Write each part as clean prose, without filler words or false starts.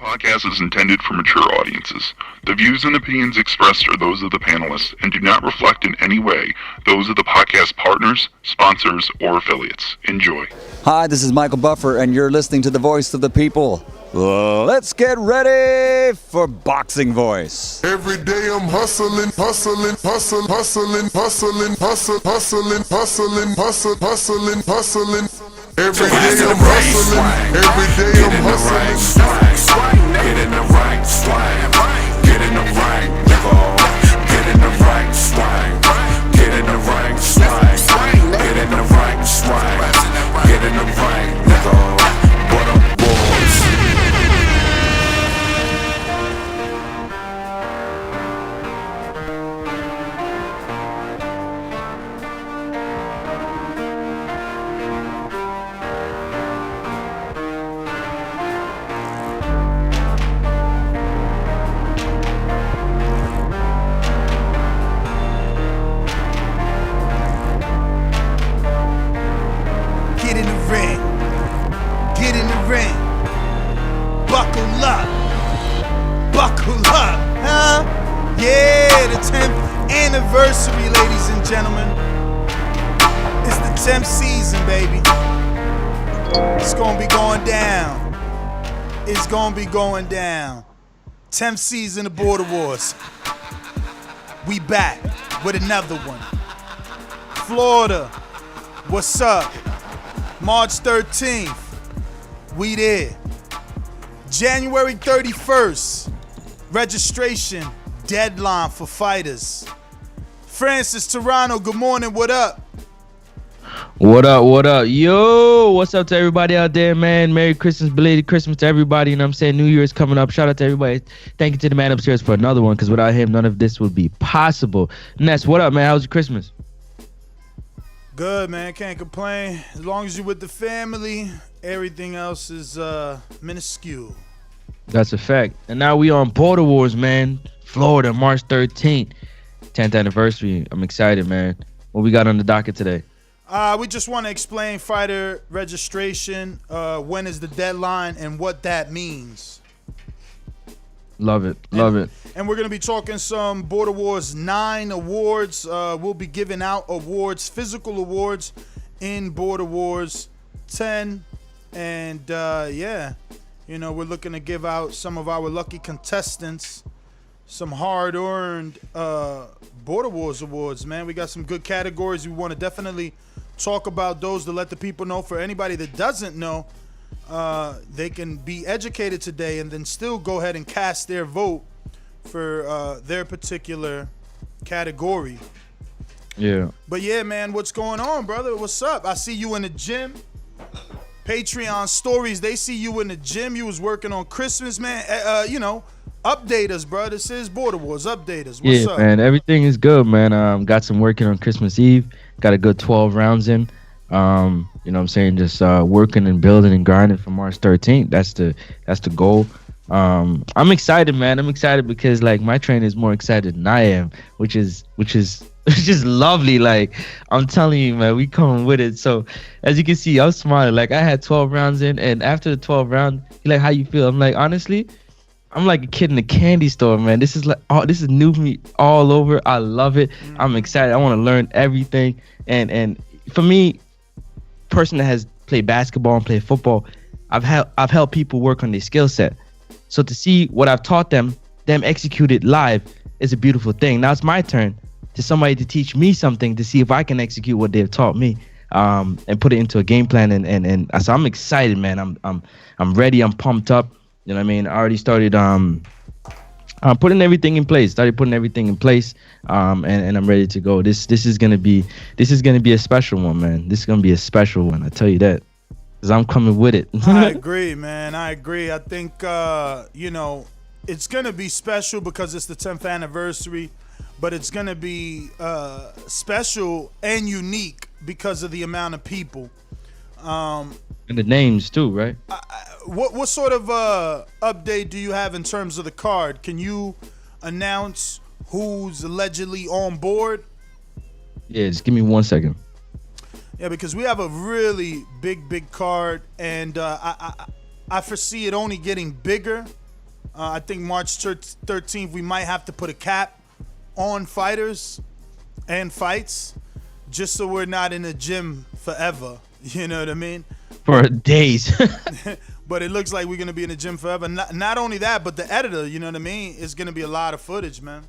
Podcast is intended for mature audiences. The views and opinions expressed are those of the panelists and do not reflect in any way those of the podcast partners, sponsors, or affiliates. Enjoy. Hi, this is Michael Buffer, and you're listening to the voice of the people. Let's get ready for Boxing Voice. Every day I'm hustling, hustling, hustling, hustling, hustling, hustling, hustling, hustling, hustling, hustling, hustling. Every day I'm hustling, every day I'm hustling. Get in the right swing, get in the right nigga, get in the right swing, get in the right swing, get in the right swing, get in the right nigga. What up, boys? Anniversary, ladies and gentlemen. It's the 10th season, baby. It's gonna be going down. It's gonna be going down. 10th season of Border Wars. We back with another one. Florida, what's up? March 13th, we there. January 31st, registration deadline for fighters. Francis Toronto, good morning, what up? What up? Yo, what's up to everybody out there, man? Merry Christmas, belated Christmas to everybody, you know what I'm saying? New Year is coming up. Shout out to everybody. Thank you to the man upstairs for another one, because without him, none of this would be possible. Ness, what up, man? How was your Christmas? Good, man. Can't complain. As long as you're with the family, everything else is minuscule. That's a fact. And now we on Border Wars, man. Florida, March 13th. 10th anniversary. I'm excited, man. What we got on the docket today? We just want to explain fighter registration, when is the deadline, and what that means. Love it. And we're going to be talking some Border Wars 9 awards. We'll be giving out awards, physical awards in Border Wars 10. And, yeah, you know, we're looking to give out some of our lucky contestants some hard-earned Border Wars awards, man. We got some good categories. We want to definitely talk about those to let the people know. For anybody that doesn't know, they can be educated today and then still go ahead and cast their vote for their particular category. Yeah. But yeah, man, what's going on, brother? What's up? I see you in the gym. Patreon stories, they see you in the gym. You was working on Christmas, man. You know, update us, bro. This is Border Wars. Update us. What's up? Man. Everything is good, man. Got some working on Christmas Eve. Got a good 12 rounds in. You know what I'm saying? Just working and building and grinding for March 13th. That's the goal. I'm excited, man. I'm excited because like my trainer is more excited than I am, which is just lovely. Like I'm telling you, man, we coming with it. So as you can see, I'm smiling. Like I had 12 rounds in, and after the 12 round, he's like, how you feel? I'm like, honestly, I'm like a kid in a candy store, man. This is like, this is new for me all over. I love it. I'm excited. I want to learn everything. And for me, person that has played basketball and played football, I've helped people work on their skill set. So to see what I've taught them execute it live is a beautiful thing. Now it's my turn to somebody to teach me something to see if I can execute what they've taught me, and put it into a game plan. And so I'm excited, man. I'm ready. I'm pumped up. You know what I mean? I already started putting everything in place. And I'm ready to go. This is gonna be a special one, man. This is gonna be a special one. I tell you that, because I'm coming with it. I agree, man. I agree. I think you know, it's gonna be special because it's the 10th anniversary, but it's gonna be special and unique because of the amount of people. And the names too, right? What sort of update do you have in terms of the card? Can you announce who's allegedly on board? Yeah, just give me 1 second. Yeah, because we have a really big card, and I foresee it only getting bigger I think March 13th we might have to put a cap on fighters and fights, just so we're not in the gym forever. You know what I mean? For days. But it looks like we're gonna be in the gym forever. Not only that, but the editor, you know what I mean, is gonna be a lot of footage, man.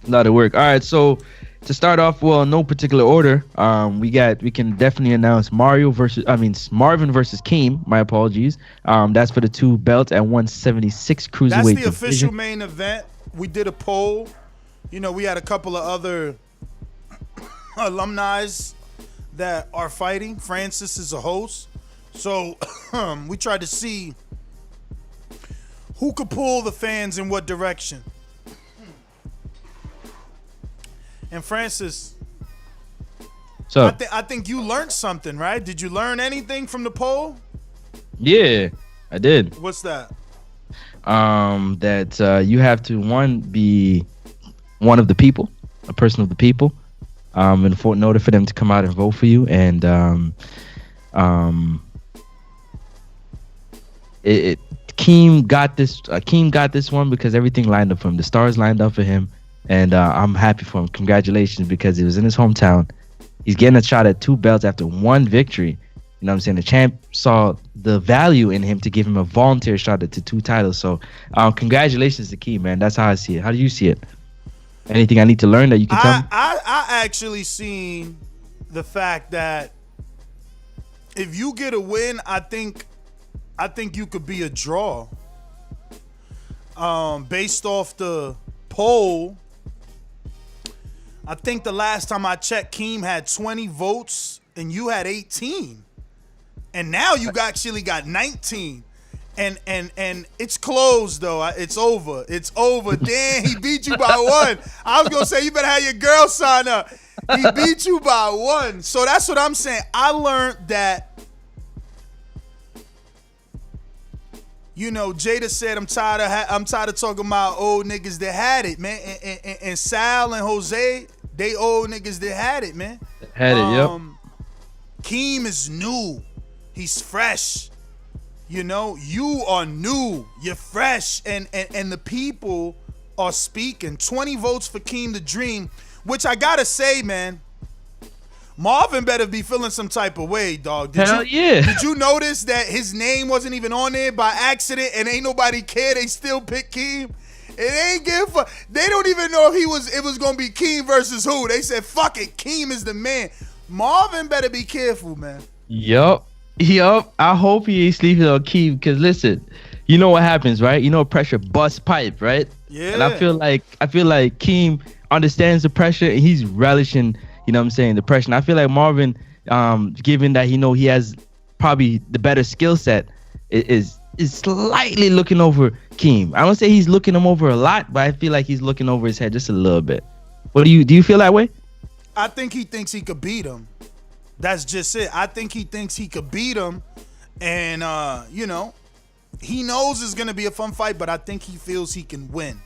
A lot of work. All right, so to start off, well, no particular order. We can definitely announce Marvin versus Keem. My apologies. That's for the 2 belts at 176 cruiserweight. That's the division. official main event. We did a poll. You know, we had a couple of other alumni that are fighting. Francis is a host, so we tried to see who could pull the fans in what direction. And Francis, So I think you learned something, right? Did you learn anything from the poll? yeah, I did. What's that? That you have to be one of the people, a person of the people, in order for them to come out and vote for you. And Keem got this. Keem got this one because everything lined up for him. The stars lined up for him. And I'm happy for him. Congratulations, because he was in his hometown. He's getting a shot at 2 belts after 1 victory. You know what I'm saying? The champ saw the value in him to give him a voluntary shot at the 2 titles. So congratulations to Key, man. That's how I see it. How do you see it? Anything I need to learn that you can tell me? I actually seen the fact that if you get a win, I think you could be a draw. Based off the poll, I think the last time I checked, Keem had 20 votes and you had 18, and now you actually got 19, and it's closed though. It's over. Damn, he beat you by 1. I was gonna say you better have your girl sign up. He beat you by 1, so that's what I'm saying. I learned that. You know, Jada said, I'm tired of talking about old niggas that had it, man. And Sal and Jose, they old niggas that had it, man. Had it, yep. Keem is new. He's fresh. You know, you are new. You're fresh. And the people are speaking. 20 votes for Keem the Dream, which I gotta say, man, Marvin better be feeling some type of way, dog. Hell yeah. Did you notice that his name wasn't even on there by accident and ain't nobody care? They still pick Keem. It ain't give a. They don't even know if it was gonna be Keem versus who. They said, fuck it, Keem is the man. Marvin better be careful, man. Yup. I hope he ain't sleeping on Keem, because listen, you know what happens, right? You know pressure busts pipe, right? Yeah. And I feel like Keem understands the pressure and he's relishing, you know what I'm saying, the pressure. And I feel like Marvin, given that he has probably the better skill set, is slightly looking over Keem. I don't say he's looking him over a lot, but I feel like he's looking over his head just a little bit. What do you feel that way? I think he thinks he could beat him. That's just it. I think he thinks he could beat him, and you know, he knows it's gonna be a fun fight, but I think he feels he can win.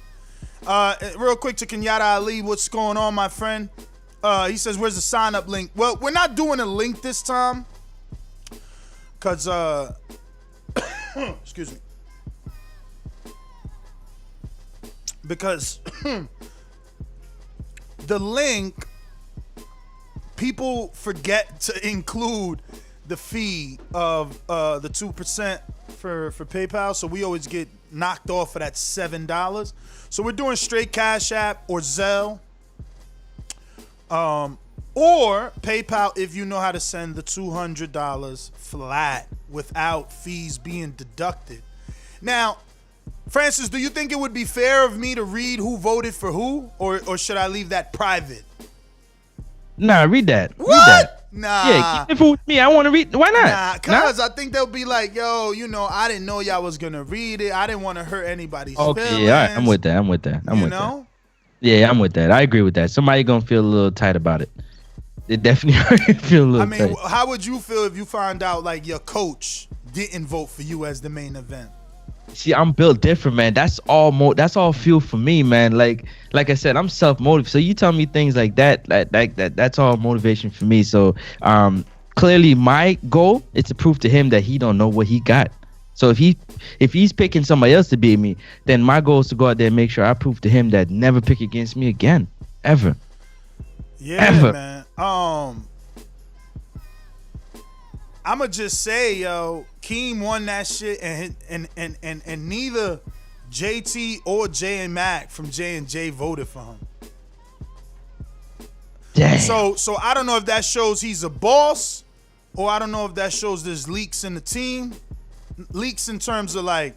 Real quick to Kenyatta Ali, what's going on, my friend? He says, where's the sign-up link? Well, we're not doing a link this time, because, excuse me. Because the link, people forget to include the fee of the 2% for PayPal, so we always get knocked off for that $7. So we're doing straight Cash App or Zelle. Or PayPal if you know how to send the $200 flat without fees being deducted. Now, Francis, do you think it would be fair of me to read who voted for who, or should I leave that private? Nah, read that. What? Read that. Nah. Yeah, keep it with me. I want to read. Why not? Nah, cause I think they'll be like, yo, you know, I didn't know y'all was gonna read it. I didn't want to hurt anybody's feelings. Okay, yeah, all right, I'm with that. Yeah, I'm with that. I agree with that. Somebody gonna feel a little tight about it. It definitely feel a little tight. I mean, how would you feel if you found out like your coach didn't vote for you as the main event? See, I'm built different, man. That's all fuel for me, man. Like I said, I'm self-motivated. So you tell me things like that, that's all motivation for me. So clearly my goal is to prove to him that he don't know what he got. So if he's picking somebody else to beat me, then my goal is to go out there and make sure I prove to him that never pick against me again, ever. Yeah, Ever. man. I'ma just say, yo, Keem won that shit, and neither JT or J and Mac from J&J voted for him. Damn. So I don't know if that shows he's a boss, or I don't know if that shows there's leaks in the team. Leaks in terms of like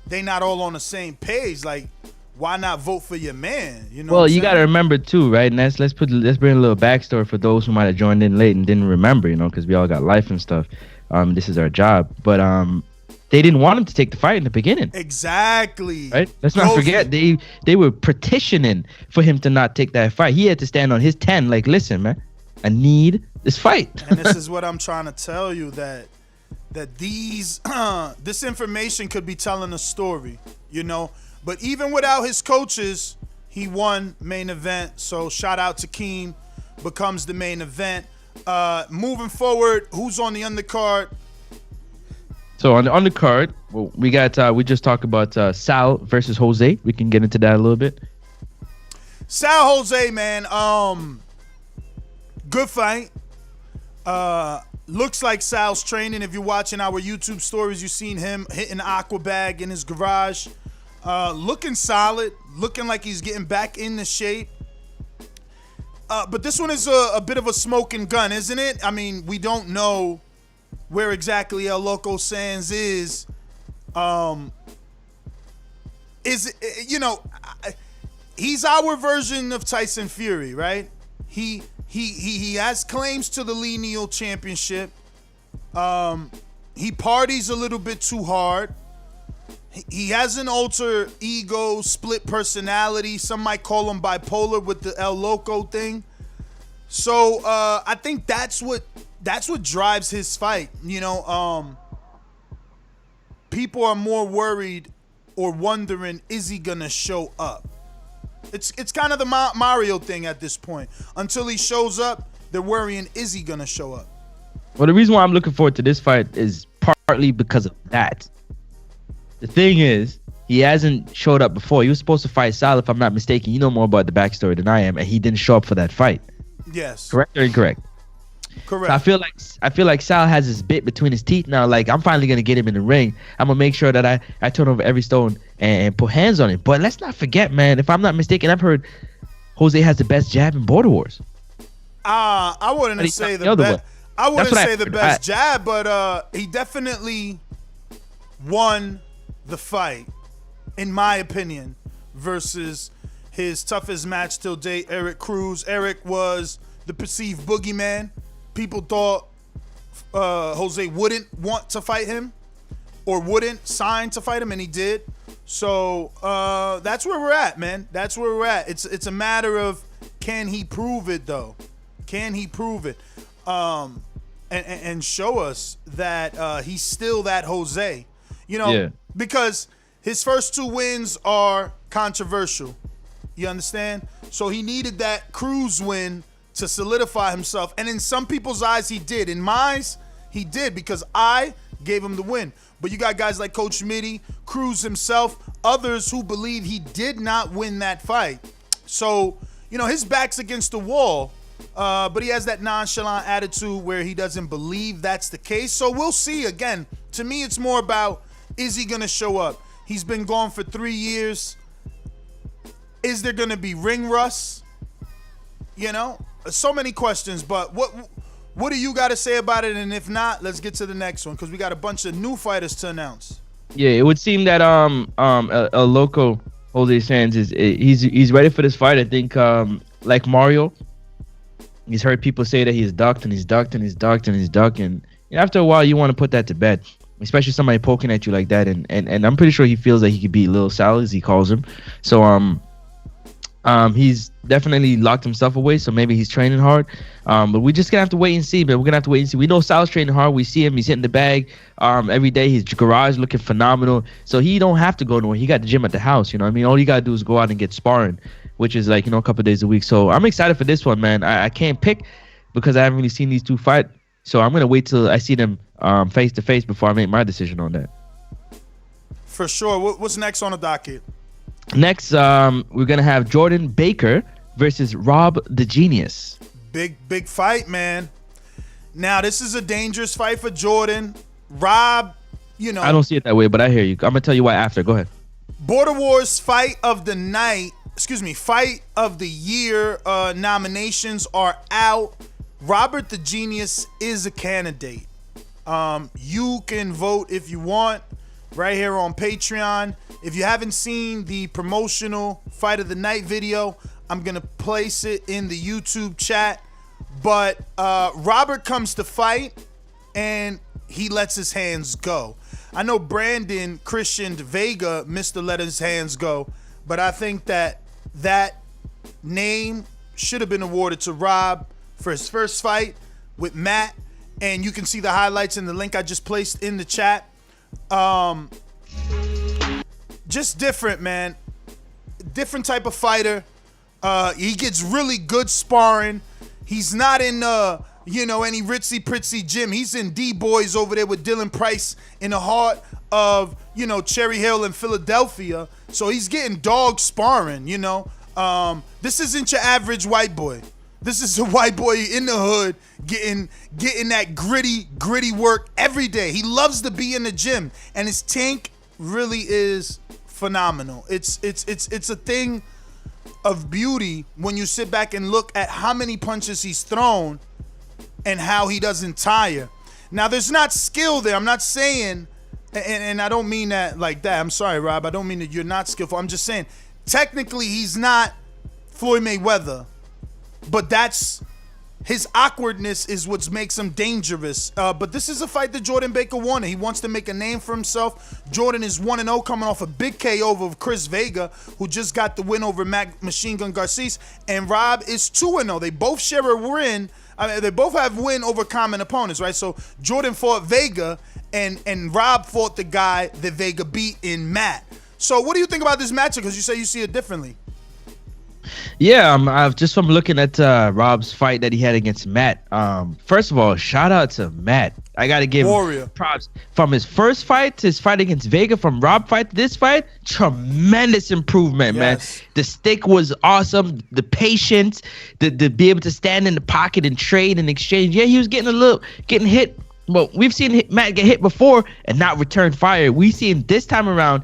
they not all on the same page. Like, why not vote for your man? You know. Well, you got to remember too, right? And let's bring a little backstory for those who might have joined in late and didn't remember, you know, because we all got life and stuff. This is our job, but they didn't want him to take the fight in the beginning. Exactly. Right? Let's not forget they were petitioning for him to not take that fight. He had to stand on his 10. Like, listen, man, I need this fight. And this is what I'm trying to tell you, that these this information could be telling a story, you know. But even without his coaches, he won main event. So shout out to Keem, becomes the main event. Moving forward, who's on the undercard? So on the undercard, well, we just talked about Sal versus Jose. We can get into that a little bit. Sal Jose, man. Good fight. Looks like Sal's training. If you're watching our YouTube stories, you've seen him hitting the aqua bag in his garage. Looking solid. Looking like he's getting back into shape. But this one is a bit of a smoking gun, isn't it? I mean, we don't know where exactly El Loco Sands is. Is it, you know, he's our version of Tyson Fury, right? He has claims to the Lee Neal Championship. He parties a little bit too hard. He has an alter ego, split personality. Some might call him bipolar with the El Loco thing. So I think that's what drives his fight. You know, people are more worried or wondering, is he gonna show up? It's kind of the Mario thing at this point. Until he shows up, they're worrying, is he gonna show up? Well, the reason why I'm looking forward to this fight is partly because of that. The thing is, he hasn't showed up before. He was supposed to fight Sal, if I'm not mistaken. You know more about the backstory than I am, and he didn't show up for that fight. Yes. Correct or incorrect? Correct. So I feel like Sal has his bit between his teeth now. Like, I'm finally gonna get him in the ring. I'm gonna make sure that I turn over every stone and put hands on him. But let's not forget, man. If I'm not mistaken, I've heard Jose has the best jab in Border Wars. I wouldn't say the best. I wouldn't say the best jab, but he definitely won the fight, in my opinion, versus his toughest match till date, Eric Cruz. Eric was the perceived boogeyman. People thought Jose wouldn't want to fight him or wouldn't sign to fight him, and he did. So that's where we're at, man. That's where we're at. It's a matter of, can he prove it, though? Can he prove it? And show us that he's still that Jose. You know, Yeah. Because his first two wins are controversial. You understand? So he needed that Cruz win to solidify himself. And in some people's eyes, he did. In mine, he did, because I gave him the win. But you got guys like Coach Mitty, Cruz himself, others who believe he did not win that fight. So, you know, his back's against the wall. But he has that nonchalant attitude where he doesn't believe that's the case. So we'll see. Again, to me, it's more about, is he going to show up? He's been gone for 3 years. Is there going to be ring rust? You know, so many questions. But what do you got to say about it? And if not, let's get to the next one, because we got a bunch of new fighters to announce. Yeah, it would seem that El Loco Jose Sands he's ready for this fight. I think like Mario, he's heard people say that he's ducked and he's ducked and he's ducked and he's ducked, and after a while you want to put that to bed, especially somebody poking at you like that. And I'm pretty sure he feels that he could beat Lil Sal, as he calls him. So he's definitely locked himself away. So maybe he's training hard. But we just gonna have to wait and see. But we're gonna have to wait and see. We know Sal's training hard. We see him. He's hitting the bag every day. His garage looking phenomenal. So he don't have to go nowhere. He got the gym at the house. You know what I mean? All you gotta do is go out and get sparring, which is like, you know, a couple of days a week. So I'm excited for this one, man. I can't pick because I haven't really seen these two fight. So I'm gonna wait till I see them face to face before I make my decision on that. For sure. What's next on the docket? Next, we're gonna have Jordan Baker versus Rob the Genius. Big fight, man. Now this is a dangerous fight for Jordan. Rob, you know, I don't see it that way, but I hear you. I'm gonna tell you why after. Go ahead. Border Wars fight of the night, fight of the year nominations are out. Robert the Genius is a candidate. You can vote if you want right here on Patreon. If you haven't seen the promotional fight of the night video, I'm gonna place it in the YouTube chat. But Robert comes to fight and he lets his hands go. I know Brandon Christian Vega missed to let his hands go, but I think that name should have been awarded to Rob for his first fight with Matt. And you can see the highlights in the link I just placed in the chat. Just different, man. Different type of fighter. He gets really good sparring. He's not in any ritzy pritzy gym. He's in D-Boys over there with Dylan Price in the heart of, Cherry Hill in Philadelphia. So he's getting dog sparring, This isn't your average white boy. This is a white boy in the hood getting that gritty work every day. He loves to be in the gym, and his tank really is phenomenal. It's a thing of beauty when you sit back and look at how many punches he's thrown and how he doesn't tire. Now, there's not skill there. I'm not saying, and I don't mean that like that. I'm sorry, Rob. I don't mean that you're not skillful. I'm just saying, technically, he's not Floyd Mayweather, but that's his awkwardness is what makes him dangerous. But this is a fight that Jordan Baker wanted. He wants to make a name for himself. Jordan is 1-0 coming off a big KO over Chris Vega, who just got the win over Machine Gun Garces. And Rob is 2-0. They both share a win. I mean, they both have win over common opponents, right? So Jordan fought Vega, and Rob fought the guy that Vega beat in Matt. So what do you think about this matchup? Because you say you see it differently. Yeah, I've just from looking at Rob's fight that he had against Matt. First of all, shout out to Matt. I gotta give props from his first fight to his fight against Vega. From Rob fight to this fight, tremendous improvement, man. The stick was awesome. The patience, the be able to stand in the pocket and trade and exchange. Yeah, he was getting hit. Well, we've seen Matt get hit before and not return fire. We see him this time around.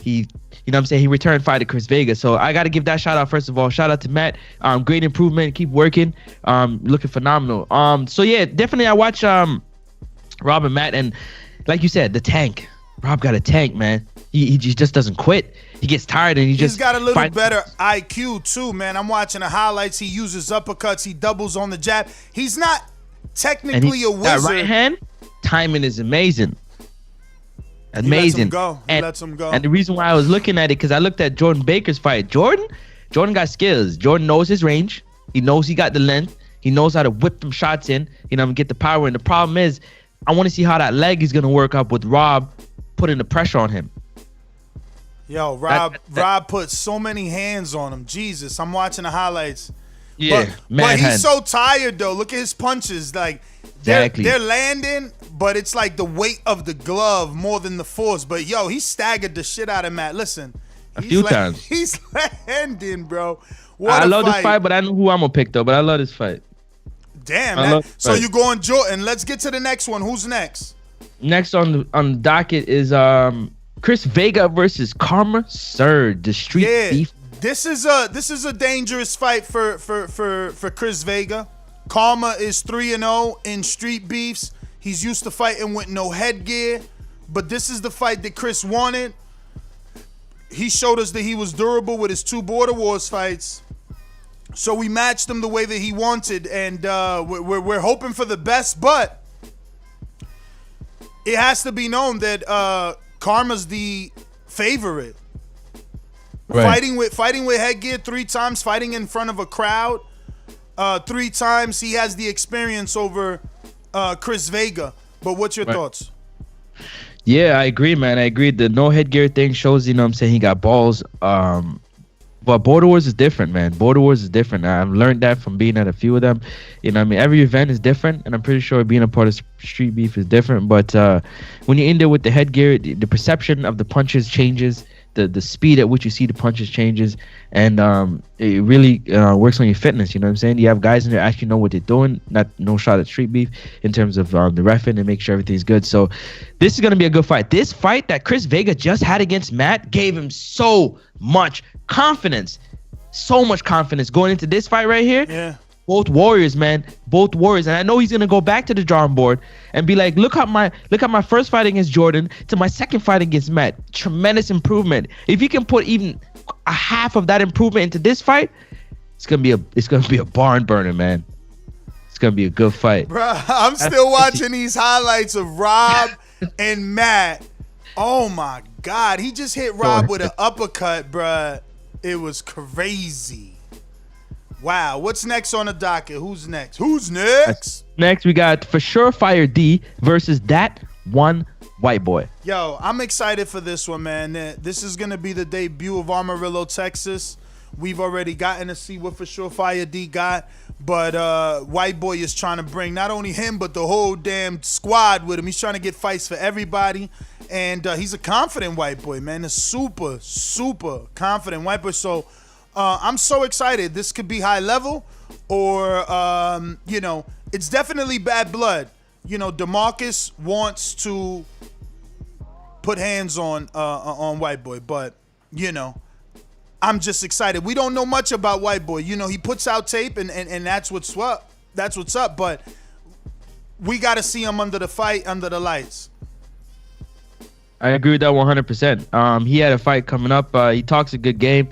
He returned fire to Chris Vega. So I got to give that shout out, first of all. Shout out to Matt. Great improvement. Keep working. Looking phenomenal. So, yeah, definitely I watch Rob and Matt. And like you said, the tank. Rob got a tank, man. He just doesn't quit. He gets tired and he's got a little better IQ, too, man. I'm watching the highlights. He uses uppercuts. He doubles on the jab. He's not technically a wizard. That right hand, timing is amazing. Amazing. He lets him go. And the reason why I was looking at it, because I looked at Jordan Baker's fight. Jordan got skills. Jordan knows his range. He knows he got the length. He knows how to whip them shots in, get the power. And the problem is, I want to see how that leg is going to work up with Rob putting the pressure on him. Yo, Rob put so many hands on him. Jesus, I'm watching the highlights. Yeah, but he's so tired, though. Look at his punches. Like, they're landing, but it's like the weight of the glove more than the force. But, yo, he staggered the shit out of Matt. Listen. A few times. He's landing, bro. I love this fight, but I know who I'm going to pick, though. But I love this fight. Damn, man. So you going Jordan. Let's get to the next one. Who's next? Next on the docket is Chris Vega versus Karma Surge, the street beef. This is a dangerous fight for Chris Vega. Karma is 3-0 in street beefs. He's used to fighting with no headgear, but this is the fight that Chris wanted. He showed us that he was durable with his 2 Border Wars fights. So we matched him the way that he wanted, and we're hoping for the best, but it has to be known that Karma's the favorite. Right. Fighting with headgear 3 times, fighting in front of a crowd 3 times. He has the experience over Chris Vega. But what's your thoughts? Yeah, I agree, man. I agree. The no headgear thing shows, he got balls. But Border Wars is different, man. Border Wars is different. I've learned that from being at a few of them. You know what I mean? Every event is different, and I'm pretty sure being a part of Street Beef is different. But when you're in there with the headgear, the perception of the punches changes. The speed at which you see the punches changes, and it really works on your fitness. You know what I'm saying? You have guys in there actually know what they're doing. No shot at Street Beef in terms of the reffing and make sure everything's good. So this is gonna be a good fight. This fight that Chris Vega just had against Matt gave him so much confidence, going into this fight right here. Yeah. Both warriors, man. Both warriors. And I know he's gonna go back to the drawing board and be like, look at my first fight against Jordan to my second fight against Matt. Tremendous improvement. If you can put even a half of that improvement into this fight, it's gonna be a barn burner, man. It's gonna be a good fight. Bruh, I'm still watching these highlights of Rob and Matt. Oh my God. He just hit Rob with an uppercut, bruh. It was crazy. Wow, what's next on the docket? Who's next? Next, we got For Sure Fire D versus that one white boy. Yo, I'm excited for this one, man. This is going to be the debut of Amarillo, Texas. We've already gotten to see what For Sure Fire D got, but white boy is trying to bring not only him, but the whole damn squad with him. He's trying to get fights for everybody, and he's a confident white boy, man. A super, super confident white boy. So I'm so excited. This could be high level, or it's definitely bad blood. DeMarcus wants to put hands on white boy, but I'm just excited. We don't know much about white boy. He puts out tape, and that's what's up. That's what's up. But we got to see him under the lights. I agree with that 100%. He had a fight coming up. He talks a good game.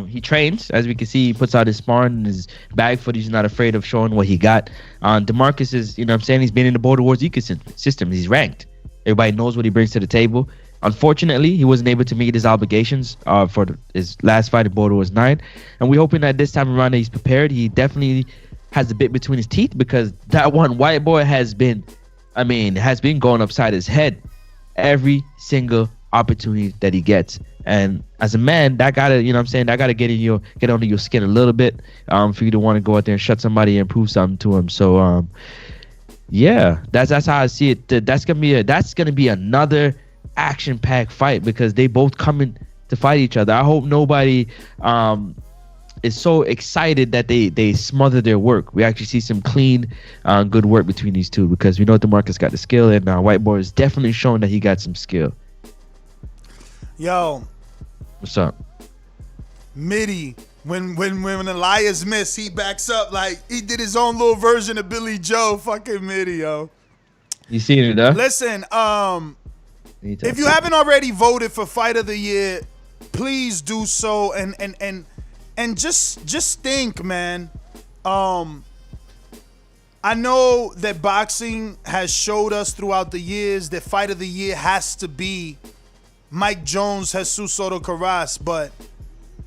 He trains, as we can see. He puts out his sparring and his bag foot. He's not afraid of showing what he got. DeMarcus is, he's been in the Border Wars ecosystem. He's ranked. Everybody knows what he brings to the table. Unfortunately, he wasn't able to meet his obligations for his last fight in Border Wars 9. And we're hoping that this time around that he's prepared. He definitely has a bit between his teeth, because that one white boy has been going upside his head every single opportunity that he gets. And as a man, that gotta, that gotta get under your skin a little bit, for you to want to go out there and shut somebody and prove something to him. So, that's how I see it. That's gonna be another action-packed fight, because they both coming to fight each other. I hope nobody is so excited that they smother their work. We actually see some clean, good work between these two, because we know DeMarcus got the skill, and white boy is definitely showing that he got some skill. Yo, what's up? Mitty, when Elias missed, he backs up like he did his own little version of Billy Joe. Fucking Mitty, yo. You seen it, huh? Listen, if you haven't already voted for Fight of the Year, please do so, and just think, man. I know that boxing has showed us throughout the years that Fight of the Year has to be Mike Jones, Jesus Soto Karass, but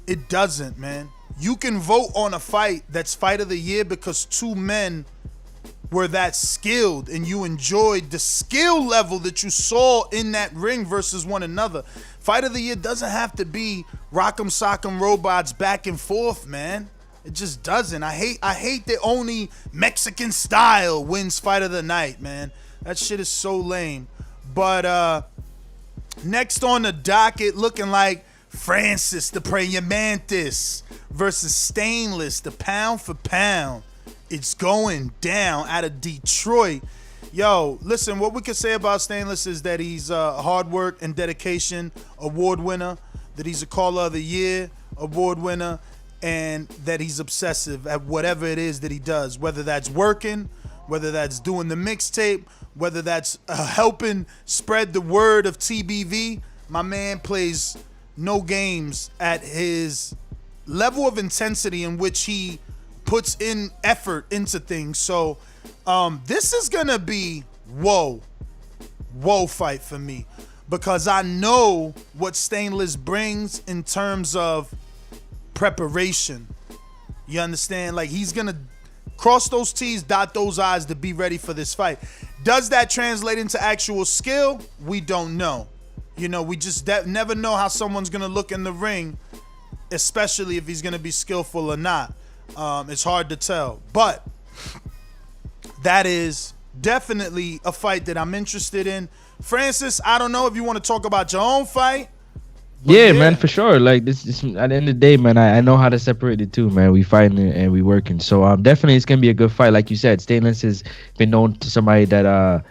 it doesn't, man. You can vote on a fight that's Fight of the Year because two men were that skilled, and you enjoyed the skill level that you saw in that ring versus one another. Fight of the Year doesn't have to be rock'em sock'em robots back and forth, man. It just doesn't. I hate that only Mexican style wins Fight of the Night, man. That shit is so lame. But next on the docket, looking like Francis the Praying Mantis versus Stainless, the pound for pound. It's going down out of Detroit. Yo, listen, what we can say about Stainless is that he's hard work and dedication award winner, that he's a Caller of the Year award winner, and that he's obsessive at whatever it is that he does, whether that's working, whether that's doing the mixtape, whether that's helping spread the word of TBV. My man plays no games at his level of intensity in which he puts in effort into things. So this is gonna be whoa fight for me, because I know what Stainless brings in terms of preparation. You understand? Like, he's gonna cross those T's, dot those I's to be ready for this fight. Does that translate into actual skill? We don't know. We just never know how someone's gonna look in the ring especially if he's going to be skillful or not. It's hard to tell. But that is definitely a fight that I'm interested in. Francis, I don't know if you want to talk about your own fight. Yeah, man, for sure. Like this at the end of the day, man, I know how to separate the two, man. We fighting and we working. So definitely it's gonna be a good fight. Like you said, Stainless has been known to somebody that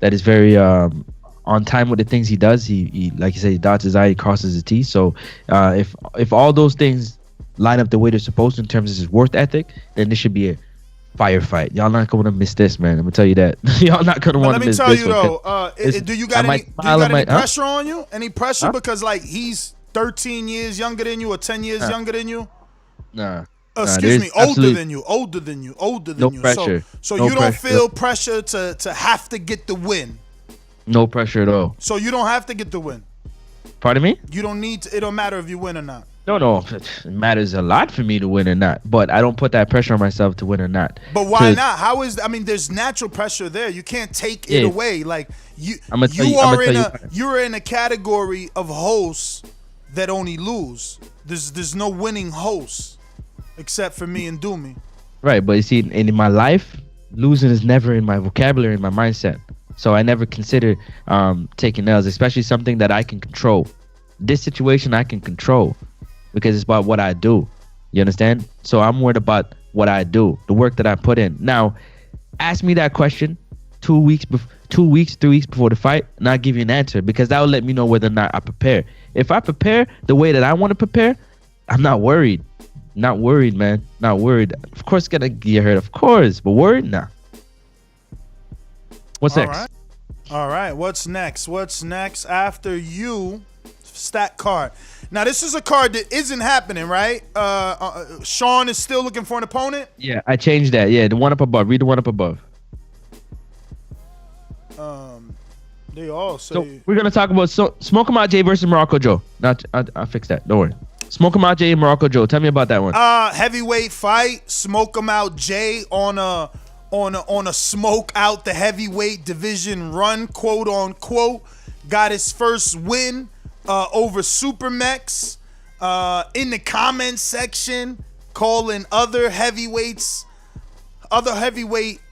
is very on time with the things he does. He like you said, he dots his I, he crosses his T. So if all those things line up the way they're supposed to in terms of his work ethic, then this should be a firefight. Y'all not gonna miss this, man. I'm gonna tell you that. Y'all not gonna want to miss this. Let me tell you though, do you got any pressure on you? Any pressure because like he's 13 years younger than you or 10 years younger than you? Nah. Excuse me, older than you. No pressure. So you don't feel pressure to have to get the win. No pressure at all. So you don't have to get the win. Pardon me? You don't need to. It don't matter if you win or not. No, it matters a lot for me to win or not, but I don't put that pressure on myself to win or not. But why not? There's natural pressure there. You can't take it away. Like you're in a category of hosts that only lose. There's no winning hosts except for me and Doomy. Right, but you see, in my life, losing is never in my vocabulary, in my mindset. So I never consider taking L's, especially something that I can control. This situation I can control. Because it's about what I do. You understand? So I'm worried about what I do, the work that I put in. Now, ask me that question 3 weeks before the fight, and I'll give you an answer because that will let me know whether or not I prepare. If I prepare the way that I want to prepare, I'm not worried. Not worried, man. Not worried. Of course, gonna get hurt. Of course, but worried? Nah. What's next? All right. What's next? After you? Stat card. Now this is a card that isn't happening, right? Sean is still looking for an opponent. Yeah, I changed that. Yeah, the one up above. Read the one up above. They all say. So we're gonna talk about Smoke 'em Out Jay versus Morocco Joe. Now I'll fix that. Don't worry. Smoke 'em Out Jay and Morocco Joe. Tell me about that one. Heavyweight fight. Smoke 'em Out Jay on a smoke out the heavyweight division run, quote unquote. Got his first win. Over Supermex, in the comment section, calling other heavyweight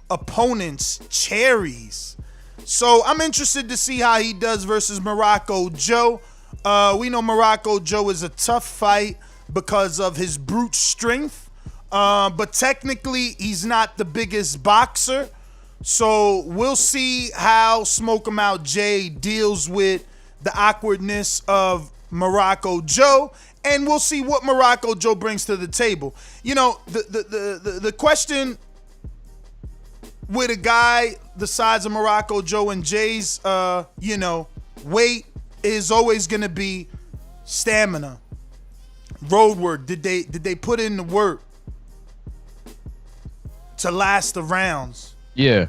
opponents cherries. So I'm interested to see how he does versus Morocco Joe. We know Morocco Joe is a tough fight because of his brute strength, but technically he's not the biggest boxer. So we'll see how Smoke 'em Out Jay deals with the awkwardness of Morocco Joe, and we'll see what Morocco Joe brings to the table. You know, the question with a guy the size of Morocco Joe and Jay's weight is always gonna be stamina. Road work. Did they put in the work to last the rounds? Yeah.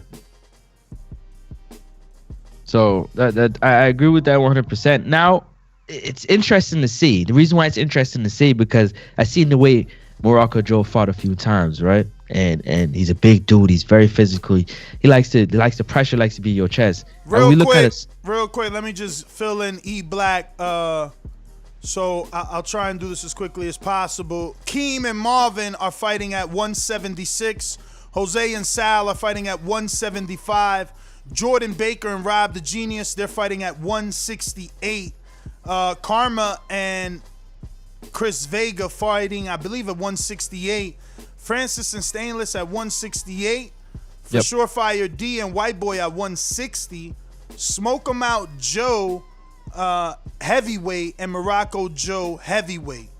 So that I agree with that 100%. Now, it's interesting to see. The reason why it's interesting to see because I've seen the way Morocco Joe fought a few times, right? And he's a big dude. He's very physical. He likes the pressure, likes to be your chest. Real quick, let me just fill in E Black. So I'll try and do this as quickly as possible. Keem and Marvin are fighting at 176. Jose and Sal are fighting at 175. Jordan Baker and Rob the Genius, they're fighting at 168. Karma and Chris Vega fighting, I believe, at 168. Francis and Stainless at 168. For Surefire D and White Boy at 160. Smoke 'em Out Joe heavyweight and Morocco Joe heavyweight.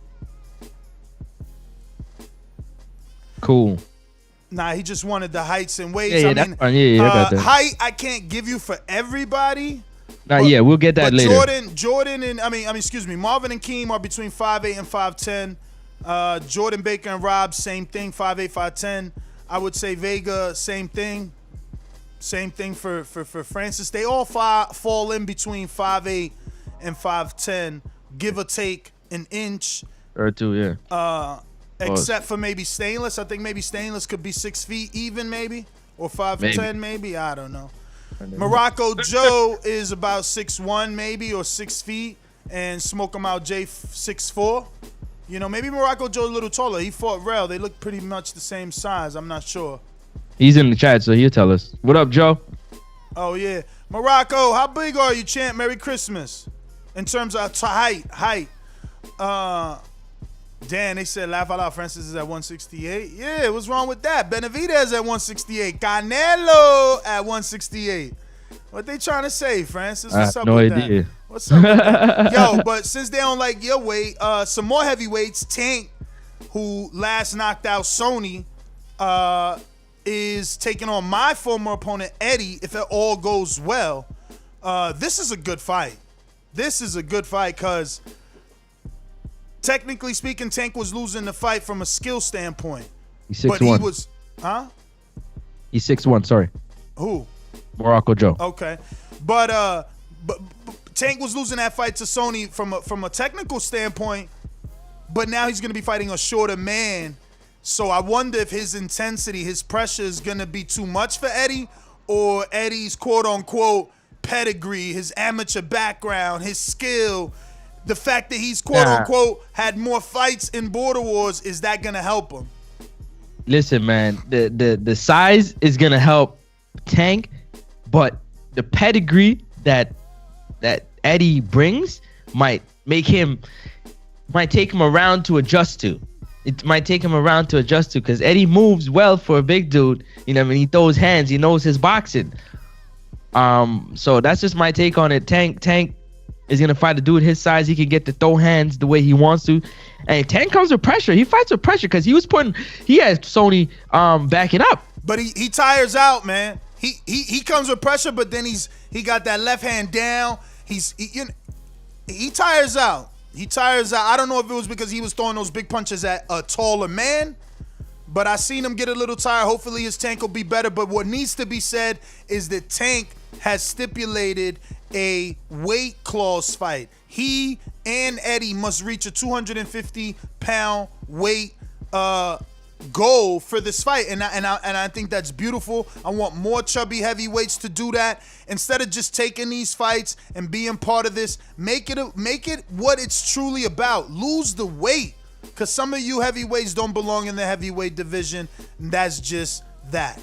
Cool. Nah, he just wanted the heights and weights. I got that. Height I can't give you for everybody. We'll get that later. Jordan and Marvin and Keem are between 5'8" and 5'10". Jordan Baker and Rob, same thing, 5'8", 5'10". I would say Vega, same thing. Same thing for Francis. They all fall in between 5'8" and 5'10", give or take an inch. Or two, yeah. Except for maybe Stainless. I think maybe Stainless could be 6 feet even, maybe. Or 5'10", maybe. I don't know. Morocco Joe is about 6'1", maybe, or 6 feet. And Smoke 'em Out Jay 6'4". You know, maybe Morocco Joe's a little taller. He fought Rel. They look pretty much the same size. I'm not sure. He's in the chat, so he'll tell us. What up, Joe? Oh, yeah. Morocco, how big are you, champ? Merry Christmas. In terms of height. Dan, they said laugh out loud. Francis is at 168. Yeah, what's wrong with that? Benavidez at 168. Canelo at 168. What they trying to say, Francis? What's up with that? What's up with that? Yo, but since they don't like your weight, some more heavyweights. Tank, who last knocked out Sony, is taking on my former opponent, Eddie, if it all goes well. This is a good fight. This is a good fight because, technically speaking, Tank was losing the fight from a skill standpoint. He's 6'1". But he was, He's 6'1", sorry. Who? Morocco Joe. Okay. But Tank was losing that fight to Sony from a technical standpoint, but now he's going to be fighting a shorter man. So I wonder if his intensity, his pressure is going to be too much for Eddie, or Eddie's quote-unquote pedigree, his amateur background, his skill, the fact that he's quote-unquote had more fights in Border Wars, is that going to help him? Listen, man, the size is going to help Tank, but the pedigree that Eddie brings might take him around to adjust to. It might take him around to adjust to, because Eddie moves well for a big dude. You know, I mean, he throws hands, he knows his boxing. So that's just my take on it. Tank is gonna fight a dude his size. He can get to throw hands the way he wants to, and Tank comes with pressure. He fights with pressure because he has Sony backing up. But he tires out, man. He comes with pressure, but then he got that left hand down. He tires out. He tires out. I don't know if it was because he was throwing those big punches at a taller man, but I seen him get a little tired. Hopefully his Tank will be better. But what needs to be said is that Tank has stipulated a weight clause fight. He and Eddie must reach a 250-pound weight goal for this fight, and I think that's beautiful. I want more chubby heavyweights to do that. Instead of just taking these fights and being part of this, make it what it's truly about. Lose the weight, because some of you heavyweights don't belong in the heavyweight division, and that's just that.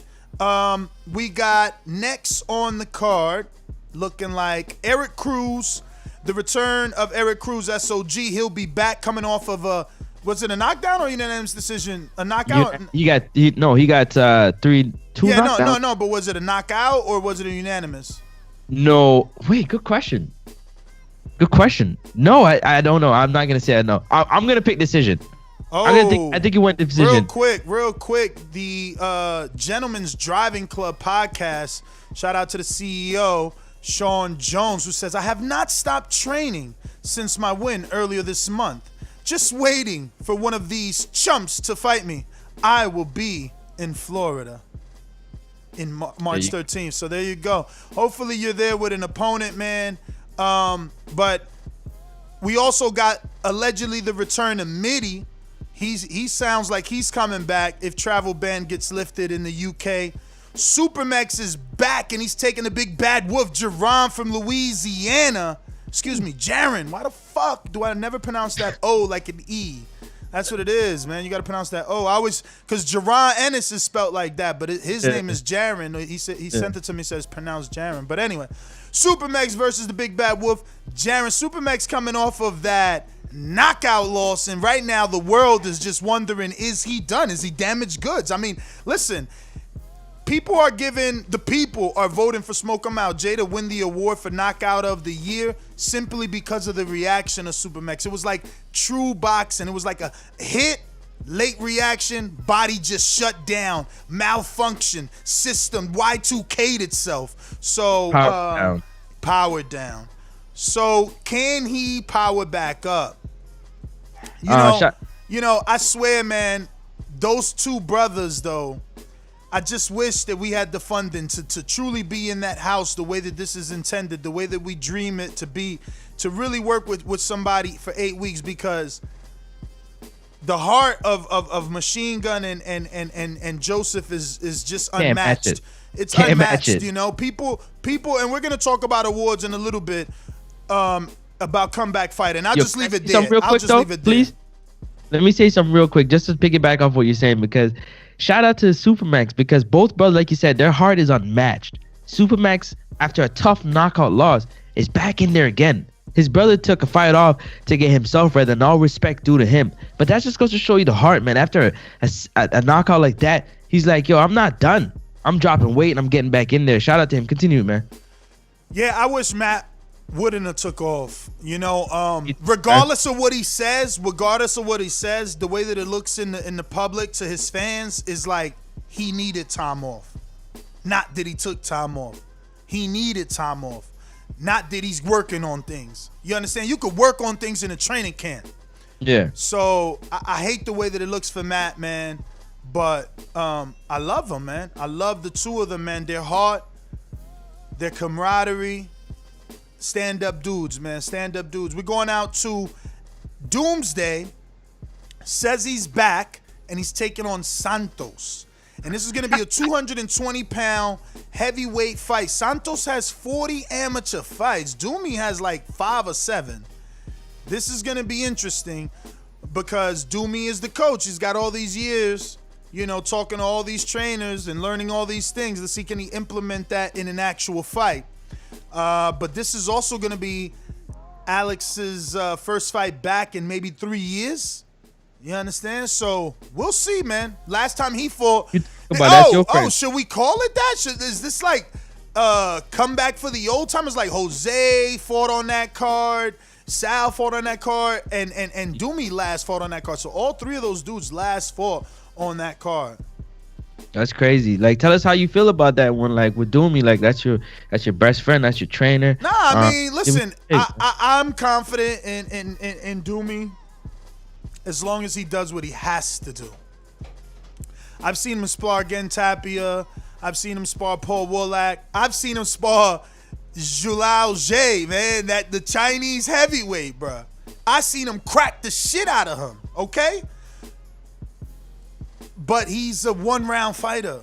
We got next on the card, looking like Eric Cruz, the return of Eric Cruz, SOG. He'll be back coming off of was it a knockdown or unanimous decision? A knockout? He got 3-2 knockdown. No. But was it a knockout or was it a unanimous? No. Wait, good question. No, I don't know. I'm not gonna say I know. I'm gonna pick decision. Oh, I think he went decision. Real quick. The Gentleman's Driving Club podcast. Shout out to the CEO, Sean Jones, who says, I have not stopped training since my win earlier this month. Just waiting for one of these chumps to fight me. I will be in Florida in March 13th. So there you go. Hopefully you're there with an opponent, man. But we also got allegedly the return of Mitty. He sounds like he's coming back if travel ban gets lifted in the UK. Supermax is back, and he's taking the big bad wolf Jaron from Louisiana. Excuse me, Jaron. Why the fuck do I never pronounce that O like an E? That's what it is, man. You got to pronounce that O. Because Jaron Ennis is spelt like that, but his name is Jaron. He sent it to me, says pronounced Jaron. But anyway, Supermax versus the Big Bad Wolf. Jaron, Supermax coming off of that knockout loss, and right now the world is just wondering, is he done? Is he damaged goods? I mean, listen. People are voting for Smoke 'em Out Jay to win the award for Knockout of the Year simply because of the reaction of Supermax. It was like true boxing. It was like a hit, late reaction, body just shut down, malfunction, system Y2K'd itself. So powered down. So can he power back up? You know, I swear, man, those two brothers though, I just wish that we had the funding to truly be in that house the way that this is intended, the way that we dream it to be, to really work with somebody for 8 weeks, because the heart of Machine Gun and Joseph is just unmatched. It's unmatched, you know. People, and we're gonna talk about awards in a little bit, about Comeback Fight, and I'll just leave it there. Real quick, please. let me say something real quick, just to piggyback off what you're saying, because shout out to Supermax, because both brothers, like you said, their heart is unmatched. Supermax, after a tough knockout loss, is back in there again. His brother took a fight off to get himself ready, and all respect due to him. But that just goes to show you the heart, man. After a knockout like that, he's like, yo, I'm not done. I'm dropping weight and I'm getting back in there. Shout out to him. Continue, man. Yeah, I wish Matt wouldn't have took off. You know, regardless of what he says, the way that it looks in the public to his fans is like he needed time off. Not that he took time off. He needed time off. Not that he's working on things. You understand? You could work on things in a training camp. Yeah. So I hate the way that it looks for Matt, man. But I love them, man. I love the two of them, man. Their heart, their camaraderie. Stand-up dudes, man. Stand-up dudes. We're going out to Doomsday. Says he's back, and he's taking on Santos. And this is going to be a 220-pound heavyweight fight. Santos has 40 amateur fights. Doomy has like 5 or 7. This is going to be interesting because Doomy is the coach. He's got all these years, you know, talking to all these trainers and learning all these things. Let's see, can he implement that in an actual fight? But this is also going to be Alex's first fight back in maybe 3 years. You understand? So we'll see, man. Last time he fought. Should we call it that? Is this like comeback for the old timers? Like Jose fought on that card, Sal fought on that card, and Doomy last fought on that card. So all 3 of those dudes last fought on that card. That's crazy. Like, tell us how you feel about that one. Like with Doomy, like that's your best friend, that's your trainer. Nah, I mean, listen, I'm confident in Doomy as long as he does what he has to do. I've seen him spar again Tapia. I've seen him spar Paul Warlack. I've seen him spar Zhulao Zhe, man, the Chinese heavyweight, bruh. I seen him crack the shit out of him, okay? But he's a one-round fighter.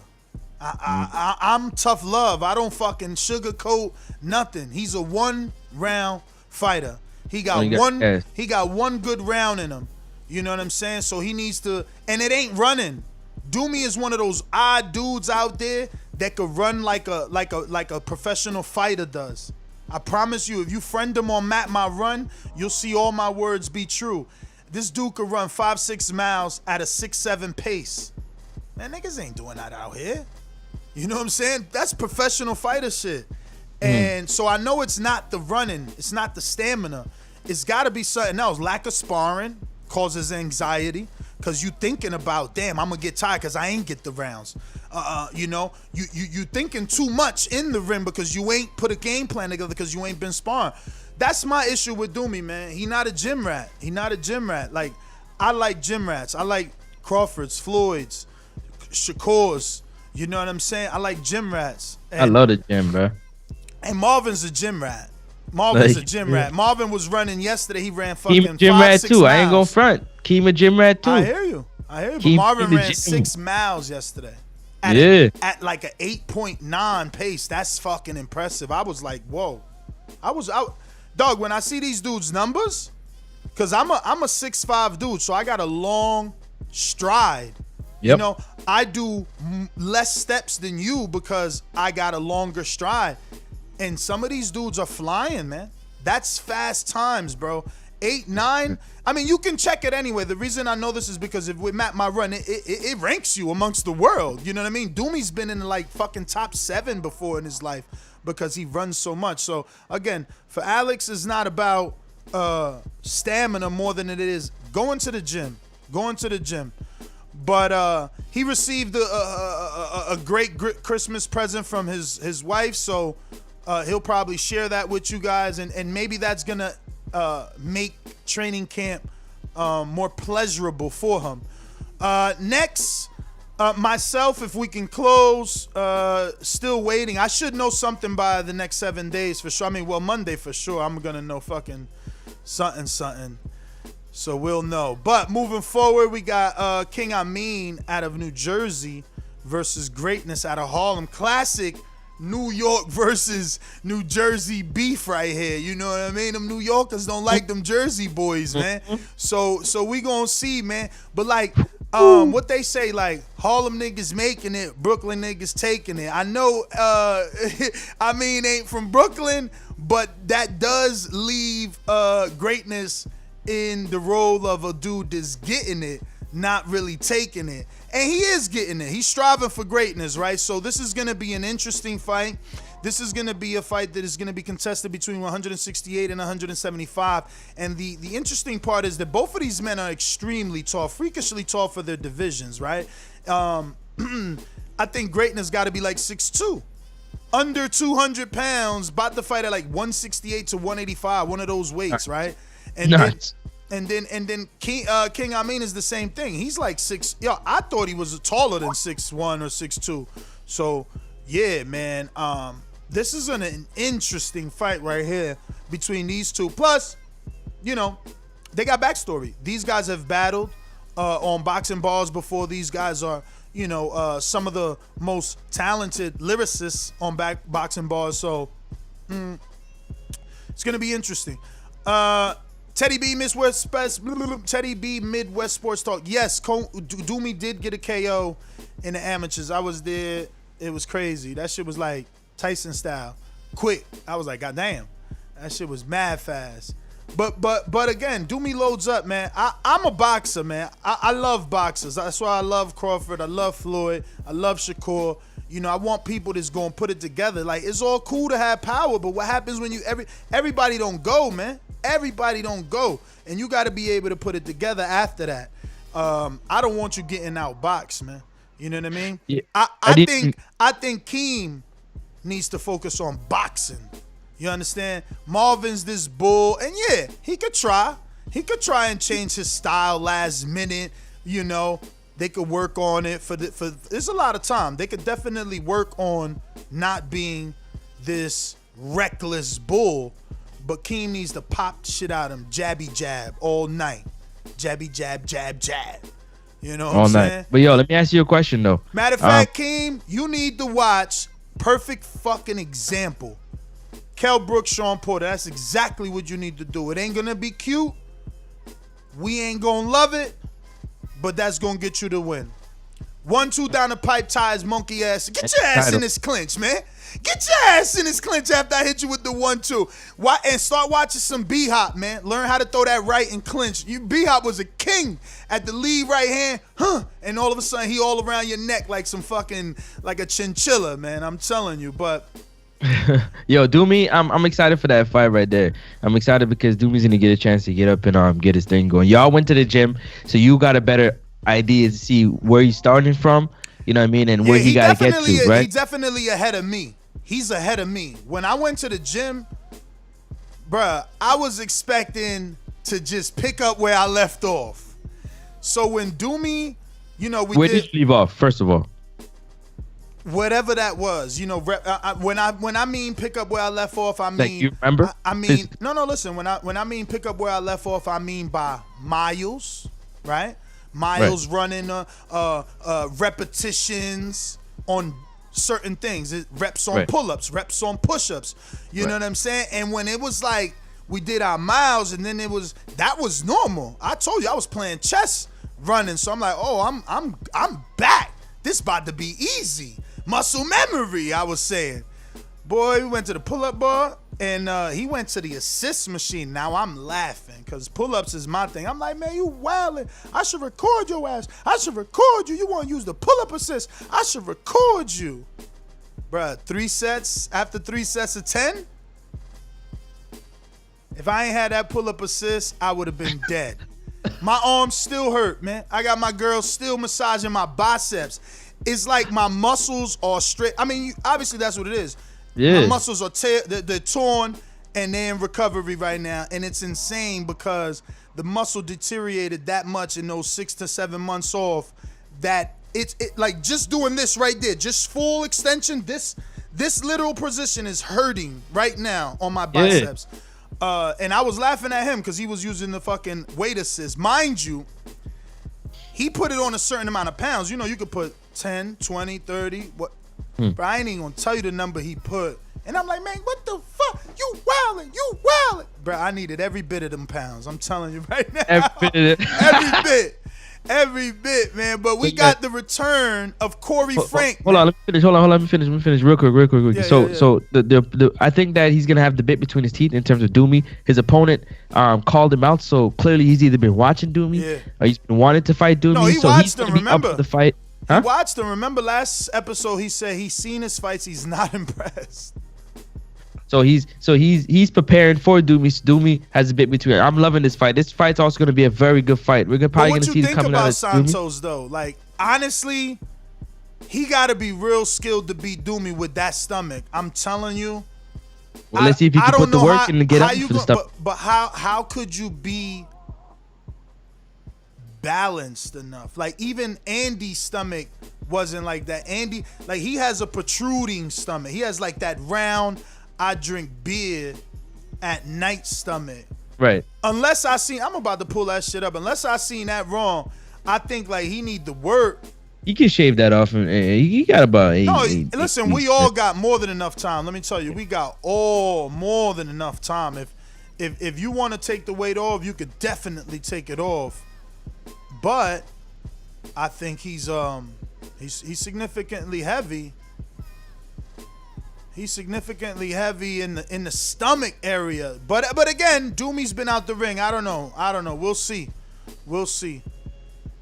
I'm tough love. I don't fucking sugarcoat nothing. He's a one-round fighter. He got one good round in him. You know what I'm saying? So he needs to, and it ain't running. Doomy is one of those odd dudes out there that could run like a professional fighter does. I promise you, if you friend him on Matt My Run, you'll see all my words be true. This dude could run 5-6 miles at a 6-7 pace. Man, niggas ain't doing that out here. You know what I'm saying? That's professional fighter shit. And so I know it's not the running, it's not the stamina. It's got to be something else. Lack of sparring causes anxiety because you thinking about, damn, I'm gonna get tired because I ain't get the rounds. You know, you thinking too much in the ring because you ain't put a game plan together because you ain't been sparring. That's my issue with Doomy, man. He not a gym rat. Like, I like gym rats. I like Crawford's, Floyd's, Shakur's. You know what I'm saying? I like gym rats. I love the gym, bro. And Marvin's a gym rat. Marvin was running yesterday. He ran fucking Keem gym 5-6 rat too. miles. I ain't gonna front. Keem a gym rat too. I hear you. But Marvin ran 6 miles yesterday. At like an 8.9 pace. That's fucking impressive. I was like, whoa. I was out. Dog, when I see these dudes' numbers, because I'm a 6'5" dude, so I got a long stride. Yep. You know, I do less steps than you because I got a longer stride. And some of these dudes are flying, man. That's fast times, bro. 8, 9. I mean, you can check it anyway. The reason I know this is because if with Matt My Run, it ranks you amongst the world. You know what I mean? Doomy's been in like fucking top 7 before in his life because he runs so much. So again, for Alex, it's not about stamina more than it is going to the gym. But he received a great Christmas present from his wife, so he'll probably share that with you guys, and maybe that's gonna make training camp more pleasurable for him. Next, myself, if we can close, still waiting. I should know something by the next 7 days for sure. I mean, well, Monday for sure. I'm gonna know fucking something. So we'll know. But moving forward, we got King Amin out of New Jersey versus Greatness out of Harlem. Classic New York versus New Jersey beef right here. You know what I mean? Them New Yorkers don't like them Jersey boys, man. So we gonna see, man. But like, what they say, like Harlem niggas making it, Brooklyn niggas taking it. I know, I mean, ain't from Brooklyn, but that does leave greatness in the role of a dude that's getting it, not really taking it. And he is getting it. He's striving for greatness, right? So this is going to be an interesting fight. This is going to be a fight that is going to be contested between 168 and 175. And the interesting part is that both of these men are extremely tall, freakishly tall for their divisions, right? I think greatness got to be like 6'2". Under 200 pounds, about to fight at like 168 to 185, one of those weights, right? And Nuts. And then King Amin is the same thing. He's like 6. Yo, I thought he was taller than 6'1" or 6'2". So yeah, man. This is an interesting fight right here between these two. Plus, you know, they got backstory. These guys have battled on boxing balls before. These guys are, you know, some of the most talented lyricists on boxing balls. So it's gonna be interesting. Teddy B Midwest Sports Talk. Yes, Doomy did get a KO in the amateurs. I was there. It was crazy. That shit was like Tyson style, quick. I was like, God damn, that shit was mad fast. But again, Doomy loads up, man. I'm a boxer, man. I love boxers. That's why I love Crawford. I love Floyd. I love Shakur. You know, I want people that's gonna put it together. Like, it's all cool to have power, but what happens when everybody don't go, man? Everybody don't go, and you got to be able to put it together after that. I don't want you getting outboxed, man. You know what I mean? Yeah, I think Keem needs to focus on boxing. You understand? Marvin's this bull, and yeah, he could try. He could try and change his style last minute. You know, they could work on it for there's a lot of time. They could definitely work on not being this reckless bull. But Keem needs to pop shit out of him, jabby jab all night, jabby jab jab jab. You know what I'm saying? But yo, let me ask you a question though. Matter of fact, Keem, you need to watch Perfect Fucking Example. Kell Brooks, Sean Porter. That's exactly what you need to do. It ain't gonna be cute. We ain't gonna love it, but that's gonna get you the win. 1-2 down the pipe, ties monkey ass. Get your ass in this clinch, man. Get your ass in this clinch after I hit you with the 1-2. And start watching some B-Hop, man. Learn how to throw that right and clinch. B-Hop was a king at the lead right hand, and all of a sudden he all around your neck like some fucking, like a chinchilla, man. I'm telling you, but. Yo, Doomy, I'm excited for that fight right there. I'm excited because Doomy's gonna get a chance to get up and get his thing going. Y'all went to the gym, so you got a better idea to see where he's starting from. You know what I mean, and where he gotta get to, right? He's definitely ahead of me. He's ahead of me. When I went to the gym, bruh, I was expecting to just pick up where I left off. So when Doomy, you know, where did you leave off, first of all? Whatever that was, you know, when I mean pick up where I left off, I mean, like, you remember? I mean, no, listen. When I mean pick up where I left off, I mean by miles, right? Miles running, repetitions on certain things, reps on pull-ups, reps on push-ups. You know what I'm saying? And when it was like we did our miles, and then that was normal. I told you I was playing chess running, so I'm like, oh, I'm back. This about to be easy. Muscle memory, I was saying. Boy, we went to the pull-up bar, and he went to the assist machine. Now I'm laughing because pull-ups is my thing. I'm like, man, you wildin'. I should record your ass. I should record you. You want to use the pull-up assist. I should record you. Bruh, 3 sets, after 3 sets of 10? If I ain't had that pull-up assist, I would have been dead. My arms still hurt, man. I got my girl still massaging my biceps. It's like my muscles are straight. I mean, obviously that's what it is. Yeah. My muscles are they're torn, and they're in recovery right now. And it's insane because the muscle deteriorated that much in those 6 to 7 months off that it like just doing this right there, just full extension, this literal position is hurting right now on my biceps. And I was laughing at him because he was using the fucking weight assist. Mind you, he put it on a certain amount of pounds. You know, you could put 10, 20, 30, Bro, I ain't even gonna tell you the number he put. And I'm like, man, what the fuck? You wildin'. Bro, I needed every bit of them pounds. I'm telling you right now. Every bit, man. But we got the return of Corey Frank. Hold on, let me finish real quick. Yeah, So the I think that he's gonna have the bit between his teeth in terms of Doomy. His opponent called him out, so clearly he's either been watching Doomy or he's been wanting to fight Doomy. No, he so watched he's him, gonna be up remember? for the fight. Huh? He watched him. Remember last episode he said he's seen his fights, he's not impressed. So he's preparing for Doomy. Doomy has a bit between. I'm loving this fight. This fight's also going to be a very good fight. We're probably going to see it coming out of Doomy. What you think about Santos though? Like honestly, he got to be real skilled to beat Doomy with that stomach. I'm telling you. Well, let's see if he can put the work in and get up for the stuff. But how could you be balanced enough? Like even Andy's stomach wasn't like that. Andy, like he has a protruding stomach. He has like that round, I drink beer at night stomach. Right. Unless I'm about to pull that shit up. Unless I seen that wrong, I think like he need to work. You can shave that off, and he got about eight. Listen, we all got more than enough time. Let me tell you, we got more than enough time. If you want to take the weight off, you could definitely take it off. But I think he's significantly heavy. He's significantly heavy in the stomach area. But again, Doomy's been out the ring. I don't know. We'll see.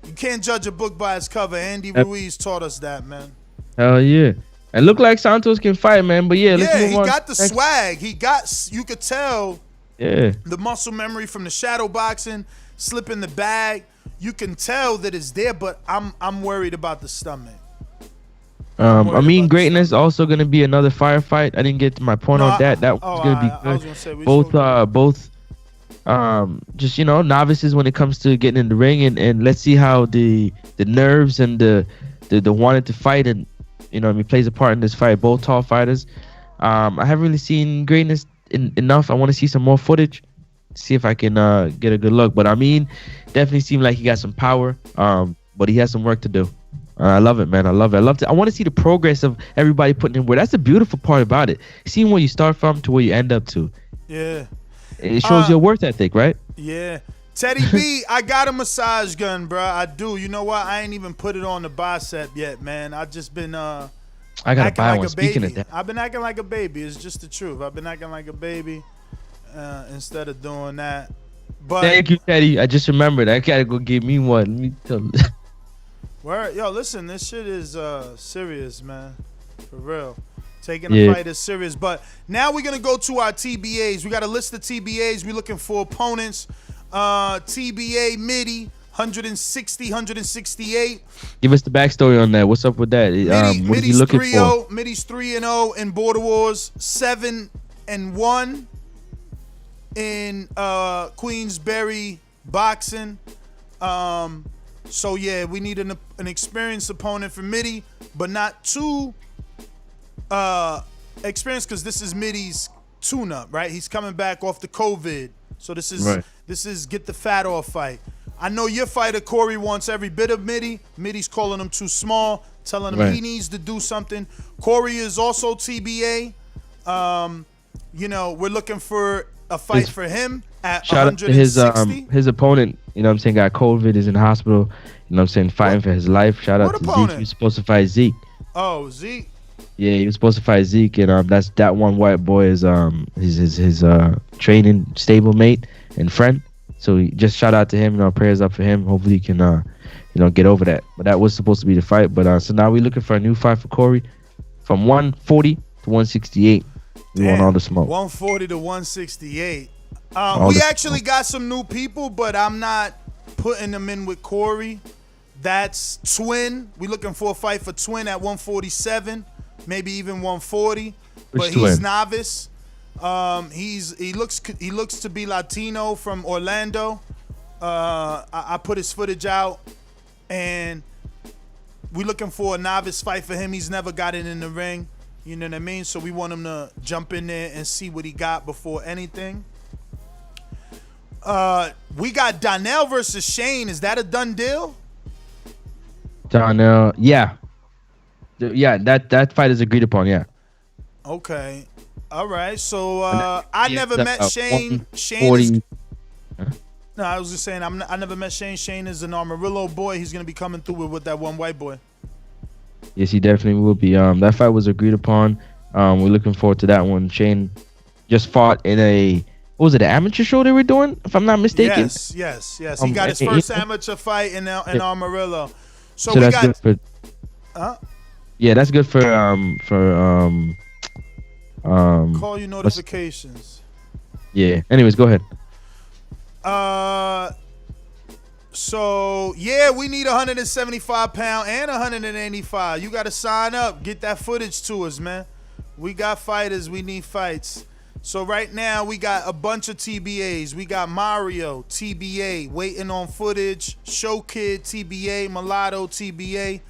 You can't judge a book by its cover. Andy Ruiz taught us that, man. Hell yeah. And look like Santos can fight, man. But yeah, let's move on. He got the swag. You could tell the muscle memory from the shadow boxing, slipping the bag. You can tell that it's there, but I'm worried about the stomach. I mean, greatness also gonna be another firefight. I didn't get to my point on that. That was gonna be good. I was gonna say, both just novices when it comes to getting in the ring, and let's see how the nerves and the wanting to fight and plays a part in this fight. Both tall fighters. I haven't really seen greatness enough. I want to see some more footage, see if I can get a good look. But I mean, definitely seemed like he got some power. But he has some work to do. I love it, man. I love it. I want to see the progress of everybody putting in work. That's the beautiful part about it. Seeing where you start from to where you end up to. Yeah. It shows your work ethic, right? Yeah. Teddy B, I got a massage gun, bro. I do. You know what? I ain't even put it on the bicep yet, man. I just been I gotta buy one. Speaking of that, I've been acting like a baby. It's just the truth. I've been acting like a baby instead of doing that. But thank you, Teddy. I just remembered. I gotta go get me one. Let me tell you. Word. Yo, listen, this shit is serious, man. For real. Taking the fight is serious. But now we're going to go to our TBAs. We got a list of TBAs. We're looking for opponents. TBA Midi, 160, 168. Give us the backstory on that. What's up with that? What is he looking for? Midi's 3-0 in Border Wars, 7-1 in Queensberry boxing. So yeah, we need an experienced opponent for Midi, but not too experienced, because this is Midi's tune-up, right? He's coming back off the COVID, so this is get the fat off fight. I know your fighter Corey wants every bit of Midi. Midi's calling him too small, telling him he needs to do something. Corey is also TBA. We're looking for a fight for him at shout 160. Out to his opponent, got COVID, is in the hospital, fighting for his life. Shout out to Zeke. He was supposed to fight Zeke. Oh, Zeke. Yeah, he was supposed to fight Zeke, and that one white boy is his training stablemate and friend. So just shout out to him, prayers up for him. Hopefully he can get over that. But that was supposed to be the fight. But so now we're looking for a new fight for Corey, from 140 to 168. We want all the smoke. 140 to 168. We actually got some new people, but I'm not putting them in with Corey. That's Twin. We're looking for a fight for Twin at 147, maybe even 140. But he's novice. He looks to be Latino from Orlando. I put his footage out, and we're looking for a novice fight for him. He's never got it in the ring. You know what I mean? So we want him to jump in there and see what he got before anything. We got Danelle versus Shane. Is that a done deal? Danelle, yeah. Yeah, that fight is agreed upon. Yeah. Okay. All right. So And I then never it's, met Shane. Shane 140. is. No, I was just saying I never met Shane. Shane is an Amarillo boy. He's gonna be coming through with that one white boy. Yes, he definitely will be. That fight was agreed upon. We're looking forward to that one. Shane just fought in a, what was it, an amateur show they were doing, if I'm not mistaken? Yes. He got his and- first amateur fight in Amarillo. So So we that's got. good for. Yeah, that's good for Call you notifications. Yeah. Anyways, go ahead. So yeah, we need 175 pound and 185. You got to sign up. Get that footage to us, man. We got fighters. We need fights. So right now we got a bunch of TBAs. We got Mario TBA waiting on footage. Show Kid TBA. Mulatto TBA.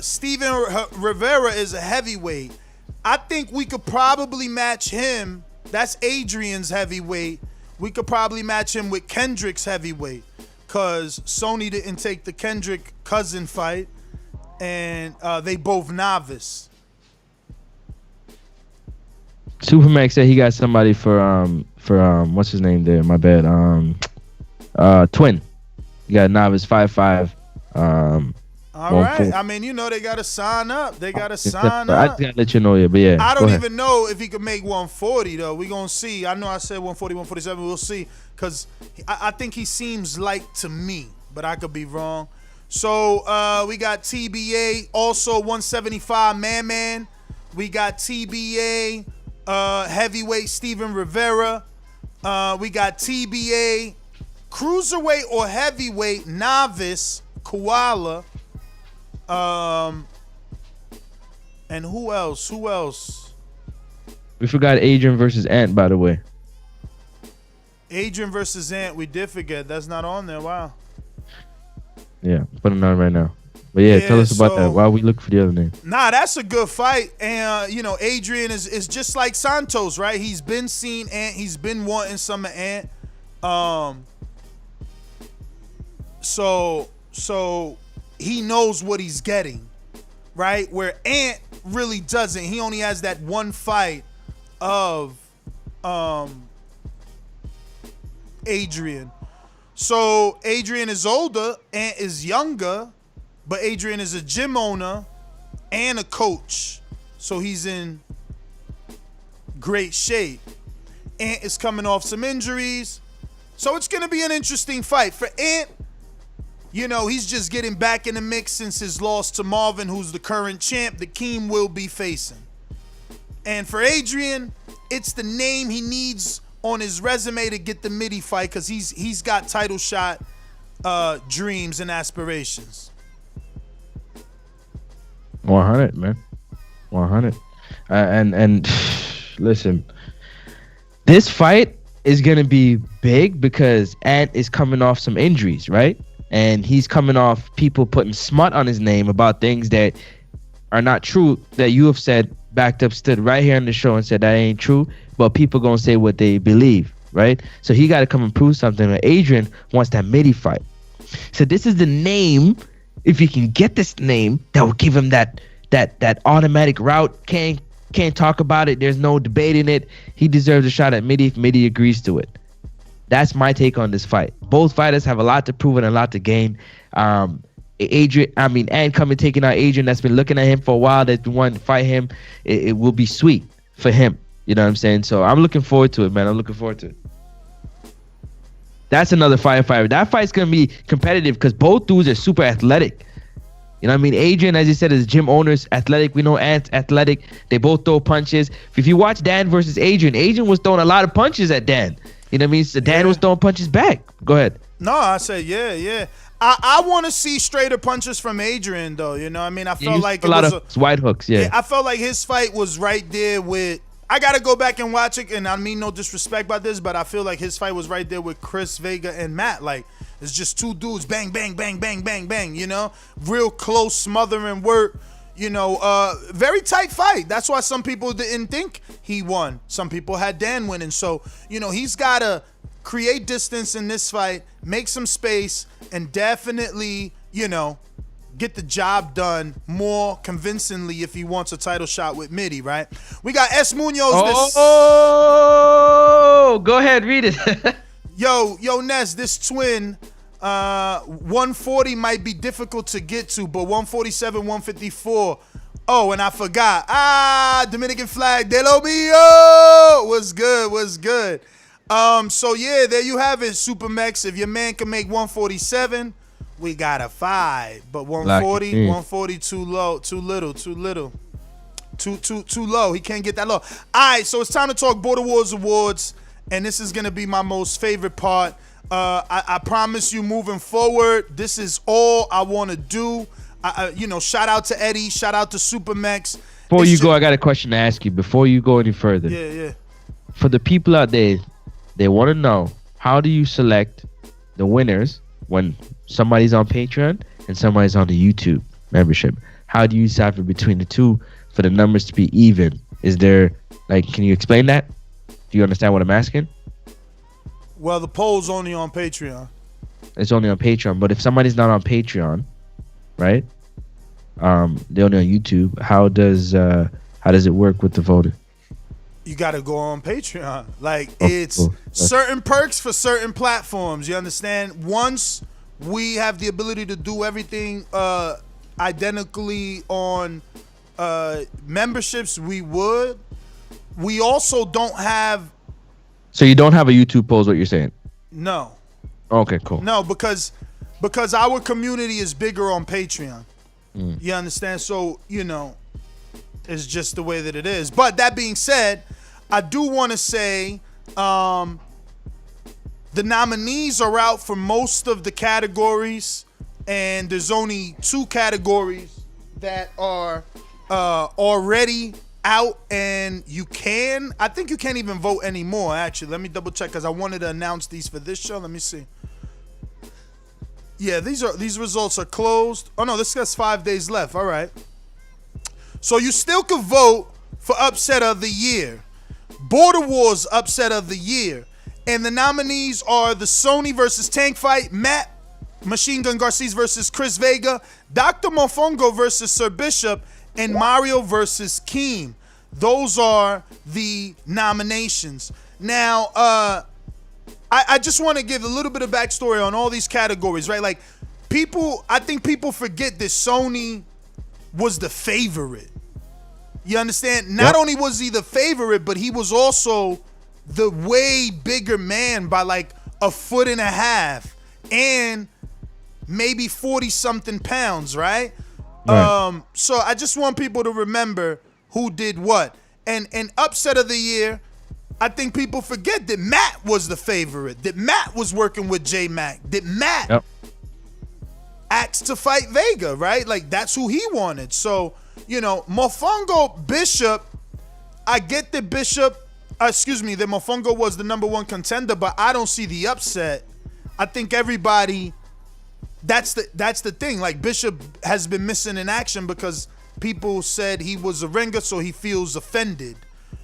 Steven Rivera is a heavyweight. I think we could probably match him. That's Adrian's heavyweight. We could probably match him with Kendrick's heavyweight, because Sony didn't take the Kendrick cousin fight, and they both novice. Supermax said he got somebody for what's his name there? My bad. Twin. He got a novice 5'5". All right. I mean, they got to sign up. They got to sign I up. just gotta let you know, but yeah. I go don't ahead. even know if he could make 140, though. We're going to see. I know I said 140, 147. We'll see, because I think he seems light to me, but I could be wrong. So we got TBA, also 175 Man. We got TBA heavyweight Steven Rivera. We got TBA cruiserweight or heavyweight novice Koala. And who else? We forgot Adrian versus Ant, by the way. Adrian versus Ant, we did forget. That's not on there. Wow. Yeah, putting on right now. But yeah, tell us about that. Why we look for the other name? Nah, that's a good fight. And Adrian is just like Santos, right? He's been seeing Ant. He's been wanting some of Ant. So he knows what he's getting, right? Where Ant really doesn't. He only has that one fight of Adrian. So Adrian is older, Ant is younger, but Adrian is a gym owner and a coach. So he's in great shape. Ant is coming off some injuries. So it's going to be an interesting fight. For Ant, he's just getting back in the mix since his loss to Marvin, who's the current champ that Keem will be facing. And for Adrian, it's the name he needs on his resume to get the midi fight, because he's got title shot dreams and aspirations. 100, man. 100. And listen, this fight is going to be big because Ant is coming off some injuries, right? And he's coming off people putting smut on his name about things that are not true, that you have said, backed up, stood right here on the show and said that ain't true, but people gonna say what they believe, right? So he got to come and prove something. But Adrian wants that midi fight. So this is the name, if you can get this name, that will give him that automatic route. Can't talk about it. There's no debating it. He deserves a shot at midi if midi agrees to it. That's my take on this fight. Both fighters have a lot to prove and a lot to gain. Ant coming taking out Adrian, that's been looking at him for a while, that's been wanting to fight him. It will be sweet for him. You know what I'm saying? So I'm looking forward to it, man. I'm looking forward to it. That's another fight. That fight's going to be competitive because both dudes are super athletic. You know what I mean? Adrian, as you said, is gym owners, athletic. We know Ant's athletic. They both throw punches. If you watch Dan versus Adrian was throwing a lot of punches at Dan. You know what I mean? So Dan was throwing punches back. Go ahead. No, I said, yeah. I want to see straighter punches from Adrian, though. You know what I mean? I felt like a lot of wide hooks, yeah. I felt like his fight was right there with... I got to go back and watch it, and I mean no disrespect by this, but I feel like his fight was right there with Chris, Vega, and Matt. Like, it's just two dudes, bang, bang, bang, bang, bang, bang, Real close, smothering work, very tight fight. That's why some people didn't think he won. Some people had Dan winning. So, he's got to create distance in this fight, make some space, and definitely, get the job done more convincingly if he wants a title shot with Mitty, right? We got S. Munoz. Oh, go ahead, read it. Yo, Ness, this twin, 140 might be difficult to get to, but 147, 154. Oh, and I forgot. Dominican flag, De Lo Mio. What's good? So yeah, there you have it, Supermex. If your man can make 147, we got a 5. But 140, 140 too low, too little. Too low. He can't get that low. All right, so it's time to talk Border Wars awards, and this is gonna be my most favorite part. I promise you, moving forward, this is all I want to do. Shout out to Eddie, shout out to Supermex. Before you go, I got a question to ask you. Before you go any further, yeah. For the people out there, they want to know, how do you select the winners when somebody's on Patreon and somebody's on the YouTube membership? How do you decipher between the two for the numbers to be even? Is there, can you explain that? Do you understand what I'm asking? Well, the poll's only on Patreon. It's only on Patreon, but if somebody's not on Patreon, right? They're only on YouTube. How does it work with the voting? You got to go on Patreon. It's certain perks for certain platforms. You understand? Once we have the ability to do everything identically on memberships, we would. We also don't have. So you don't have a YouTube poll, is what you're saying? No. Okay, cool. No, because our community is bigger on Patreon. You understand? So, it's just the way that it is. But that being said, I do want to say the nominees are out for most of the categories, and there's only 2 categories that are already out, and I think you can't even vote anymore, actually. Let me double check, because I wanted to announce these for this show. Let me see. Yeah, these results are closed. Oh no, this has 5 days left. All right. So you still could vote for upset of the year, Border Wars upset of the year, and the nominees are the Sony versus Tank fight, Matt Machine Gun Garcia versus Chris Vega, Dr. Mofongo versus Sir Bishop, and Mario versus Keem. Those are the nominations. Now, I just want to give a little bit of backstory on all these categories, right? I think people forget that Sony was the favorite. You understand? Not only was he the favorite, but he was also the way bigger man by a foot and a half and maybe 40-something pounds, right? So I just want people to remember who did what. And upset of the year, I think people forget that Matt was the favorite, that Matt was working with J-Mac, that Matt asked to fight Vega, right? That's who he wanted. So, Mofongo Bishop, I get that that Mofongo was the number 1 contender, but I don't see the upset. I think everybody, that's the thing. Bishop has been missing in action because people said he was a ringer, so he feels offended.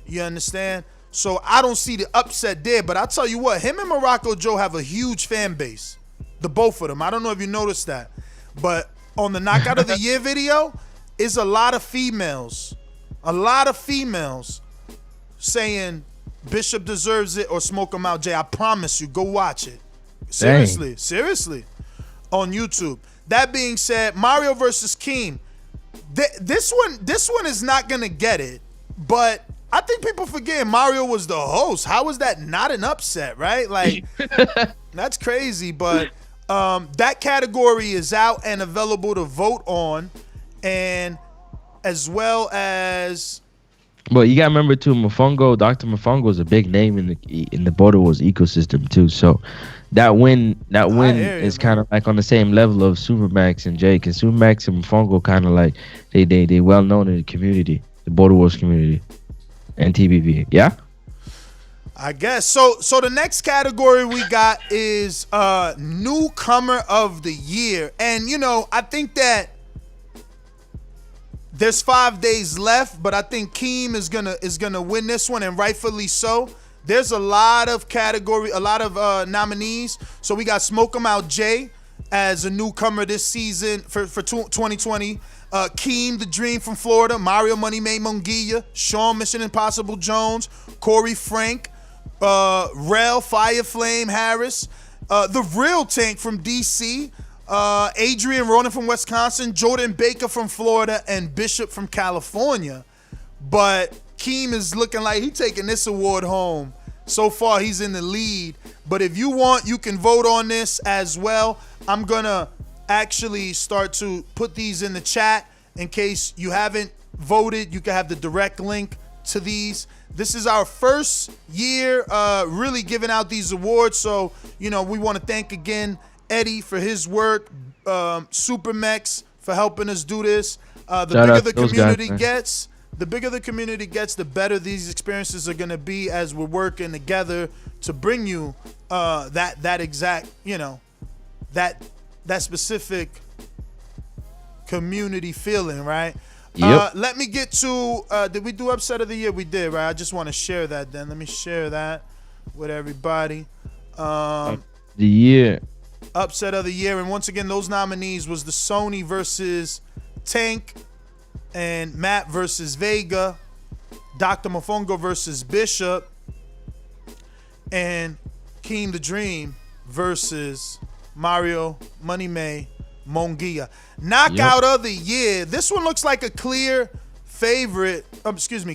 You understand? So I don't see the upset there, but I'll tell you what, him and Morocco Joe have a huge fan base. The both of them. I don't know if you noticed that, but on the Knockout of the Year video is a lot of females saying Bishop deserves it or smoke him out, Jay. I promise you, go watch it. Seriously, on YouTube. That being said, Mario versus Keem. This one is not gonna get it, but I think people forget Mario was the host. How is that not an upset, right? That's crazy. But that category is out and available to vote on, and as well as. But you gotta remember too, Dr. Mofongo is a big name in the Border Wars ecosystem too. So that win is kind of on the same level of Supermax and Jake. And Supermax and Mofongo kind of they well known in the community, the Border Wars community. And TBV, yeah? I guess. So the next category we got is newcomer of the year. And I think that there's 5 days left, but I think Keem is gonna win this one, and rightfully so. There's a lot of nominees. So we got Smoke 'em Out Jay, as a newcomer this season for 2020. Keem the Dream from Florida, Mario Money May Munguia, Sean Mission Impossible Jones, Corey Frank, Rel Fire Flame Harris, the Real Tank from DC, Adrian Ronan from Wisconsin, Jordan Baker from Florida, and Bishop from California. But Keem is looking like he's taking this award home. So far, he's in the lead. But if you want, you can vote on this as well. I'm going to actually start to put these in the chat in case you haven't voted. You can have the direct link to these. This is our first year really giving out these awards. So, we want to thank again Eddie for his work, Supermex for helping us do this. The bigger the community gets, the better these experiences are going to be as we're working together to bring you that exact, that specific community feeling, right? Yep. Let me get to, did we do Upset of the Year? We did, right? I just want to share that then. Let me share that with everybody. The year. Upset of the Year. And once again, those nominees was the Sony versus Tank, and Matt versus Vega, Dr. Mofongo versus Bishop, and Keem the Dream versus Mario Money May Munguia. Knockout of the Year. This one looks like a clear favorite.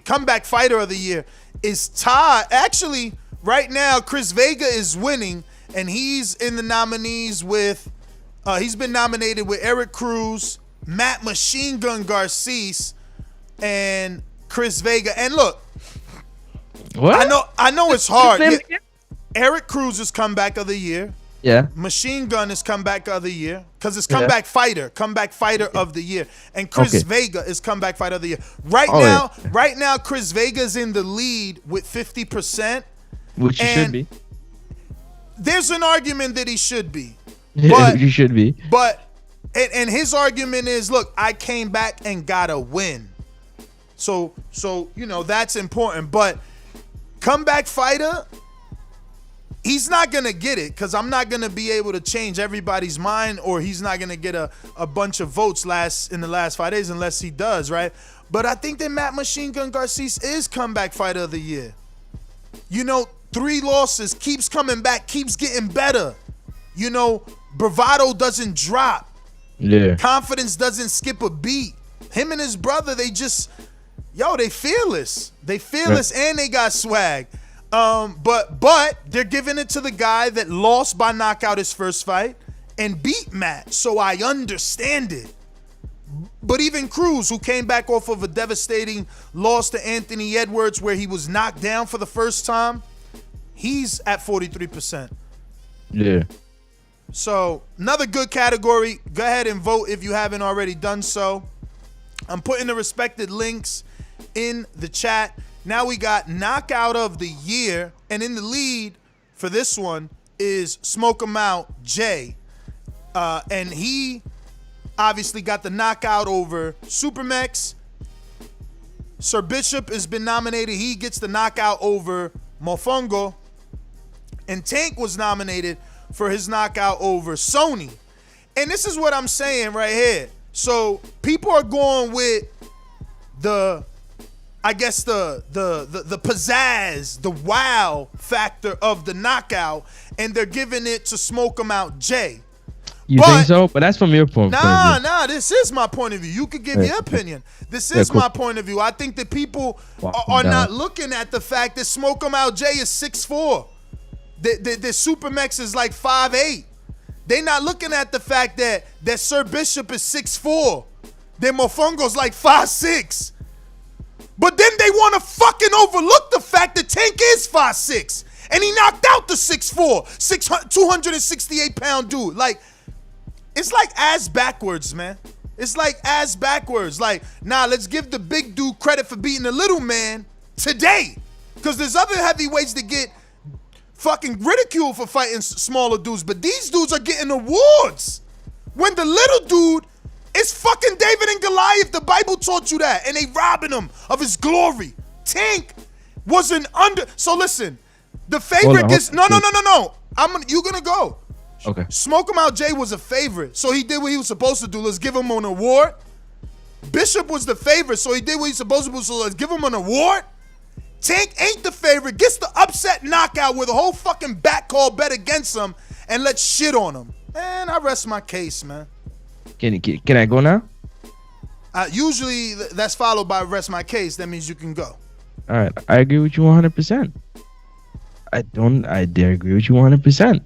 Comeback Fighter of the Year is tied. Actually, right now, Chris Vega is winning, and he's in the nominees with. He's been nominated with Eric Cruz, Matt Machine Gun Garces, and Chris Vega. And look, What? I know it's hard. His name Yeah. Eric Cruz is Comeback of the Year. Yeah. Machine Gun is Comeback of the Year because it's Comeback Fighter of the Year, and Chris Vega is Comeback Fighter of the Year. Right now, Chris Vega's in the lead with 50%, Which he should be. There's an argument that he should be, But you should be. but and his argument is, look, I came back and got a win, so that's important. But Comeback Fighter, he's not going to get it because I'm not going to be able to change everybody's mind, or he's not going to get a bunch of votes in the last 5 days unless he does, right? But I think that Matt Machine Gun Garces is Comeback Fighter of the Year. 3 losses, keeps coming back, keeps getting better. Bravado doesn't drop. Yeah. Confidence doesn't skip a beat. Him and his brother, they fearless. They fearless and they got swag. But they're giving it to the guy that lost by knockout his first fight and beat Matt, so I understand it. But even Cruz, who came back off of a devastating loss to Anthony Edwards where he was knocked down for the first time, he's at 43%. Yeah. So another good category. Go ahead and vote if you haven't already done so. I'm putting the respected links in the chat. Now we got Knockout of the Year, and in the lead for this one is Smoke 'Em Out Jay. And he obviously got the knockout over Supermex. Sir Bishop has been nominated. He gets the knockout over Mofongo. And Tank was nominated for his knockout over Sony. And this is what I'm saying right here. So people are going with the pizzazz, the wow factor of the knockout, and they're giving it to Smoke 'Em Out Jay. You think so? But that's from your point of view. Nah, this is my point of view. You could give your opinion. This is my point of view. I think that people are not looking at the fact that Smoke 'Em Out Jay is 6'4". The Supermex is like 5'8". They not looking at the fact that Sir Bishop is 6'4". That Mofongo's like 5'6". But then they want to fucking overlook the fact that Tank is 5'6", and he knocked out the 6'4", 268-pound dude. Like, it's like ass backwards, man. It's like ass backwards. Like, let's give the big dude credit for beating the little man today, because there's other heavyweights that get fucking ridiculed for fighting smaller dudes, but these dudes are getting awards when the little dude is fucking David and Goliath. The Bible taught you that, and they robbing him of his glory. Tank was an under. So listen, the favorite gets no. You're gonna go. Okay. Smoke 'em out Jay was a favorite, so he did what he was supposed to do. Let's give him an award. Bishop was the favorite, so he did what he's supposed to do, so let's give him an award. Tank ain't the favorite, gets the upset knockout with a whole fucking back call bet against him, and let's shit on him. And I rest my case, man. Can I go now? Usually that's followed by rest my case. That means you can go. All right, I agree with you 100%. I dare agree with you 100%.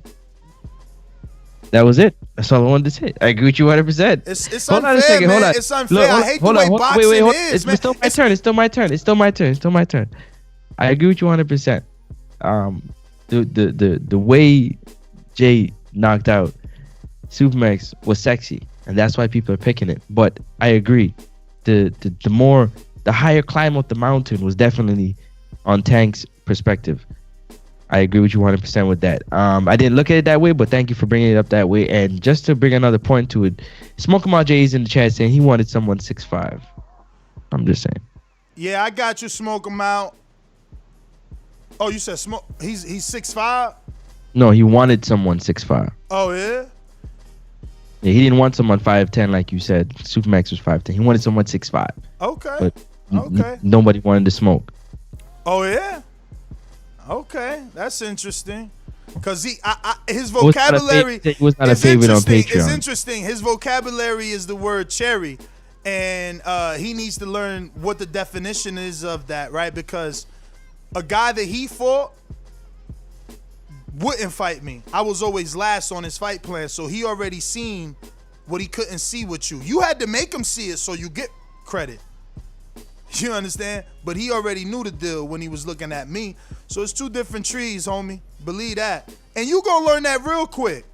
That was it. That's all I wanted to say. I agree with you 100%. It's hold unfair, on a second. man. Hold on. It's unfair. I hate the way boxing is, man. It's still my turn. It's still my turn. It's still my turn. I agree with you 100%. The way Jay knocked out Supermax was sexy, and that's why people are picking it. But I agree. The higher climb up the mountain was definitely on Tank's perspective. I agree with you 100% with that. I didn't look at it that way, but thank you for bringing it up that way. And just to bring another point to it, Smoke 'em out Jay's in the chat saying he wanted someone 6'5". I'm just saying. Yeah, I got you. Smoke him out. Oh, you said smoke. He's 6'5"? No, he wanted someone 6'5". Oh yeah. Yeah, he didn't want someone 5'10" like you said. Supermax was 5'10". He wanted someone 6'5". Okay. But Okay. nobody wanted to smoke. Oh yeah. Okay, that's interesting. Cause his vocabulary It was not a favorite on Patreon. It's interesting. His vocabulary is the word cherry, and he needs to learn what the definition is of that, right? Because a guy that he fought wouldn't fight me. I was always last on his fight plan, so he already seen what he couldn't see with you. You had to make him see it so you get credit. You understand? But he already knew the deal when he was looking at me. So it's two different trees, homie. Believe that. And you gonna learn that real quick.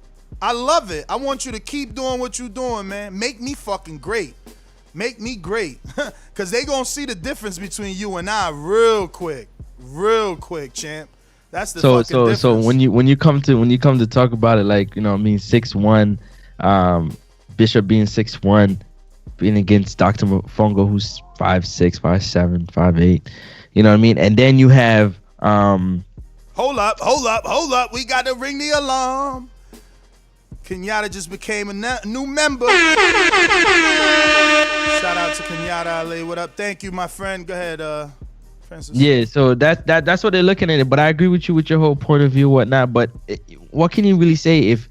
I love it. I want you to keep doing what you doing, man. Make me fucking great. Make me great. Cause they gonna see the difference between you and I real quick. Real quick, champ. That's the fucking difference. So when you come to talk about it, like, you know what I mean, 6'1", Bishop being 6'1", being against Dr. Fungo, who's 5'6", 5'7", 5'8", you know what I mean? And then you have Hold up. We got to ring the alarm. Kenyatta just became a new member. Shout out to Kenyatta Ali. What up? Thank you, my friend. Go ahead, Francis. Yeah, so that's what they're looking at it. But I agree with you with your whole point of view, whatnot. But what can you really say if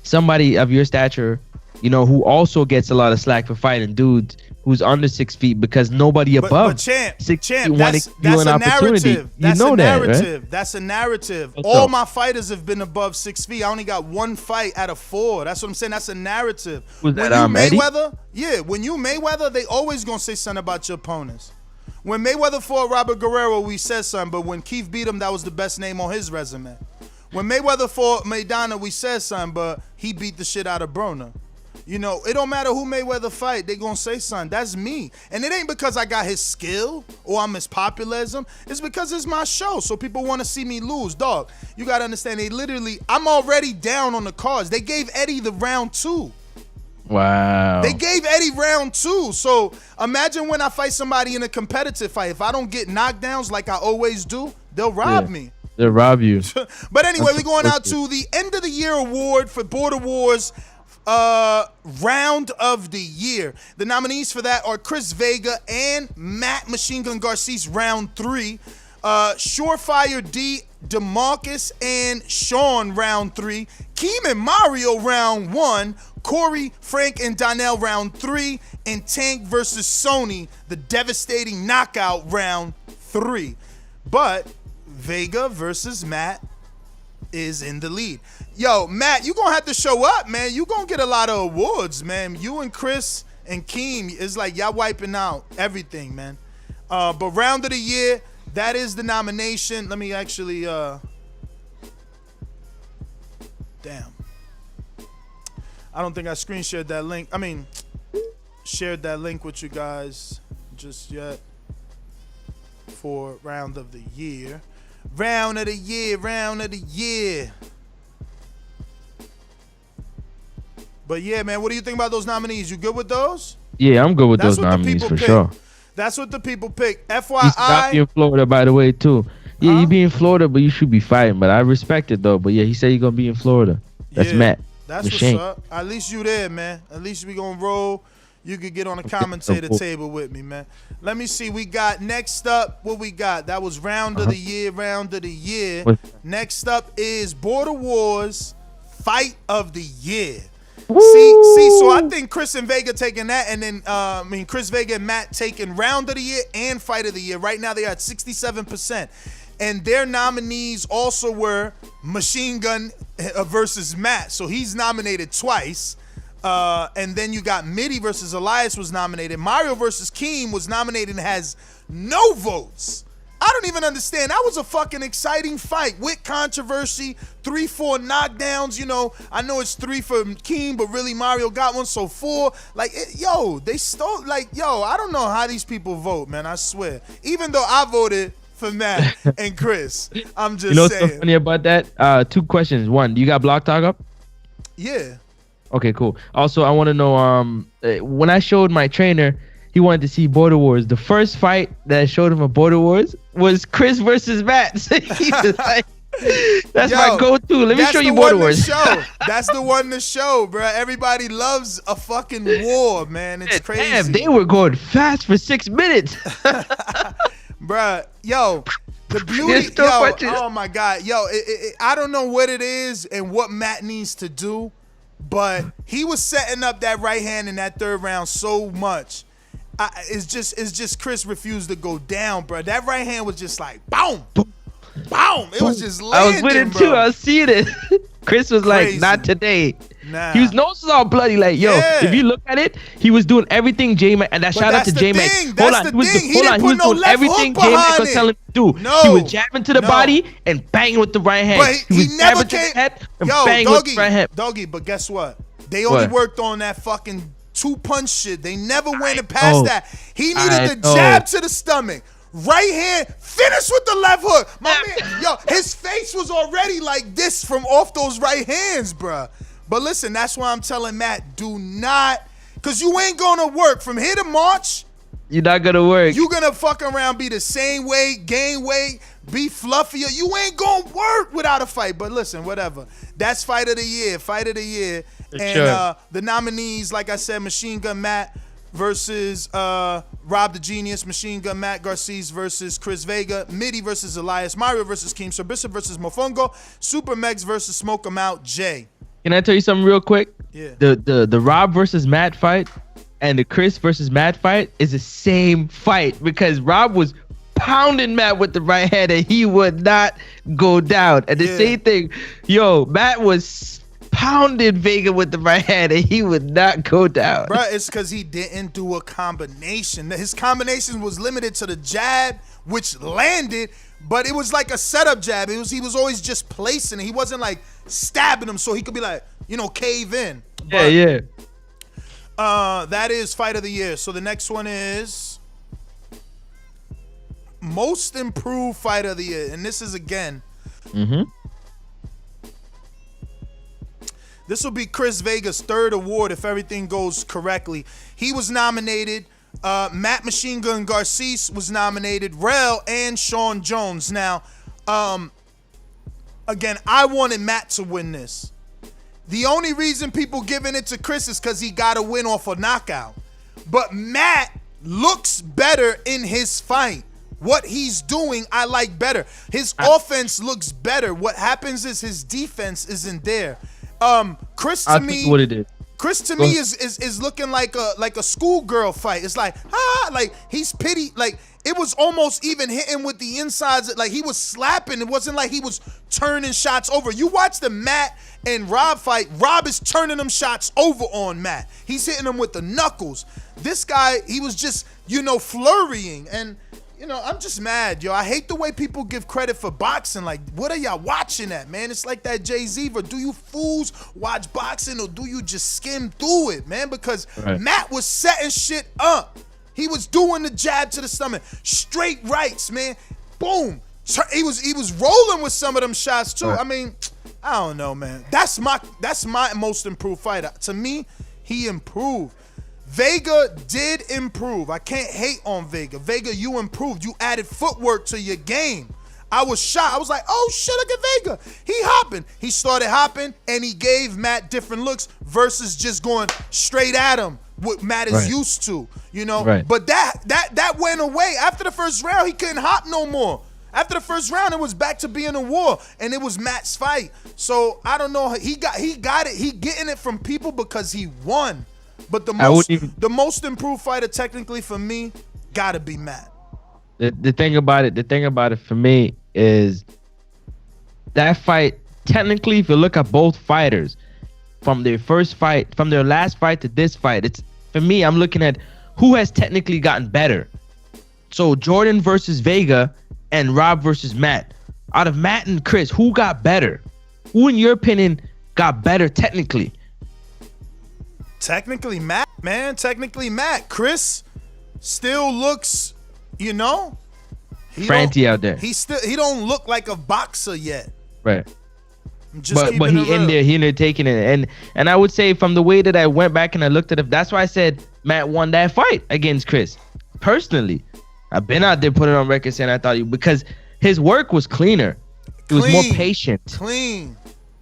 somebody of your stature, you know, who also gets a lot of slack for fighting dudes who's under 6 feet because nobody above but champ, that's a narrative. That's a narrative. Right? That's a narrative. All my fighters have been above 6 feet. I only got one fight out of 4. That's what I'm saying. That's a narrative. Was that Mayweather? Yeah, when you Mayweather, they always gonna say something about your opponents. When Mayweather fought Robert Guerrero, we said something, but when Keith beat him, that was the best name on his resume. When Mayweather fought Maidana, we said something, but he beat the shit out of Broner. You know, it don't matter who Mayweather fight, they gonna say something. That's me. And it ain't because I got his skill or I'm as popular as him. It's because it's my show, so people want to see me lose. Dog, you gotta understand, I'm already down on the cards. They gave Eddie the round 2. Wow. They gave Eddie round 2. So imagine when I fight somebody in a competitive fight. If I don't get knockdowns like I always do, they'll rob me. They'll rob you. But anyway, we're going out to the end of the year award for Border Wars round of the year. The nominees for that are Chris Vega and Matt Machine Gun Garcia's round 3. Surefire D, DeMarcus and Sean round 3. Keem and Mario round 1. Corey, Frank, and Danelle round 3. And Tank versus Sony, the devastating knockout round 3. But Vega versus Matt is in the lead. Yo, Matt, you gonna have to show up, man. You gonna get a lot of awards, man. You and Chris and Keem, it's like y'all wiping out everything, man. But round of the year, that is the nomination. Let me actually, damn. I don't think I screen shared that link. Shared that link with you guys just yet for round of the year. Round of the year. But yeah, man, what do you think about those nominees? You good with those? Yeah, I'm good with those nominees for sure. That's what the people pick. He's not in Florida, by the way, too. Yeah, you be in Florida, but you should be fighting. But I respect it, though. But yeah, he said he's going to be in Florida. That's Matt. That's machine. what's up. At least you there, man. At least we gonna roll. You could get on the commentator table with me, man. Let me see. We got next up. What we got? That was round of the year. Round of the year. Next up is Border Wars Fight of the Year. See. So I think Chris and Vega taking that, and then Chris Vega and Matt taking round of the year and fight of the year. Right now they are at 67%, and their nominees also were Machine Gun versus Matt. So he's nominated twice. And then you got Mitty versus Elias was nominated. Mario versus Keem was nominated and has no votes. I don't even understand. That was a fucking exciting fight with controversy. 3-4 knockdowns. You know, I know it's 3 for Keem, but really Mario got one, so 4. Like, they stole. Like, I don't know how these people vote, man. I swear. Even though I voted for Matt and Chris, I'm just saying. What's so funny about that? 2 questions. 1, do you got Block Talk up? Yeah. Okay, cool. Also, I want to know, when I showed my trainer, he wanted to see Border Wars. The first fight that I showed him of Border Wars was Chris versus Matt. He was like, that's my go-to. Let me show you Border Wars. That's the one to show, bro. Everybody loves a fucking war, man. It's crazy. Damn, they were going fast for 6 minutes. Bruh, the beauty, oh my God. I don't know what it is and what Matt needs to do, but he was setting up that right hand in that 3rd round so much. It's just Chris refused to go down, bro. That right hand was just like boom, boom. It was just landing, I was with it too. I was seeing it. Chris was Crazy. Like, not today. Nah. His nose was all bloody. Like, if you look at it, he was doing everything J-Mac, and shout out to J-Mac. Hold on, he was doing everything J-Mac was telling him to do. No, he was jabbing to the body and banging with the right hand. But he was never jabbing to the head and banging with the right hand. Doggy, but guess what? They only worked on that fucking 2-punch shit. They never went past that. He needed the jab to the stomach. Right hand, finish with the left hook. My man, his face was already like this from off those right hands, bruh. But listen, that's why I'm telling Matt, do not, because you ain't going to work. From here to March, you're not going to work. You're going to fuck around, be the same weight, gain weight, be fluffier. You ain't going to work without a fight. But listen, whatever. That's fight of the year. Fight of the year. And the nominees, like I said, Machine Gun Matt versus Rob the Genius, Machine Gun Matt Garces versus Chris Vega, Mitty versus Elias, Mario versus Keem, Sabissa versus Mofongo, Super Megs versus Smoke 'em Out, Jay. Can I tell you something real quick? Yeah. The Rob versus Matt fight and the Chris versus Matt fight is the same fight because Rob was pounding Matt with the right hand and he would not go down. And the same thing, Matt was pounded Vega with the right hand and he would not go down. Bro, it's because he didn't do a combination. His combination was limited to the jab, which landed, but it was like a setup jab. He was always just placing it. He wasn't like stabbing him so he could be like, cave in. But, that is fight of the year. So the next one is most improved fight of the year. And this is again. This will be Chris Vega's 3rd award if everything goes correctly. He was nominated. Matt Machine Gun Garces was nominated. Rel and Sean Jones. Now, again, I wanted Matt to win this. The only reason people giving it to Chris is because he got a win off a knockout. But Matt looks better in his fight. What he's doing, I like better. His offense looks better. What happens is his defense isn't there. Chris to me, what it is. Chris to me is looking like a schoolgirl fight. It's like like he's pity. Like it was almost even hitting with the insides. Like he was slapping. It wasn't like he was turning shots over. You watch the Matt and Rob fight. Rob is turning them shots over on Matt. He's hitting them with the knuckles. This guy, he was just flurrying and. I'm just mad, I hate the way people give credit for boxing. Like, what are y'all watching at, man? It's like that Jay-Z, but do you fools watch boxing or do you just skim through it, man? Because Matt was setting shit up. He was doing the jab to the stomach. Straight rights, man. Boom. He was rolling with some of them shots, too. I mean, I don't know, man. That's my most improved fighter. To me, he improved. Vega did improve. I can't hate on Vega. Vega, you improved. You added footwork to your game. I was shocked. I was like, oh shit, look at Vega. He hopping. He started hopping, and he gave Matt different looks versus just going straight at him, what Matt is used to, you know. Right. But that went away. After the first round, he couldn't hop no more. After the first round, it was back to being a war, and it was Matt's fight. So I don't know. He got it. He getting it from people because he won. But the most improved fighter technically for me gotta be Matt. The thing about it for me is that fight. Technically, if you look at both fighters from their first fight, from their last fight to this fight, it's for me. I'm looking at who has technically gotten better. So Jordan versus Vega and Rob versus Matt. Out of Matt and Chris, who got better? Who, in your opinion, got better technically? Technically, Matt, man. Technically, Matt. Chris still looks, you know, Franti out there. He don't look like a boxer yet. Right. Just but he in there taking it, and I would say from the way that I went back and I looked at it, that's why I said Matt won that fight against Chris. Personally, I've been out there putting on record saying I thought because his work was cleaner. He was more patient. Clean.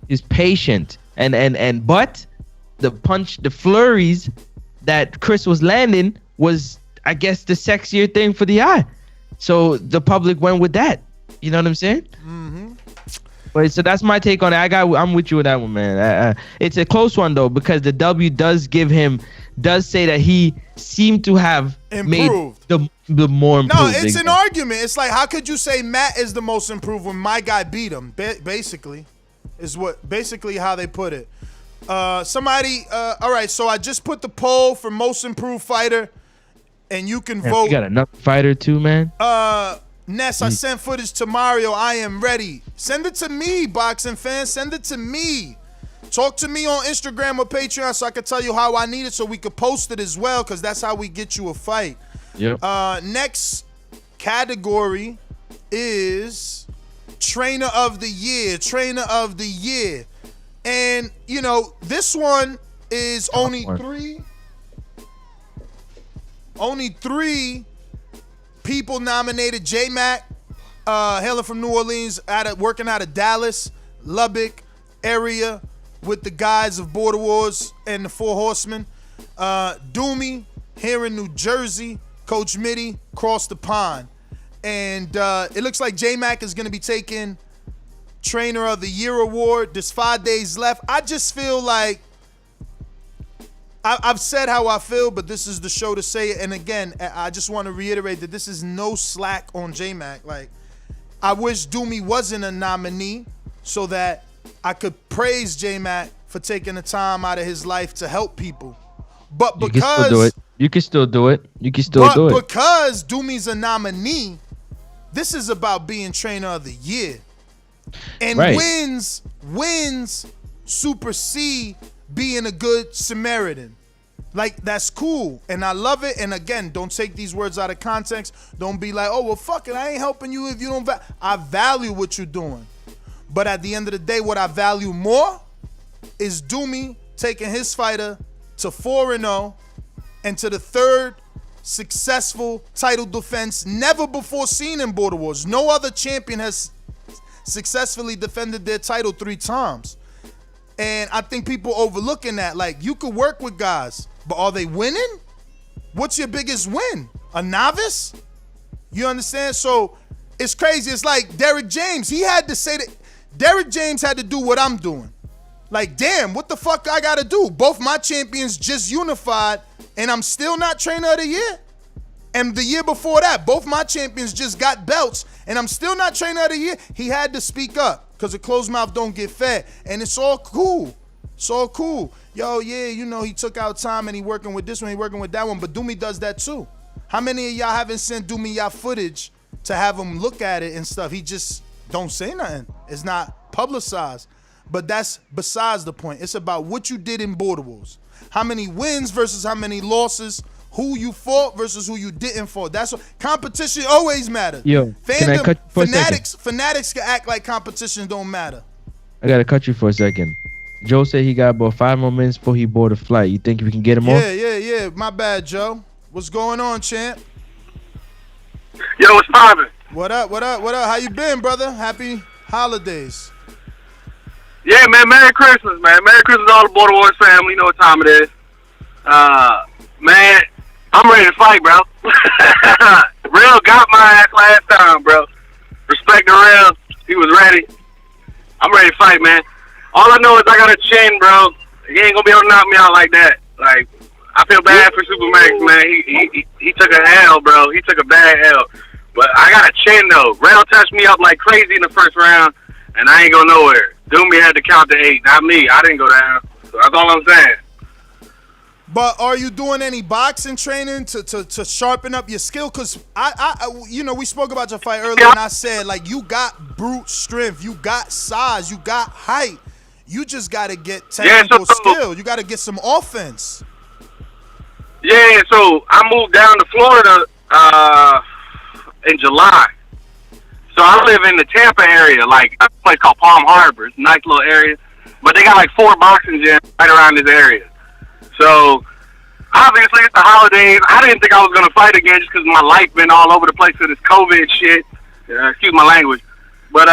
He's patient, but the flurries that Chris was landing was, I guess, the sexier thing for the eye. So the public went with that. You know what I'm saying? Mm-hmm. But so that's my take on it. I'm with you with that one, man. It's a close one though, because the W does say that he seemed to have improved. Made the more improved. No, it's an argument. It's like, how could you say Matt is the most improved when my guy beat him? Basically, is basically how they put it. All right, so I just put the poll for most improved fighter, and you can vote. You got another fighter too, man. Ness, I sent footage to Mario. I am ready. Send it to me, boxing fans. Send it to me. Talk to me on Instagram or Patreon so I can tell you how I need it so we could post it as well, because that's how we get you a fight. Yep. Next category is Trainer of the Year. Trainer of the Year. And, you know, this one is only three people nominated. J-Mac, hailing from New Orleans, working out of Dallas, Lubbock area with the guys of Border Wars and the Four Horsemen. Doomy here in New Jersey, Coach Mitty, across the pond. And it looks like J-Mac is going to be taking Trainer of the Year award. There's 5 days left. I just feel like I've said how I feel, but this is the show to say it. And again, I just want to reiterate that this is no slack on J-Mac. Like, I wish Doomy wasn't a nominee so that I could praise J-Mac for taking the time out of his life to help people. But because you can still do it. Because Doomy's a nominee, this is about being Trainer of the Year. And wins supersede being a good Samaritan. Like, that's cool, and I love it. And again, don't take these words out of context. Don't be like, oh, well, fuck it, I ain't helping you if you don't I value what you're doing. But at the end of the day, what I value more is Doomy taking his fighter to 4-0 and to the third successful title defense never before seen in Border Wars. No other champion has successfully defended their title 3 times. And I think people overlooking that. Like, you could work with guys, but are they winning? What's your biggest win? A novice? You understand? So it's crazy. It's like Derrick James. He had to say that. Derrick James had to do what I'm doing. Like, damn, what the fuck I gotta do? Both my champions just unified, and I'm still not Trainer of the Year? And the year before that, both my champions just got belts, and I'm still not Trainer of the Year? He had to speak up, because a closed mouth don't get fed. And it's all cool. It's all cool. Yo, yeah, you know, he took out time, and he working with this one, he working with that one, but Doomy does that too. How many of y'all haven't sent Doomy y'all footage to have him look at it and stuff? He just don't say nothing. It's not publicized. But that's besides the point. It's about what you did in Border Wars. How many wins versus how many losses. Who you fought versus who you didn't fought. That's what competition always matters. Yo, fandom, fanatics can act like competition don't matter. I gotta cut you for a second. Joe said he got about 5 more minutes before he board a flight. You think we can get him on? Yeah. My bad, Joe. What's going on, champ? Yo, what's poppin'? What up? How you been, brother? Happy holidays. Yeah, man, Merry Christmas, man. Merry Christmas to all the Border Wars family. You know what time it is. Man, I'm ready to fight, bro. Real got my ass last time, bro. Respect to Real. He was ready. I'm ready to fight, man. All I know is I got a chin, bro. He ain't gonna be able to knock me out like that. Like, I feel bad for Supermax, man. He took a L, bro. He took a bad L. But I got a chin, though. Rail touched me up like crazy in the first round, and I ain't go nowhere. Doomy had to count to 8, not me. I didn't go down. So that's all I'm saying. But are you doing any boxing training to sharpen up your skill? Because we spoke about your fight earlier, and I said, like, you got brute strength, you got size, you got height. You just got to get technical skill. You got to get some offense. Yeah, so I moved down to Florida in July. So I live in the Tampa area, like a place called Palm Harbor. It's a nice little area. But they got like 4 boxing gyms right around this area. So obviously it's the holidays. I didn't think I was going to fight again just because my life been all over the place with this COVID shit. Excuse my language. But,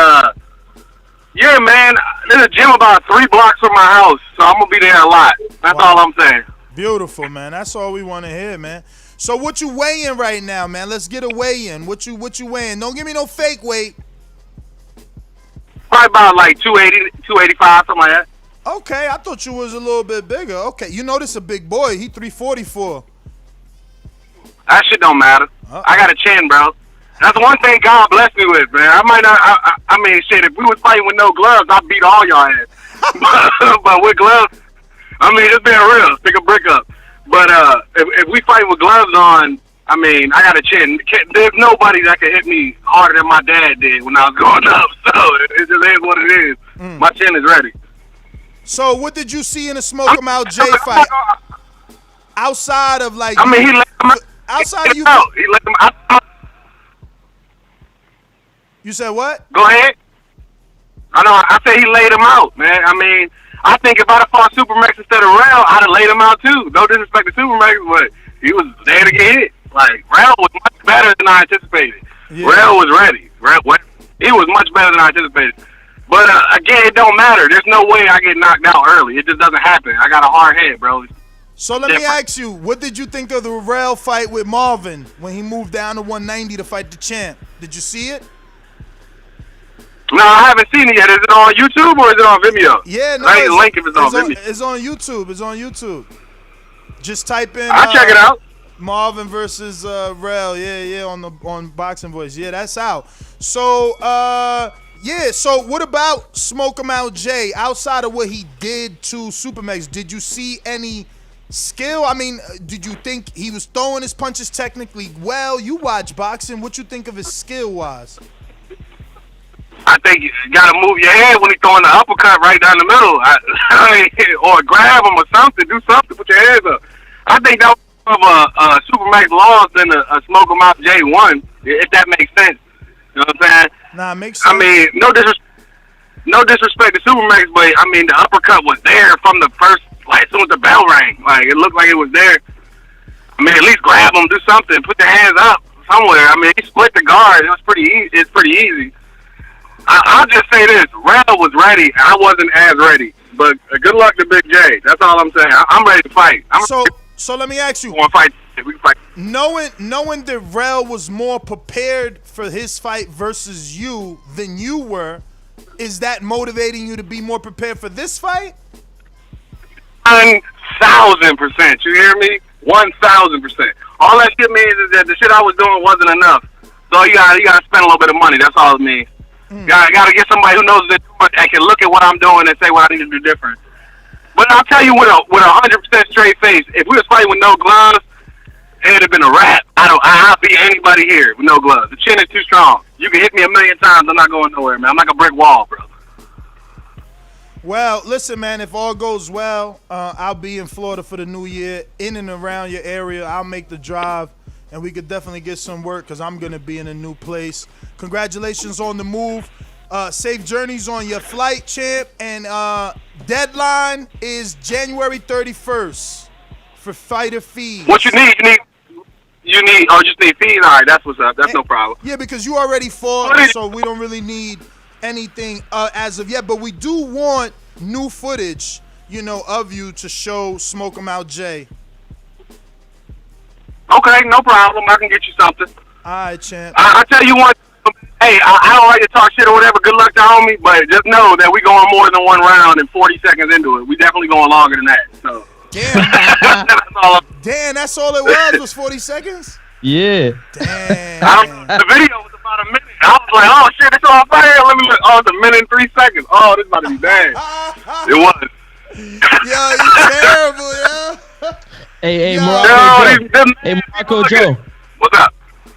yeah, man, there's a gym about 3 blocks from my house. So I'm going to be there a lot. That's all I'm saying. Beautiful, man. That's all we want to hear, man. So what you weighing right now, man? Let's get a weigh-in. What you weighing? Don't give me no fake weight. Probably about like 280, 285, something like that. Okay, I thought you was a little bit bigger. Okay, you know this a big boy. He 344. That shit don't matter. I got a chin, bro. That's one thing God blessed me with, man. I might not. I mean, shit. If we was fighting with no gloves, I'd beat all y'all ass. but with gloves, I mean, just being real, stick a brick up. But if we fight with gloves on, I mean, I got a chin. There's nobody that can hit me harder than my dad did when I was growing up. So it just is what it is. My chin is ready. So what did you see in the Smoke 'em Out Jay fight? Outside of like, I mean, he let him out. Outside of you, He let him out. You said what? Go ahead. I know. I said he laid him out, man. I mean, I think if I'd have fought Supermax instead of Rail, I'd have laid him out too. No disrespect to Supermax, but he was there to get hit. Like, Rail was much better than I anticipated. Yeah. Rail was ready. He was much better than I anticipated. But again, it don't matter. There's no way I get knocked out early. It just doesn't happen. I got a hard head, bro. So let me ask you, what did you think of the Rail fight with Marvin when he moved down to 190 to fight the champ? Did you see it? No, I haven't seen it yet. Is it on YouTube or is it on Vimeo? Yeah, no. I need a link if it's on Vimeo. It's on YouTube. It's on YouTube. Just type in. I'll check it out. Marvin versus Rail. Yeah, on Boxing Voice. Yeah, that's out. So, yeah. So, what about Smoke 'em Out Jay? Outside of what he did to Supermax, did you see any skill? I mean, did you think he was throwing his punches technically well? You watch boxing. What you think of his skill wise? I think you got to move your head when he's throwing the uppercut right down the middle. Or grab him or something. Do something. Put your hands up. I think that was a Supermax loss than a Smoke 'em Out Jay won, if that makes sense. You know what I'm saying? Nah, it makes sense. I mean, no disrespect to Supermax, but I mean, the uppercut was there from the first, like, as soon as the bell rang. Like, it looked like it was there. I mean, at least grab him, do something, put your hands up somewhere. I mean, he split the guard. It was pretty easy. It's pretty easy. I'll just say this: Rail was ready. I wasn't as ready. But good luck to Big J. That's all I'm saying. I'm ready to fight. So let me ask you: we can fight. Knowing that Rail was more prepared for his fight versus you than you were, is that motivating you to be more prepared for this fight? 1,000%. You hear me? 1,000%. All that shit means is that the shit I was doing wasn't enough. So you gotta spend a little bit of money. That's all it means. Gotta get somebody who knows that can look at what I'm doing and say what I need to do different. But I'll tell you with a 100% straight face, if we was fighting with no gloves, it'd have been a wrap. I'll beat anybody here with no gloves. The chin is too strong. You can hit me a million times, I'm not going nowhere, man. I'm like a brick wall, bro. Well, listen, man, if all goes well, I'll be in Florida for the new year, in and around your area. I'll make the drive, and we could definitely get some work because I'm going to be in a new place. Congratulations on the move. Safe journeys on your flight, champ. And deadline is January 31st for fighter fees. What you need? you need, oh, just need fees? All right, that's what's up. That's no problem. Yeah, because you already fought, so we don't really need anything as of yet. But we do want new footage, of you to show Smoke 'em Out Jay. Okay, no problem. I can get you something. All right, champ. I tell you one. Hey, I don't like to talk shit or whatever. Good luck to homie, but just know that we going more than one round and 40 seconds into it. We definitely going longer than that. So. Damn. Damn, that's all it was 40 seconds? Yeah. Damn. The video was about a minute. I was like, oh shit, it's all fire. Let me look. Oh, it's a minute and 3 seconds. Oh, this is about to be bad. It was. Yo, you terrible, yo. Hey, Morocco Joe. Joe. What's up?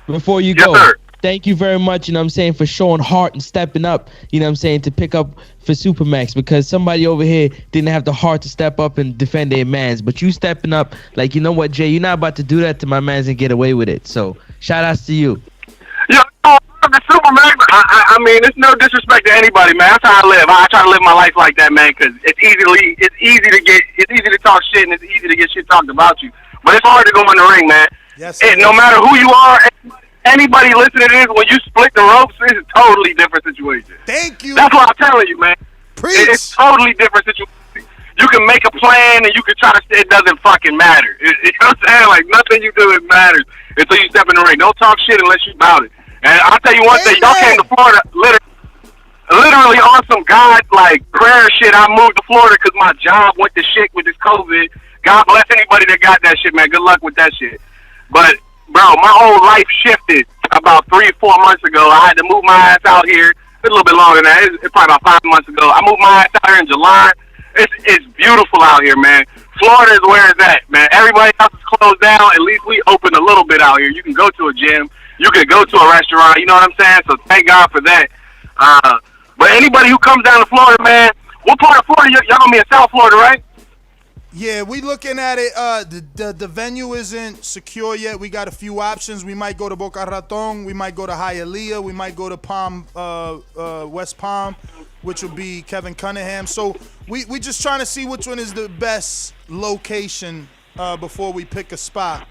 Before you Yes, go, sir. thank you very much, for showing heart and stepping up, to pick up for Supermax, because somebody over here didn't have the heart to step up and defend their mans, but you stepping up, like, you know what, Jay, you're not about to do that to my mans and get away with it. So, shout outs to you. Yo, the Supermax, I mean, it's no disrespect to anybody, man. That's how I live. I try to live my life like that, man, because it's easy to talk shit and it's easy to get shit talked about you. But it's hard to go in the ring, man. Yes, No matter who you are, anybody listening to this, when you split the ropes, it's a totally different situation. Thank you. That's what I'm telling you, man. Preach. It's totally different situation. You can make a plan and you can try to say it doesn't fucking matter. You know what I'm saying? Like, nothing you do, it matters until you step in the ring. Don't talk shit unless you about it. And I'll tell you one thing, y'all came to Florida literally on some God, like, prayer shit. I moved to Florida because my job went to shit with this COVID. God bless anybody that got that shit, man. Good luck with that shit. But, bro, my whole life shifted about 3 or 4 months ago. I had to move my ass out here. It's a little bit longer than that. It's probably about 5 months ago. I moved my ass out here in July. It's beautiful out here, man. Florida is where it's at, man. Everybody else is closed down. At least we open a little bit out here. You can go to a gym. You can go to a restaurant. You know what I'm saying? So thank God for that. But anybody who comes down to Florida, man, what part of Florida? Y'all gonna be in South Florida, right? Yeah, we looking at it. The venue isn't secure yet. We got a few options. We might go to Boca Raton. We might go to Hialeah. We might go to West Palm, which will be Kevin Cunningham. So we just trying to see which one is the best location before we pick a spot.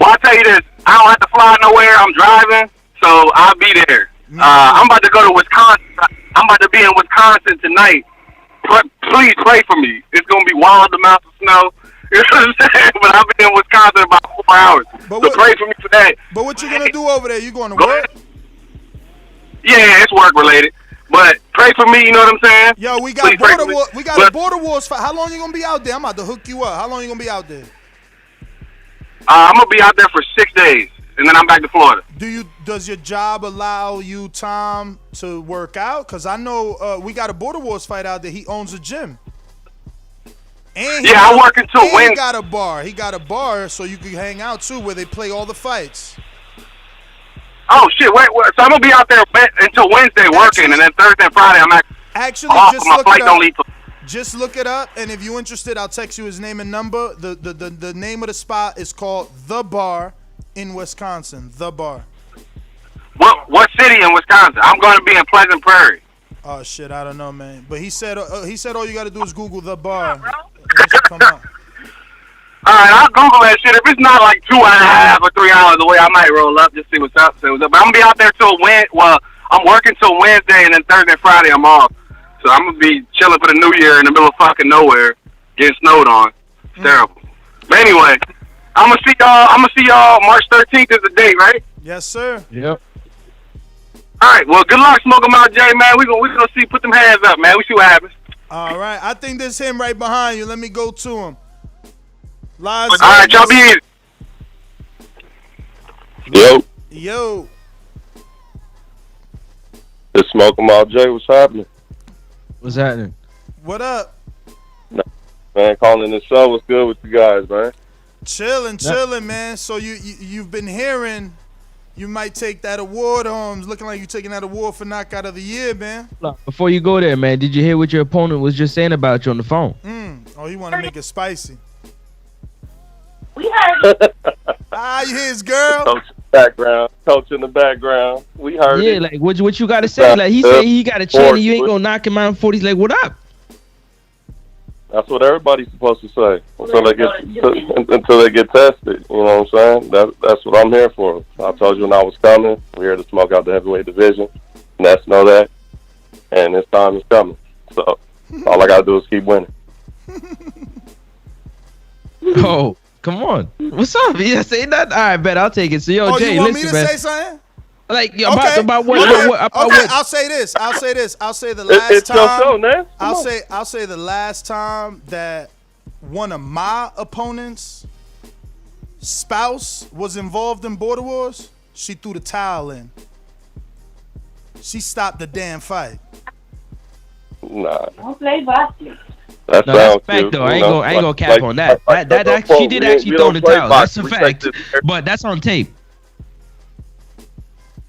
Well, I'll tell you this. I don't have to fly nowhere. I'm driving, so I'll be there. I'm about to go to Wisconsin. I'm about to be in Wisconsin tonight. Please pray for me. It's going to be wild amounts of snow. You know what I'm saying? But I'll be in Wisconsin in about 4 hours. So pray for me for that. But what you going to do over there? You going to work? Yeah, it's work related. But pray for me, you know what I'm saying? Yo, we got a Border Wars fight. How long you going to be out there? I'm about to hook you up. How long you going to be out there? I'm going to be out there for 6 days, and then I'm back to Florida. Does your job allow you time to work out? Because I know we got a Border Wars fight out there. He owns a gym. And I work until Wednesday. He got a bar. He got a bar so you can hang out, too, where they play all the fights. Oh, shit. Wait. So I'm going to be out there until Wednesday working, and then Thursday and Friday I'm actually off. Just My look flight it don't up. leave till Just look it up, and if you're interested, I'll text you his name and number. The name of the spot is called The Bar in Wisconsin. The Bar. What city in Wisconsin? I'm going to be in Pleasant Prairie. Oh shit, I don't know, man. But he said all you got to do is Google The Bar. It should come up. All right, I'll Google that shit. If it's not like 2.5 or 3 hours away, I might roll up just see what's up. But I'm gonna be out there till I'm working till Wednesday, and then Thursday and Friday I'm off. So I'm gonna be chilling for the New Year in the middle of fucking nowhere, getting snowed on. It's terrible. But anyway, I'm gonna see y'all. March 13th is the date, right? Yes, sir. Yep. All right. Well, good luck, Smoke 'em Out, Jay, man. We gonna see. Put them hands up, man. We see what happens. All right. I think there's him right behind you. Let me go to him. Live. All right, y'all be easy. Yo. It's Smoke 'em Out, Jay. What's happening? What's happening? What up? Man, calling the show. What's good with you guys, man? Chilling, man. So you've been hearing you might take that award home. It's looking like you're taking that award for Knockout of the Year, man. Before you go there, man, did you hear what your opponent was just saying about you on the phone? Oh, he want to make it spicy. We heard it. You hear his girl? Coach in the background. We heard it. Yeah, like what you got to say? Like he said he got a chin and you ain't gonna knock him out in 40. Like what up? That's what everybody's supposed to say until they get tested. You know what I'm saying? That's what I'm here for. I told you when I was coming. We're here to smoke out the heavyweight division. Nets know that, and this time is coming. So all I gotta do is keep winning. Oh, come on. What's up? You say that? All right, bet I'll take it. So, yo, Jay, you want listen, me to man. say something? Like Okay. about what? Okay, I'll say this. I'll say the last It's your time. show, man. I'll say the last time that one of my opponents' spouse was involved in border wars, she threw the towel in. She stopped the damn fight. Nah, Don't play boxing. that No, sounds that's a fact cute, though. you I ain't know? gonna cap on that. That she did actually throw the towel. That's a fact. But that's on tape.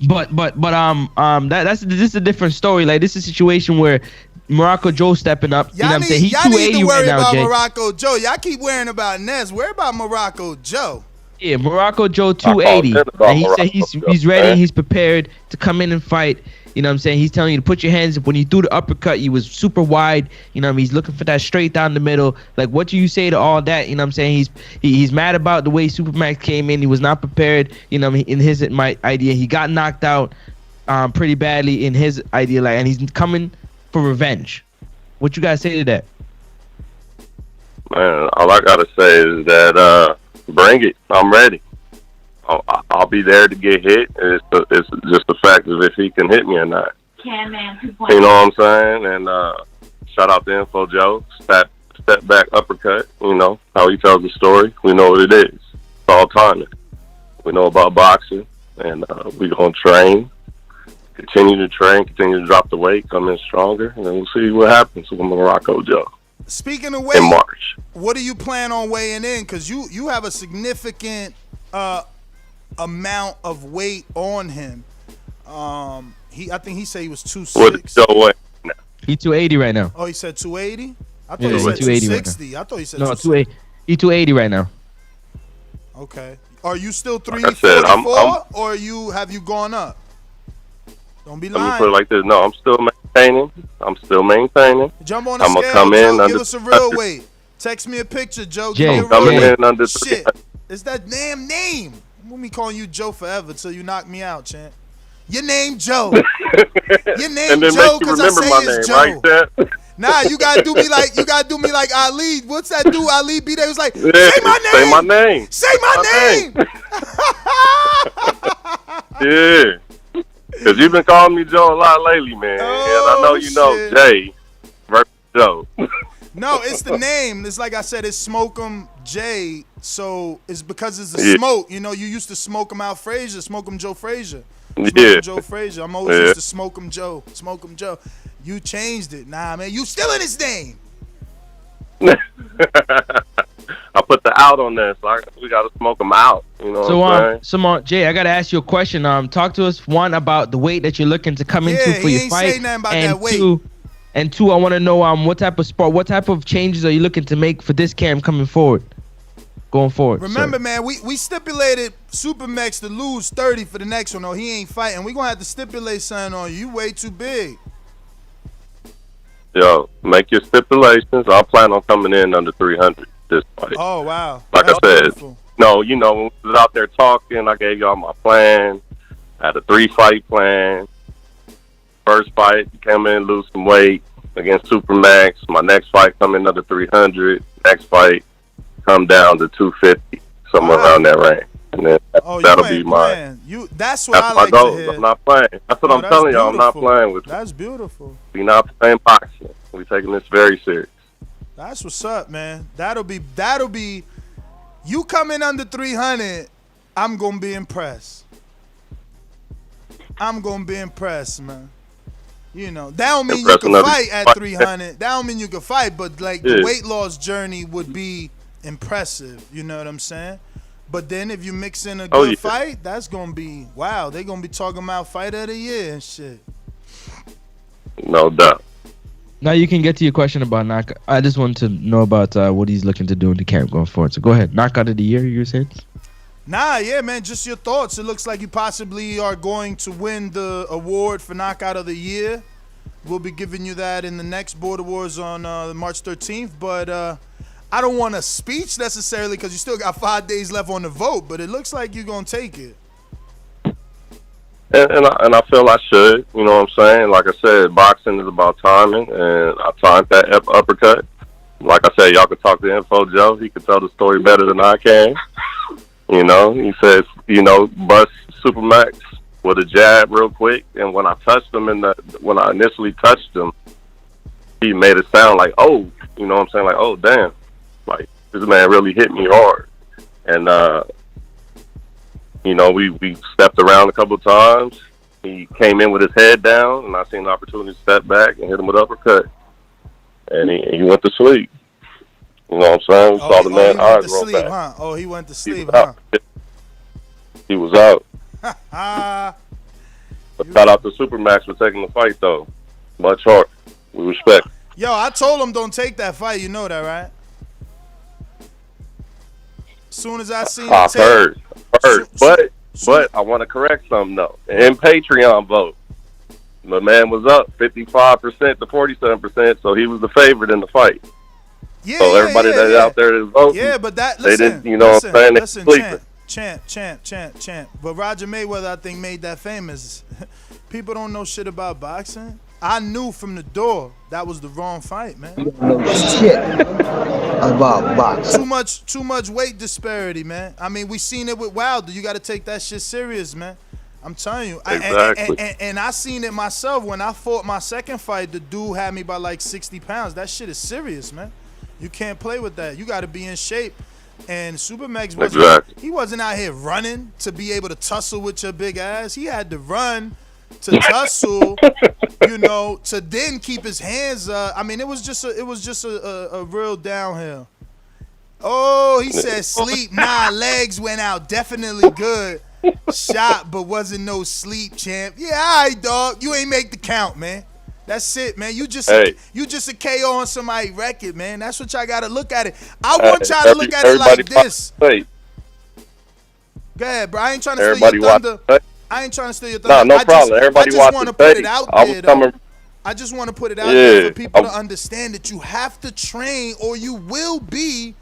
But this is a different story. Like, this is a situation where Morocco Joe stepping up. You know what I'm saying? He's Y'all need 280 to worry right now, about Jay. Morocco Joe. Y'all keep worrying about Nez. Worry about Morocco Joe. Yeah, Morocco Joe 280. And he said he's ready and he's prepared to come in and fight. You know what I'm saying? He's telling you to put your hands up. When you threw the uppercut, you was super wide. You know what I mean? He's looking for that straight down the middle. Like, what do you say to all that? You know what I'm saying? He's mad about the way Supermax came in. He was not prepared. You know what I mean? In his idea, he got knocked out pretty badly in his idea. Like, and he's coming for revenge. What you guys say to that? Man, all I gotta say is that bring it. I'm ready. I'll be there to get hit. It's just the fact of if he can hit me or not. Can man 2.0. You know what I'm saying? And shout out to Info Joe. Step back uppercut. You know how he tells the story. We know what it is. It's all timing. We know about boxing, and we gonna train. Continue to train. Continue to drop the weight. Come in stronger, and then we'll see what happens with Morocco Joe. Speaking of weight, in March. What do you plan on weighing in? Because you have a significant amount of weight on him. I think he said he was 260. What Joe weigh? He 280 right now. Oh, he said 280? I thought Yeah, he said 280 right 260. I thought he said No, 260. 280. He 280 right now. Okay. Are you still Like I said, 344 or have you gone up? Don't be Let me lying. put it like this. No, I'm still maintaining. Jump on the I'm scale, gonna come Joe. in Give under us a real weight. Text me a picture, Joe. Give Jay, me a real coming weight. in under Shit. It's that damn name. I'm gonna be calling you Joe forever till you knock me out, champ. Your name Joe. Your name and then Joe make you because I remember say my it's name, Joe. right, Chad? Nah, you gotta do me like Ali. What's that dude? Ali B. They was like, Yeah, say my name. Say my name. Say my name. Yeah. Because you've been calling me Joe a lot lately, man. Oh, and I know you know shit. Jay versus Joe. No, it's the name. It's like I said, it's Smoke 'em J. So it's because it's the Yeah. smoke. You know, you used to Smoke 'em out Frazier, Smoke 'em Joe Frazier. Smoke Yeah. 'em Joe Frazier. I'm always used to Smoke 'em Joe. Smoke 'em Joe. You changed it. Nah, man, you still in his name. I put the out on there, so we got to smoke them out. You know what I'm saying? Jay, I gotta ask you a question. Talk to us one about the weight that you're looking to come into for he your ain't fight, say nothing about and that weight. two, I want to know what type of sport, what type of changes are you looking to make for this camp going forward? Remember, man, we stipulated Supermax to lose 30 for the next one. No, he ain't fighting. We gonna have to stipulate something on you. You way too big. Yo, make your stipulations. I plan on coming in under 300 this fight. Oh wow. Like That's I said, beautiful. no, you know, when we was out there talking, I gave y'all my plan. I had a 3-fight plan. First fight, come in, lose some weight against Supermax. My next fight, come in under 300. Next fight, come down to 250, somewhere around that range. And then that'll be my. That's what I my like goal. to hear. I'm not playing. That's what I'm that's telling y'all. I'm not beautiful. playing with you. That's beautiful. We not playing boxing. We taking this very serious. That's what's up, man. That'll be. You come in under 300, I'm gonna be impressed. I'm gonna be impressed, man. You know, that don't mean you can fight at 300. That don't mean you can fight, but like the weight loss journey would be impressive. You know what I'm saying? But then if you mix in a good fight, that's gonna be wow. They gonna be talking about fight of the year and shit. No doubt. Now you can get to your question about knockout. I just want to know about what he's looking to do in the camp going forward. So go ahead. Knockout of the year, you said? Nah, yeah, man. Just your thoughts. It looks like you possibly are going to win the award for knockout of the year. We'll be giving you that in the next Border Wars on March 13th. But I don't want a speech necessarily because you still got 5 days left on the vote. But it looks like you're going to take it. And I feel I should. You know what I'm saying? Like I said, boxing is about timing, and I timed that uppercut. Like I said, y'all could talk to Info Joe. He could tell the story better than I can. You know, he says, bust Supermax with a jab real quick. And when I touched him when I initially touched him, he made it sound like, oh, you know what I'm saying? Like, oh, damn. Like, this man really hit me hard. And, we stepped around a couple of times. He came in with his head down, and I seen the opportunity to step back and hit him with an uppercut. And he went to sleep. You know what I'm saying? We saw the man's eyes roll back. Huh? Oh, he went to sleep, huh? He was out. But shout out to Supermax for taking the fight, though. Much heart. We respect. Yo, I told him don't take that fight. You know that, right? As soon as I seen I've heard. But I want to correct something, though. In Patreon vote, the man was up 55% to 47%, so he was the favorite in the fight. Yeah, so everybody that's out there is voting. Yeah, but they didn't, you know what I'm saying? Listen, champ. But Roger Mayweather, I think, made that famous. People don't know shit about boxing. I knew from the door that was the wrong fight, man. You don't know shit about boxing. Too much weight disparity, man. I mean, we seen it with Wilder. You got to take that shit serious, man. I'm telling you. Exactly. And I seen it myself when I fought my second fight. The dude had me by like 60 pounds. That shit is serious, man. You can't play with that. You got to be in shape. And Supermax wasn't out here running to be able to tussle with your big ass. He had to run to tussle, to then keep his hands up. I mean, it was just a real downhill. Oh, he said sleep. Nah, legs went out. Definitely good shot, but wasn't no sleep, champ. Yeah, all right, dog. You ain't make the count, man. That's it, man. You just a KO on somebody's record, man. That's what y'all gotta look at it. I want y'all to look at it like this. Go ahead, bro. I ain't trying to steal your thunder. I ain't trying to steal your thunder. No problem. Everybody I just want to put it out there, though. I just want to put it out there for people to understand that you have to train or you will be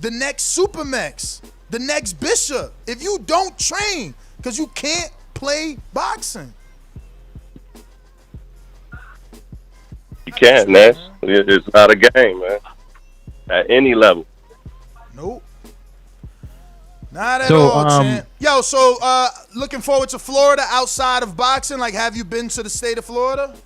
the next Supermax, the next Bishop. If you don't train, because you can't play boxing. You can't, man. It's not a game, man. At any level. Nope. Not at all, champ. Yo, so looking forward to Florida outside of boxing. Like, have you been to the state of Florida?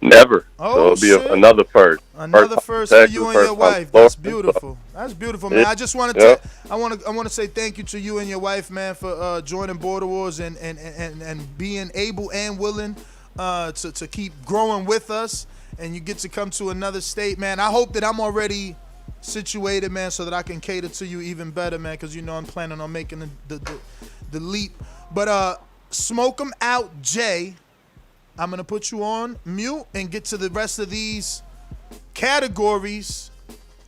Never. Oh, so it'll be another first. Another first for you and your wife. That's beautiful. That's beautiful, man. I just wanted to. I want to say thank you to you and your wife, man, for joining Border Wars and being able and willing to keep growing with us. And you get to come to another state, man. I hope that I'm already situated, man, so that I can cater to you even better, man, because I'm planning on making the leap. But smoke 'em out, Jay. I'm gonna put you on mute and get to the rest of these categories.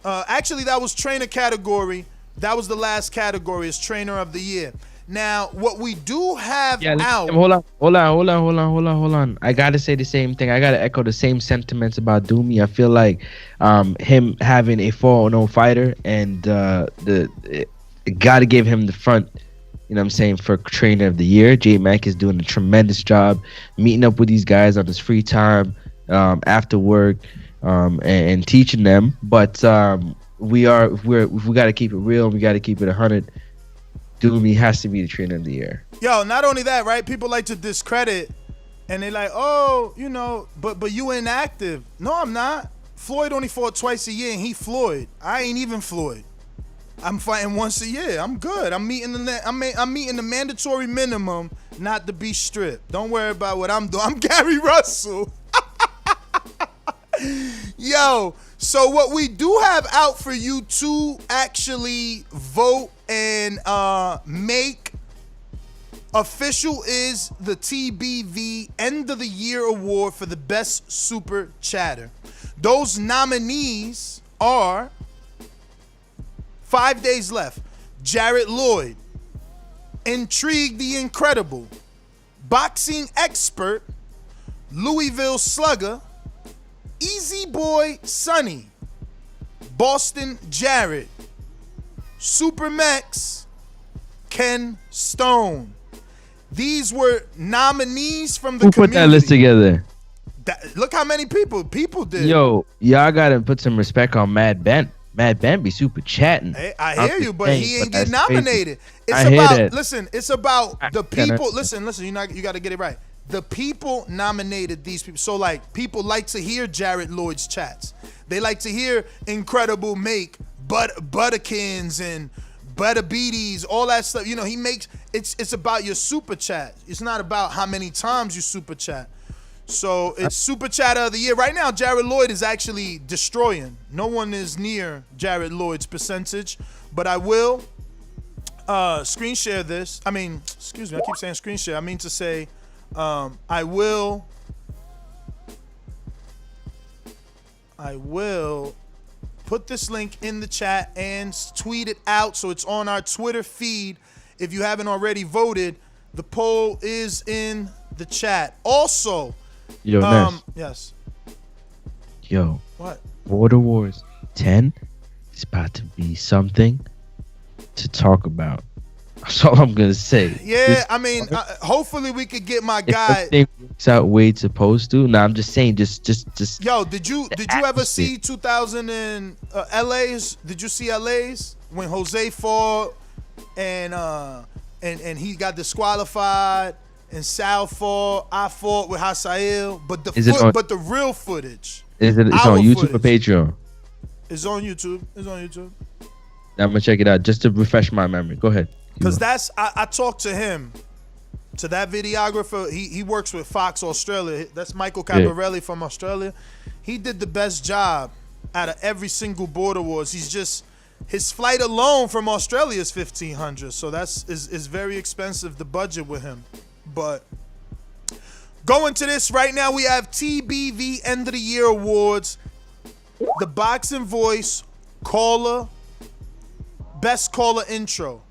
Actually, that was trainer category. That was the last category, is trainer of the year. Now, what we do have out. Hold on. I gotta say the same thing. I gotta echo the same sentiments about Doomy. I feel like him having a 4-0 fighter and gotta give him the front. You know what I'm saying, for trainer of the year. J Mac is doing a tremendous job meeting up with these guys on his free time, after work, and teaching them. But we got to keep it real. We got to keep it 100. Doomy has to be the trainer of the year. Yo, not only that, right? People like to discredit, and they like, oh, but you inactive. No, I'm not. Floyd only fought twice a year, and he Floyd. I ain't even Floyd. I'm fighting once a year. I'm good. I'm meeting the mandatory minimum not to be stripped. Don't worry about what I'm doing. I'm Gary Russell. Yo, so what we do have out for you to actually vote and make official is the TBV End of the Year Award for the Best Super Chatter. Those nominees are 5 days left. Jarrett Lloyd, Intrigue the Incredible, Boxing Expert, Louisville Slugger, Easy Boy Sonny, Boston Jared, Super Mex, Ken Stone. These were nominees from the Who community. put that list together? Look how many people did. Yo, y'all gotta put some respect on Mad Ben. Mad Ben be super chatting. Hey, I hear you, but he ain't get nominated. I hear that. Listen, it's about the people. Yeah, Listen, you got to get it right. The people nominated these people. So like, people like to hear Jared Lloyd's chats. They like to hear Incredible Make, Butterkins and Butterbeaties, all that stuff. You know, he makes it's about your super chat. It's not about how many times you super chat. So it's Super Chatter of the Year. Right now, Jared Lloyd is actually destroying. No one is near Jared Lloyd's percentage, but I will screen share this. I mean, excuse me, I keep saying screen share. I mean to say I will put this link in the chat and tweet it out so it's on our Twitter feed. If you haven't already voted, the poll is in the chat. Also, Yo, Ness. yes. Yo. What? Border Wars 10 is about to be something to talk about. That's all I'm gonna say. Yeah, I mean, hopefully we could get my guy. If everything works out way it's supposed to. Nah, I'm just saying, just. Yo, did you ever see 2000 and LA's? Did you see LA's when Jose fought and he got disqualified? And Sal fought, I fought with Hasael, but the real footage. It's on YouTube or Patreon? It's on YouTube. I'm gonna check it out just to refresh my memory. Go ahead. Because I talked to him, to that videographer. He works with Fox Australia. That's Michael Caparelli from Australia. He did the best job out of every single Border Wars. His flight alone from Australia is $1,500. So is very expensive, the budget with him. But going to this right now, we have TBV End of the Year Awards. The Boxing Voice caller, best caller intro.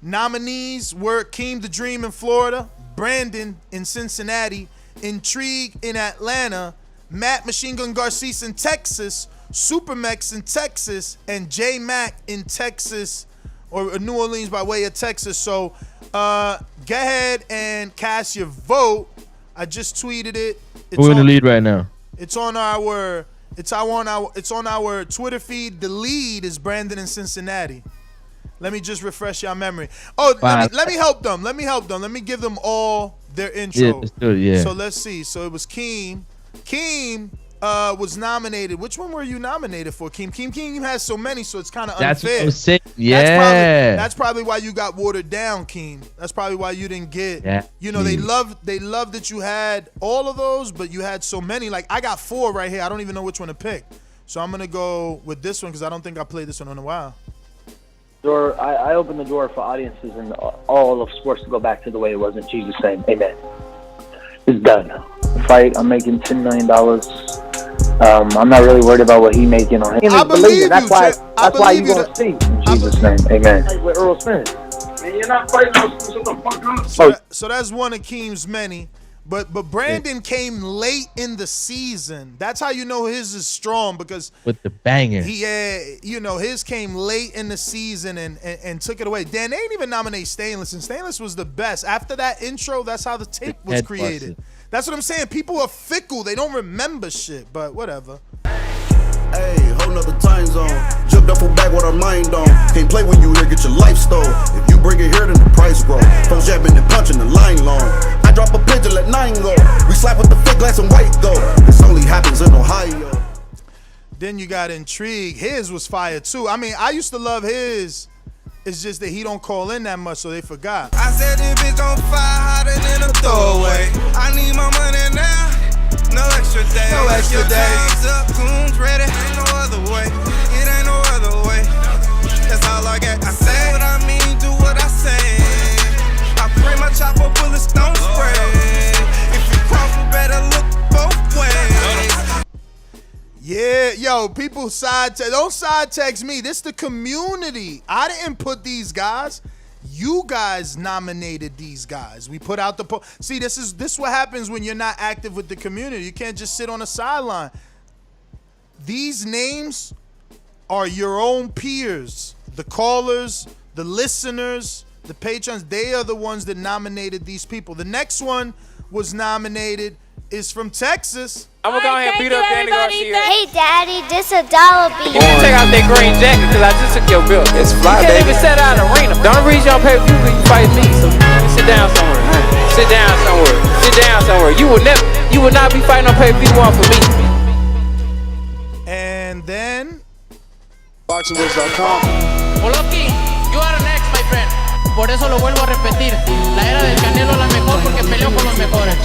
Nominees were Keem the Dream in Florida, Brandon in Cincinnati, Intrigue in Atlanta, Matt Machine Gun Garces in Texas, Supermex in Texas, and J Mac in Texas, or New Orleans by way of Texas. So go ahead and cast your vote. I just tweeted it. Who's in the lead right now? It's on our Twitter feed. The lead is Brandon in Cincinnati. Let me just refresh your memory. Oh, wow. let me help them. Let me give them all their intro. Yeah, let's do it, yeah. So let's see. So it was Keem. Keem was nominated. Which one were you nominated for, Keem? Keem has so many, so it's kind of unfair. That's what I'm saying. Yeah. That's probably why you got watered down, Keem. That's probably why you didn't get. Yeah. You know, they love that you had all of those, but you had so many. Like, I got 4 right here. I don't even know which one to pick. So I'm gonna go with this one because I don't think I played this one in a while. I opened the door for audiences and all of sports to go back to the way it was in Jesus' name. Amen. It's done. The fight, I'm making $10 million. I'm not really worried about what he making on him. I believe you. That's why you gonna see in Jesus' name. Amen. With Earl Smith. Man, you're not fighting So that's one of Keem's many. But Brandon came late in the season. That's how you know his is strong, because with the banger. His came late in the season and took it away. They ain't even nominate Stainless, and Stainless was the best. After that intro, that's how the tape was created. That's what I'm saying. People are fickle. They don't remember shit, but whatever. Hey, whole nother time zone. Jumped up for back with our mind on. Can't play when you here, get your life stole. If you bring it here, then the price grow. Folks jabbing and punching the line long. I drop a pigeon, let 9 go. We slap with the fake glass and white go. This only happens in Ohio. Then you got Intrigue. His was fire too. I mean, I used to love his. It's just that he don't call in that much, so they forgot. I said this bitch on fire hotter than a throwaway. I need my money now. No extra day. No extra day. Time's up, goons ready. Ain't no other way. It ain't no other way. That's all I got. I say what I mean, do what I say. I pray my chopper bullets don't spray. If you cross, you better look both ways. Yeah, yo, people don't side text me. This the community. I didn't put these guys. You guys nominated these guys. We put out the poll. See, this what happens when you're not active with the community. You can't just sit on the sideline. These names are your own peers, the callers, the listeners, the patrons. They are the ones that nominated these people. The next one was nominated is from Texas. I'm gonna go ahead and beat up Danny Garcia. Hey, Daddy, this $1 bill. You need to take out that green jacket because I just took your bill. It's fly, you can't even set out an arena. The only reason y'all pay per view because you fight me. So sit down somewhere. Sit down somewhere. Sit down somewhere. You will not be fighting on pay-per-view one for me. And then ThaBoxingvoice.com. Oloki, you are next, my friend. Por eso lo vuelvo a repetir. La era del Canelo es la mejor porque peleó con los mejores.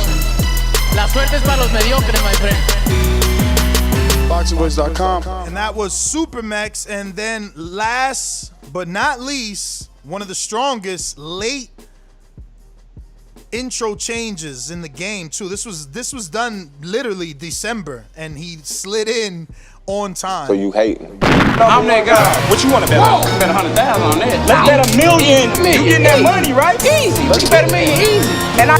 La suerte es para los mediocres, my friend. ThaBoxingvoice.com. And that was Supermax. And then last but not least, one of the strongest late intro changes in the game too. This was done literally December, and he slid in on time. So you hating? I'm that guy. What you want to bet on? You bet 100,000 on that. Let's bet $1 million. You getting that money, right? Easy. You bet $1 million easy. And I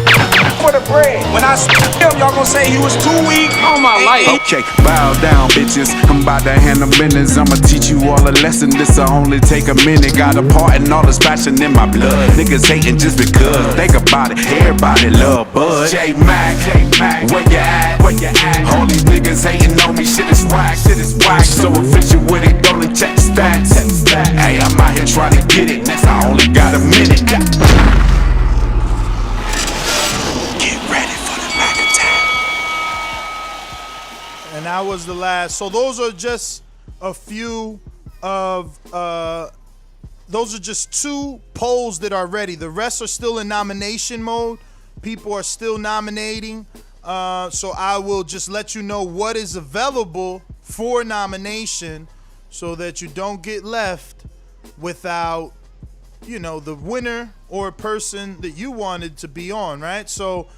for the bread. When I him, y'all gonna say he was too weak on my life. Okay, bow down, bitches. I'm about to handle business. I'ma teach you all a lesson. This'll only take a minute. Got a part and all this passion in my blood. Niggas hating just because. Think about it. Everybody love Bud. J-Mac, where you at? Where you at? All these niggas hating on me. Shit is whack. Shit is whack. So official with it. Don't check the stats. Hey, I'm out here trying to get it. Next, I only got a minute. And that was the last. So those are just a few of those are just 2 polls that are ready. The rest are still in nomination mode. People are still nominating. So I will just let you know what is available for nomination so that you don't get left without, the winner or person that you wanted to be on, right? So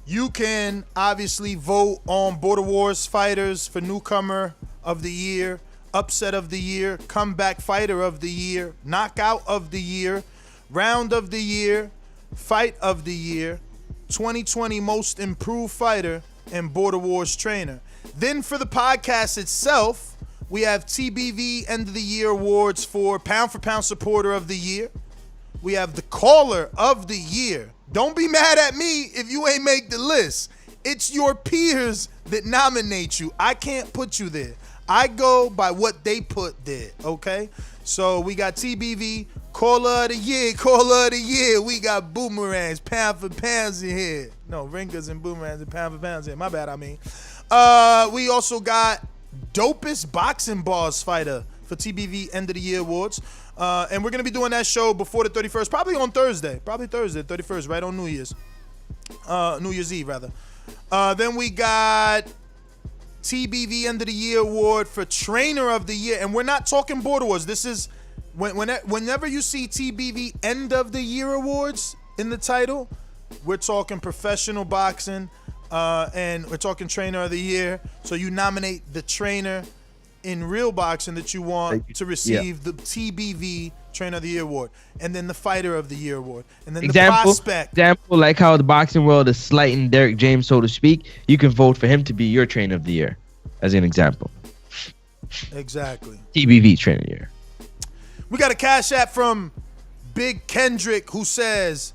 you can obviously vote on Border Wars fighters for newcomer of the year, upset of the year, comeback fighter of the year, knockout of the year, round of the year, fight of the year, 2020 most improved fighter, and Border Wars trainer. Then for the podcast itself, we have TBV End of the Year awards for pound supporter of the year. We have the caller of the year. Don't be mad at me if you ain't make the list. It's your peers that nominate you. I can't put you there. I go by what they put there, okay? So we got TBV, caller of the year. We got boomerangs, pound for pounds in here. No, ringers and boomerangs and pound for pounds in here. My bad, I mean. We also got dopest boxing bars fighter for TBV End of the Year awards. And we're going to be doing that show before the 31st, probably on Thursday. Probably Thursday, 31st, right on New Year's. New Year's Eve, rather. Then we got TBV End of the Year award for trainer of the year. And we're not talking Border Wars. This is, whenever you see TBV End of the Year awards in the title, we're talking professional boxing. And we're talking trainer of the year. So you nominate the trainer in real boxing that you want to receive the TBV Trainer of the Year award, and then the Fighter of the Year award, and then the prospect. Example, like how the boxing world is slighting Derek James, so to speak. You can vote for him to be your Trainer of the Year, as an example. Exactly. TBV Trainer of the Year. We got a cash app from Big Kendrick who says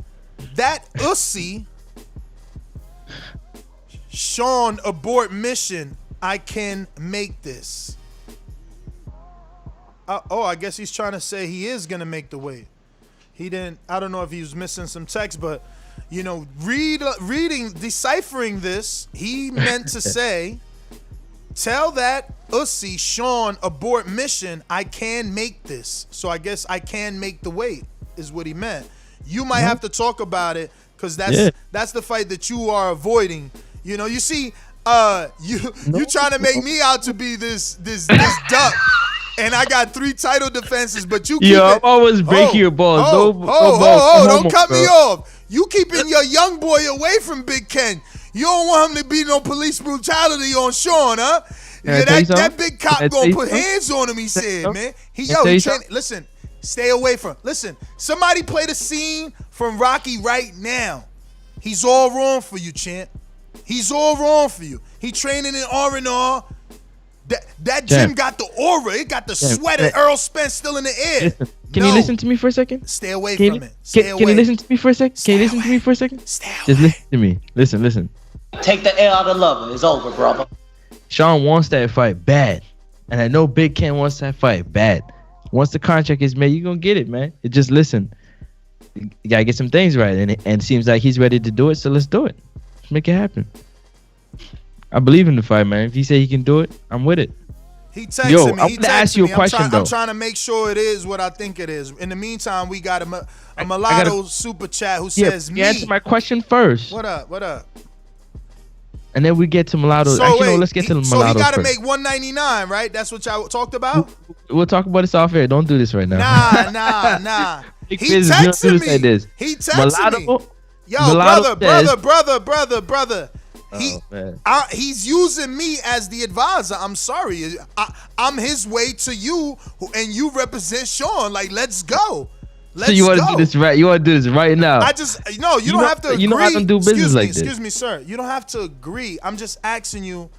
that Ussy Sean abort mission. I can make this. I guess he's trying to say he is gonna make the weight. He didn't. I don't know if he was missing some text, but deciphering this, he meant to say, "Tell that Ussy Sean abort mission. I can make this." So I guess I can make the weight is what he meant. You might have to talk about it because that's the fight that you are avoiding. You see, you trying to make me out to be this duck. And I got 3 title defenses, but you keep I'm always breaking your balls. Don't cut me off. You keeping your young boy away from Big Ken. You don't want him to be no police brutality on Sean, huh? Yeah, that big cop gonna put hands on him, he said, man. Listen, Stay away from. Listen, somebody play the scene from Rocky right now. He's all wrong for you, champ. He's all wrong for you. He training in R&R. That gym got the aura. It got the sweat of Earl Spence still in the air. Listen, can you listen to me for a second? Stay away Can from you- it. Stay away. Can you listen to me for a second? Can you listen to me for a second? Just listen to me. Listen. Take the air out of lover. It's over, brother. Sean wants that fight bad. And I know Big Ken wants that fight bad. Once the contract is made, you're going to get it, man. It just listen. You got to get some things right. And it seems like he's ready to do it, so let's do it. Let's make it happen. I believe in the fight, man. If he say he can do it, I'm with it. He texted Yo, me. I He want to ask you a texted me. question, though. I'm trying to make sure it is what I think it is. In the meantime, we got a mulatto super chat who says me. Answer my question first. What up? And then we get to mulatto. So Actually, no, wait, let's get to the so mulatto he got to first. make 199, right? That's what y'all talked about? We'll talk about this off air. Don't do this right now. Nah. Big He business. You don't do texted this like me. this. He texted me. Yo, Mulatto brother. He's using me as the advisor. I'm sorry. I'm his way to you, and you represent Sean. Like, let's go. So you want to do this right? You want to do this right now? You don't have to agree. You know I don't do business like this. Excuse me, sir. You don't have to agree. I'm just asking you,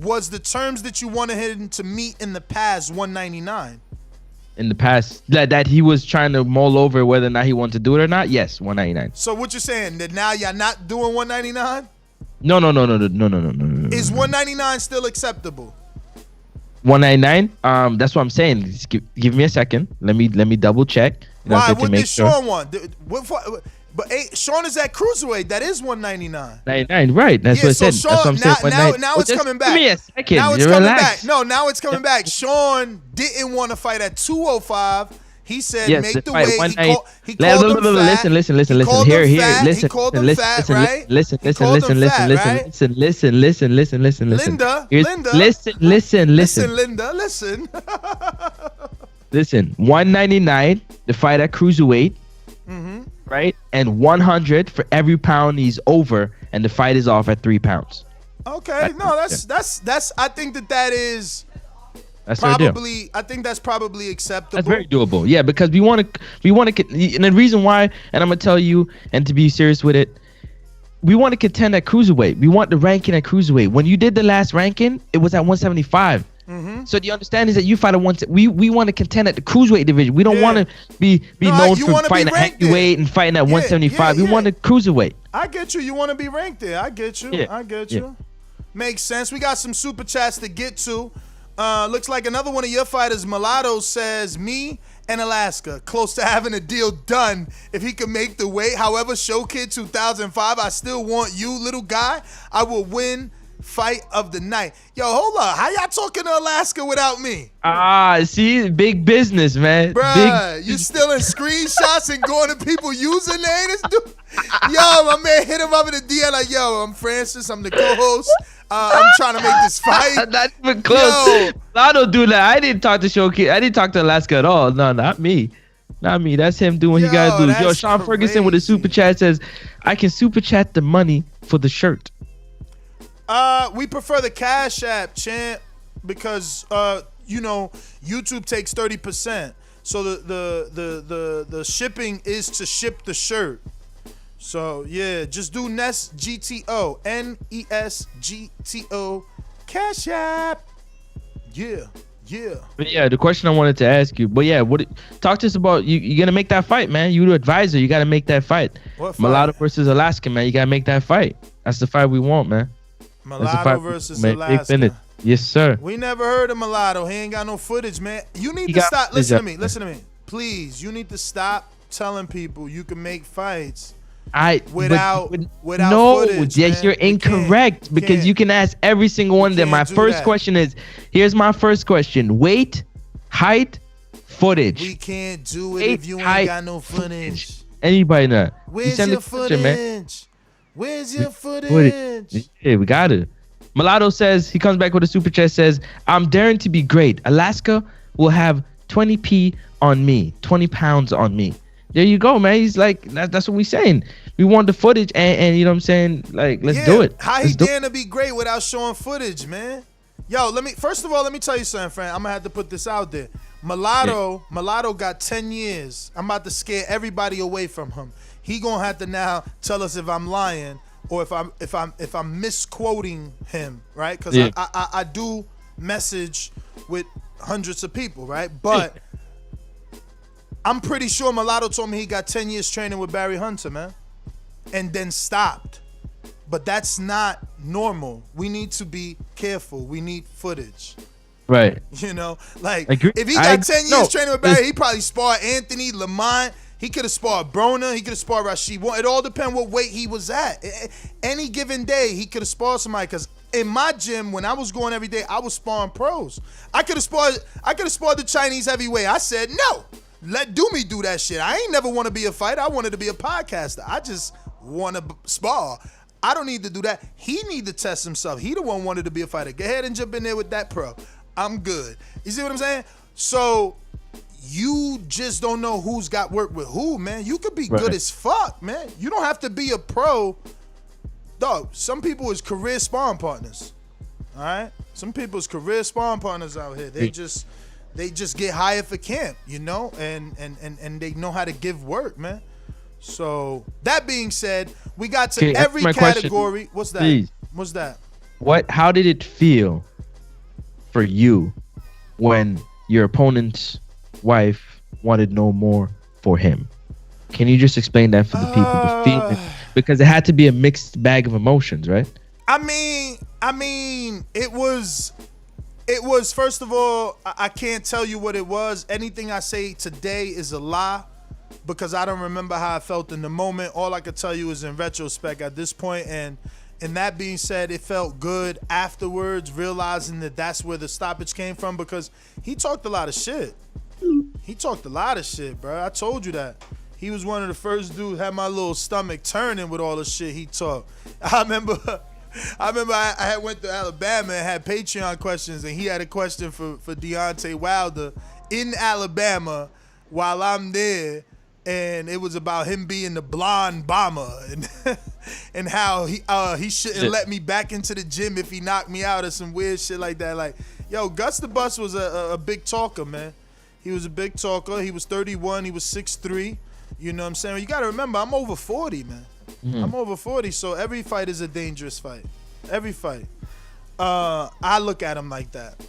was the terms that you wanted him to meet in the past 199? In the past, that he was trying to mull over whether or not he wanted to do it or not. Yes, 199. So what you're saying, that now y'all not doing 199? No. Is 199 still acceptable? 199. That's what I'm saying. Just give me a second. Let me double check. Why? What did Sean want? But Sean is at cruiserweight. That is 199. 99, right? That's what I said. So That's what I'm saying. now it's coming back. Give me a second. Now it's Relax. coming back. No, now it's coming back. Sean didn't want to fight at 205. He said make the weight. He called him fat. Listen. Here. Listen. Listen. Linda. Listen. 199, the fight at cruiserweight, right? And 100 for every pound he's over, and the fight is off at 3 pounds. Okay, no, that's. I think that is. That's probably. I think that's probably acceptable. That's very doable. Yeah, because we want to, and the reason why, and I'm gonna tell you, and to be serious with it, we want to contend at cruiserweight. We want the ranking at cruiserweight. When you did the last ranking, it was at 175. So do you understand is that you fight at we want to contend at the cruiserweight division. We don't want to be known for fighting at heavyweight and fighting at 175. We want the cruiserweight. I get you. You want to be ranked there. I get you. I get you. Makes sense. We got some super chats to get to. Looks like another one of your fighters, Mulatto, says me and Alaska close to having a deal done if he can make the weight. However, Show Kid 2005, I still want you, little guy. I will win fight of the night. Yo, hold up. How y'all talking to Alaska without me? See, big business, man. Bruh, you stealing screenshots and going to people username? This dude. Yo, my man hit him up in the DM like, yo, I'm Francis. I'm the co-host. I'm trying to make this fight. Not even close. I don't do that. I didn't talk to Showcase. I didn't talk to Alaska at all. No, not me. Not me. That's him doing what he gotta do. Yo, Sean Ferguson with a super chat says, I can super chat the money for the shirt. We prefer the Cash App, champ, because YouTube takes 30%. So the shipping is to ship the shirt. So yeah, just do Nest GTO, NESGTO, Cash App. Yeah. But yeah, the question I wanted to ask you, talk to us about you're gonna make that fight, man. You the advisor, you gotta make that fight. What fight? Mulatto versus Alaska, man. You gotta make that fight. That's the fight we want, man. Mulatto versus Alaska. Yes, sir. We never heard of Mulatto. He ain't got no footage, man. You need to stop. Listen to me. Please, you need to stop telling people you can make fights without footage. Yes, you're incorrect because you can ask every single one of them. My first question is, here's my first question: weight, height, footage. We can't do it if you ain't got no footage. Anybody know? Where's your footage? Where's your footage? Yeah, we got it. Mulatto says, he comes back with a super chat, says, I'm daring to be great. Alaska will have 20p on me, 20 pounds on me. There you go, man. He's like, that's what we saying. We want the footage and you know what I'm saying? Like, let's do it. How he daring to be great without showing footage, man? Yo, first of all, let me tell you something, friend. I'm gonna have to put this out there. Mulatto got 10 years. I'm about to scare everybody away from him. He gonna have to now tell us if I'm lying or if I'm misquoting him, right? Because I do message with hundreds of people, right? But I'm pretty sure Mulatto told me he got 10 years training with Barry Hunter, man, and then stopped. But that's not normal. We need to be careful. We need footage. Right. You know, like Agree. if he got 10 years training with Barry, he probably sparred Anthony, Lamont. He could have sparred Broner. He could have sparred Rashid. It all depends what weight he was at. Any given day, he could have sparred somebody. Because in my gym, when I was going every day, I was sparring pros. I could have sparred the Chinese heavyweight. I said no. Let Doomy do that shit. I ain't never want to be a fighter. I wanted to be a podcaster. I just want to spar. I don't need to do that. He need to test himself. He the one wanted to be a fighter. Go ahead and jump in there with that pro. I'm good. You see what I'm saying? So you just don't know who's got work with who, man. You could be good as fuck, man. You don't have to be a pro. Dog, some people is career sparring partners. All right? Some people is career sparring partners out here. They just get hired for camp, you know, and they know how to give work, man. So that being said, we got to every category. Question. What's that? Please. What's that? How did it feel for you when your opponent's wife wanted no more for him? Can you just explain that for the people? The feeling, because it had to be a mixed bag of emotions, right? I mean, it was first of all, I can't tell you what it was. Anything I say today is a lie because I don't remember how I felt in the moment. All I could tell you is in retrospect at this point. And that being said, it felt good afterwards, realizing that that's where the stoppage came from because he talked a lot of shit. He talked a lot of shit, bro. I told you that. He was one of the first dudes had my little stomach turning with all the shit he talked. I remember I had went to Alabama and had Patreon questions, and he had a question for Deontay Wilder in Alabama while I'm there, and it was about him being the blonde bomber and how he shouldn't let me back into the gym if he knocked me out or some weird shit like that. Like, yo, Gus the Bus was a big talker, man. He was a big talker. He was 31. He was 6'3". You know what I'm saying? You got to remember, I'm over 40, man. Mm-hmm. I'm over 40, so every fight is a dangerous fight. Every fight. I look at him like that.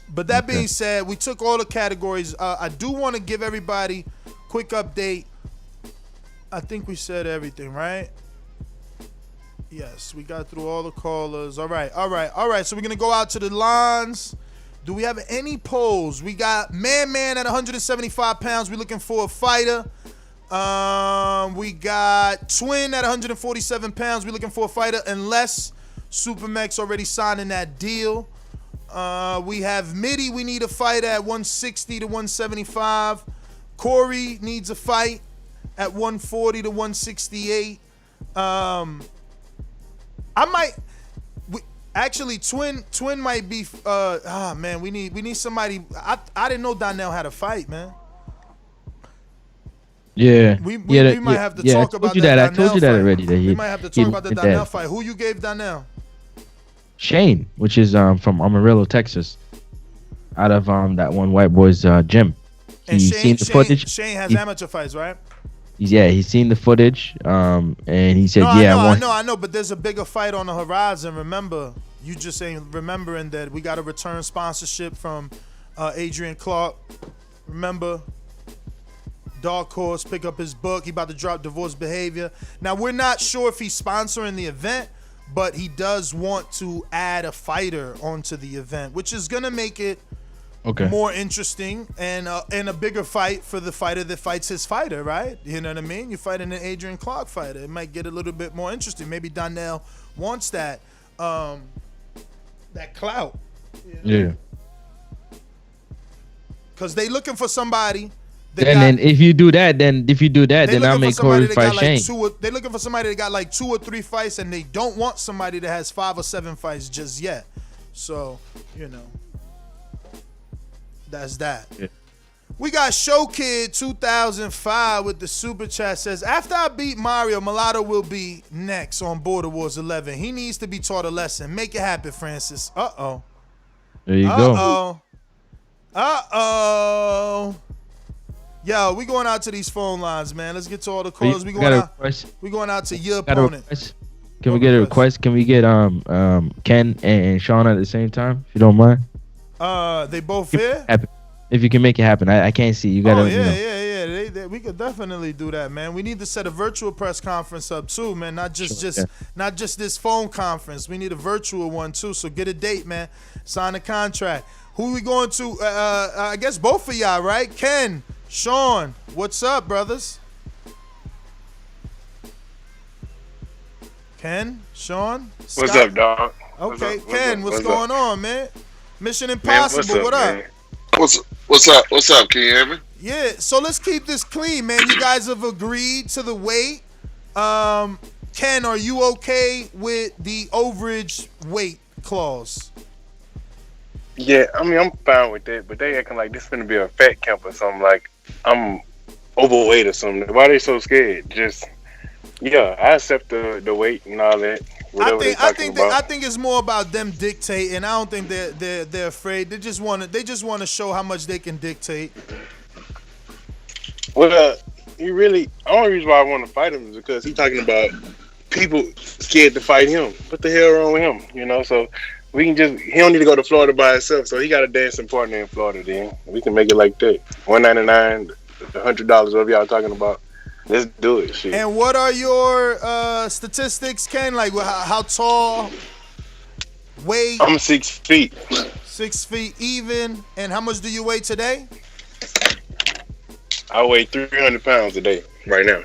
But that being said, we took all the categories. I do want to give everybody quick update. I think we said everything, right? Yes, we got through all the callers. All right. So we're going to go out to the lines. Do we have any polls? We got Man at 175 pounds. We're looking for a fighter. We got Twin at 147 pounds. We're looking for a fighter unless Supermax already signing that deal. We have Mitty. We need a fighter at 160 to 175. Corey needs a fight at 140 to 168. Actually, Twin might be. Man, we need somebody. I didn't know Danelle had a fight, man. Yeah, we might have to talk about that. I told you that already. We might have to talk about the Danelle fight. Who you gave Danelle? Shane, which is from Amarillo, Texas, out of that one white boy's gym. He's seen the footage. Shane has amateur fights, right? He's seen the footage, and he said, I know, but there's a bigger fight on the horizon. Remember, you just ain't remembering that we got a return sponsorship from Adrian Clark. Remember, Dark Horse, pick up his book. He about to drop Divorce Behavior. Now, we're not sure if he's sponsoring the event, but he does want to add a fighter onto the event, which is going to make it more interesting and a bigger fight for the fighter that fights his fighter, right? You know what I mean? You're fighting an Adrian Clark fighter. It might get a little bit more interesting. Maybe Danelle wants that clout. Yeah. Because they looking for somebody. Then if you do that, then I'll make Corey fight Shane. They're looking for somebody that got like 2 or 3 fights, and they don't want somebody that has 5 or 7 fights just yet. So, you know, that's that. Yeah. We got Show Kid 2005 with the super chat says, after I beat Mario, Mulatto will be next on Border Wars 11. He needs to be taught a lesson. Make it happen, Francis. There you go. Uh-oh. Yo, we going out to these phone lines, man. Let's get to all the calls. We going out to your opponent. Can we get a request? Can we get Ken and Sean at the same time, if you don't mind? They both here? If you can make it happen. I can't see. You gotta. Yeah. We could definitely do that, man. We need to set a virtual press conference up too, man. Not just this phone conference. We need a virtual one too. So get a date, man. Sign a contract. Who are we going to? I guess both of y'all, right? Ken, Sean, what's up, brothers? Ken, Sean, Scott? What's up, dog? Okay, Ken, what's going on, man? Mission Impossible, man, what up? man? What's up? What's up? Can you hear me? Yeah, so let's keep this clean, man. You guys have agreed to the weight. Ken, are you okay with the overage weight clause? Yeah, I mean, I'm fine with that, but they acting like this finna be a fat camp or something, like I'm overweight or something. Why they so scared? Just, yeah, I accept the weight and all that. I think it's more about them dictating. I don't think they're afraid. They just want to show how much they can dictate. Well, the only reason why I want to fight him is because he's talking about people scared to fight him. What the hell wrong with him? You know, so he don't need to go to Florida by himself. So he got a dancing partner in Florida. Then we can make it like that. $199, $100, whatever y'all talking about. Let's do it. Shit. And what are your statistics, Ken? Like how tall, weight? I'm 6 feet. 6 feet even. And how much do you weigh today? I weigh 300 pounds a day right now.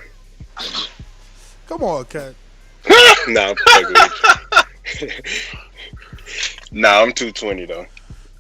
Come on, Ken. Nah, I'm fucking with you. Nah, I'm 220 though.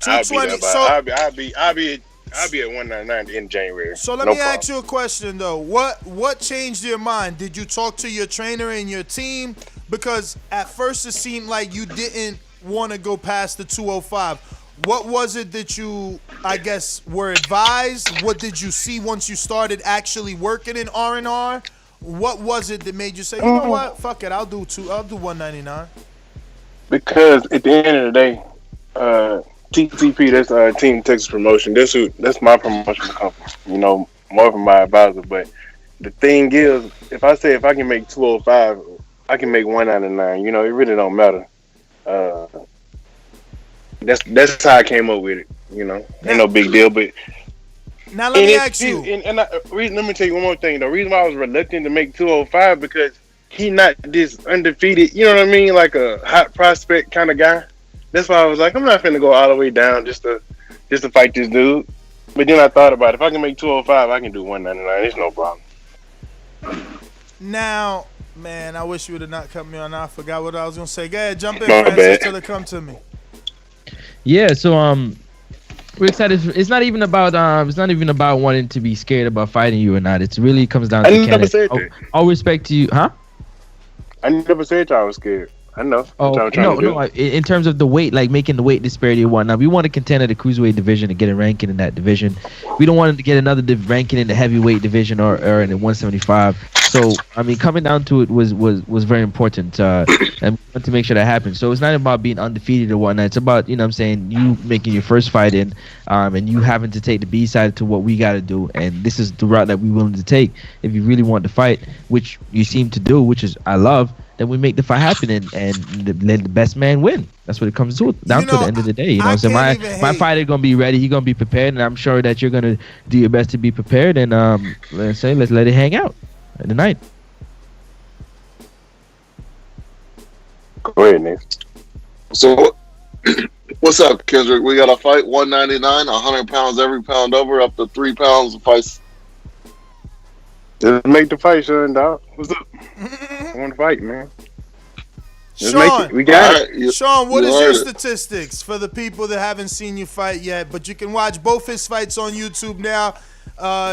220. I'll be at 199 in January. So let me ask you a question though. What changed your mind? Did you talk to your trainer and your team? Because at first it seemed like you didn't want to go past the 205. What was it that you, I guess, were advised? What did you see once you started actually working in R&R? What was it that made you say, you know what, fuck it, I'll do 199? Because at the end of the day, TTP, that's Team Texas Promotion. That's my promotion company. You know, more from my advisor. But the thing is, if I can make 205, I can make 199. You know, it really don't matter. That's how I came up with it. You know, ain't no big deal. But now let me ask you. Let me tell you one more thing. The reason why I was reluctant to make 205 because he not this undefeated. You know what I mean? Like a hot prospect kind of guy. That's why I was like, I'm not finna go all the way down just to fight this dude. But then I thought about it. If I can make 205, I can do 199. It's no problem. Now, man, I wish you would have not cut me on. I forgot what I was gonna say. Go ahead, jump in, Francis, till it come to me. Yeah, so we're excited. It's not even about wanting to be scared about fighting you or not. It really comes down to Kenneth. All respect to you, huh? I never said I was scared. I know. No. In terms of the weight, like making the weight disparity and whatnot, we want to contend at the cruiserweight division and get a ranking in that division. We don't want to get another ranking in the heavyweight division or in the 175. So I mean, coming down to it was very important, and we want to make sure that happens. So it's not about being undefeated or whatnot. It's about, you know what I'm saying, you making your first fight in, and you having to take the B side to what we got to do. And this is the route that we're willing to take if you really want to fight, which you seem to do, which is I love. Then we make the fight happen and let the best man win. That's what it comes down to at the end of the day. You know, so my fighter gonna be ready. He's gonna be prepared, and I'm sure that you're gonna do your best to be prepared. And let's let it hang out at the night. Go ahead, Nick. So, what's up, Kendrick? We got a fight 199, 100 pounds every pound over, up to 3 pounds of fight. Just make the fight, son, dog. What's up? I want to fight, man. Just Sean, make it. We got it. Sean, what is your statistics for the people that haven't seen you fight yet? But you can watch both his fights on YouTube now.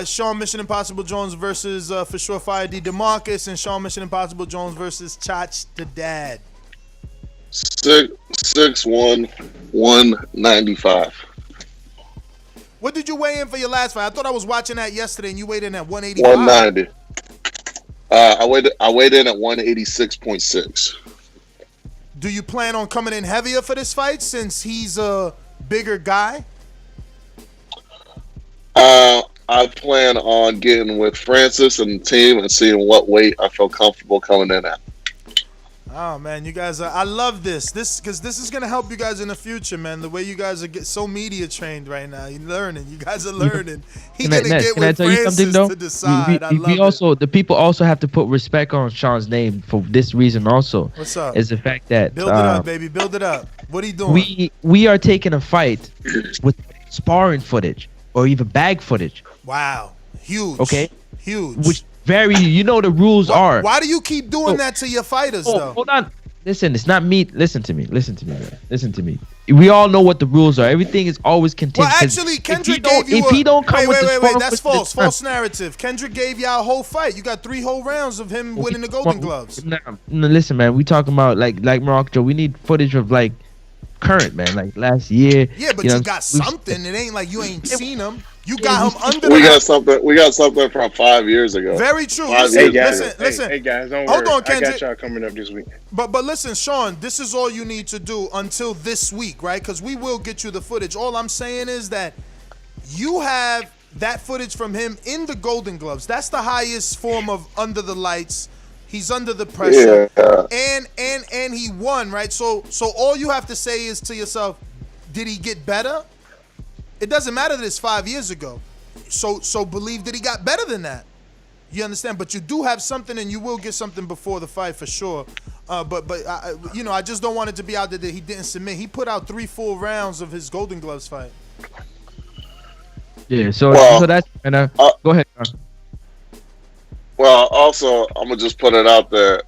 Sean Mission Impossible Jones versus for sure Fire D DeMarcus, and Sean Mission Impossible Jones versus Chach the Dad. 6'1", 195. What did you weigh in for your last fight? I thought I was watching that yesterday, and you weighed in at 185. 190. I weighed in at 186.6. Do you plan on coming in heavier for this fight since he's a bigger guy? I plan on getting with Francis and the team and seeing what weight I feel comfortable coming in at. Oh man, you guys I love this because this is gonna help you guys in the future, man. The way you guys are so media trained right now, you're learning. You guys are learning. He gonna get with Francis to decide. I love we also the people also have to put respect on Sean's name for this reason. Also, what's up? Is the fact that build it up, baby, build it up. What are you doing? We are taking a fight with sparring footage or even bag footage. Wow, huge. Okay, huge. Which very, the rules are. Why do you keep doing that to your fighters, though? Hold on. Listen, it's not me. Listen to me, man. Listen to me. We all know what the rules are. Everything is always contingent. Well, actually, Kendrick gave you wait. That's false. False narrative. Kendrick gave you a whole fight. You got 3 whole rounds of him winning the Golden Gloves. No, listen, man. We talking about like Morocco Joe. We need footage of like current, man, like last year. Yeah, but you got something. It ain't like you ain't seen him. You got him under. We got something from 5 years ago. Very true. Hey guys, don't Hold worry. on, Kendrick. I got y'all coming up this week. But listen, Sean, this is all you need to do until this week, right? Because we will get you the footage. All I'm saying is that you have that footage from him in the Golden Gloves. That's the highest form of under the lights. He's under the pressure, and he won, right? So all you have to say is to yourself, did he get better? It doesn't matter that it's 5 years ago. So believe that he got better than that. You understand? But you do have something, and you will get something before the fight for sure. But I just don't want it to be out there that he didn't submit. He put out 3 full rounds of his Golden Gloves fight. Yeah. So that's go ahead. Well, also, I'm gonna just put it out there.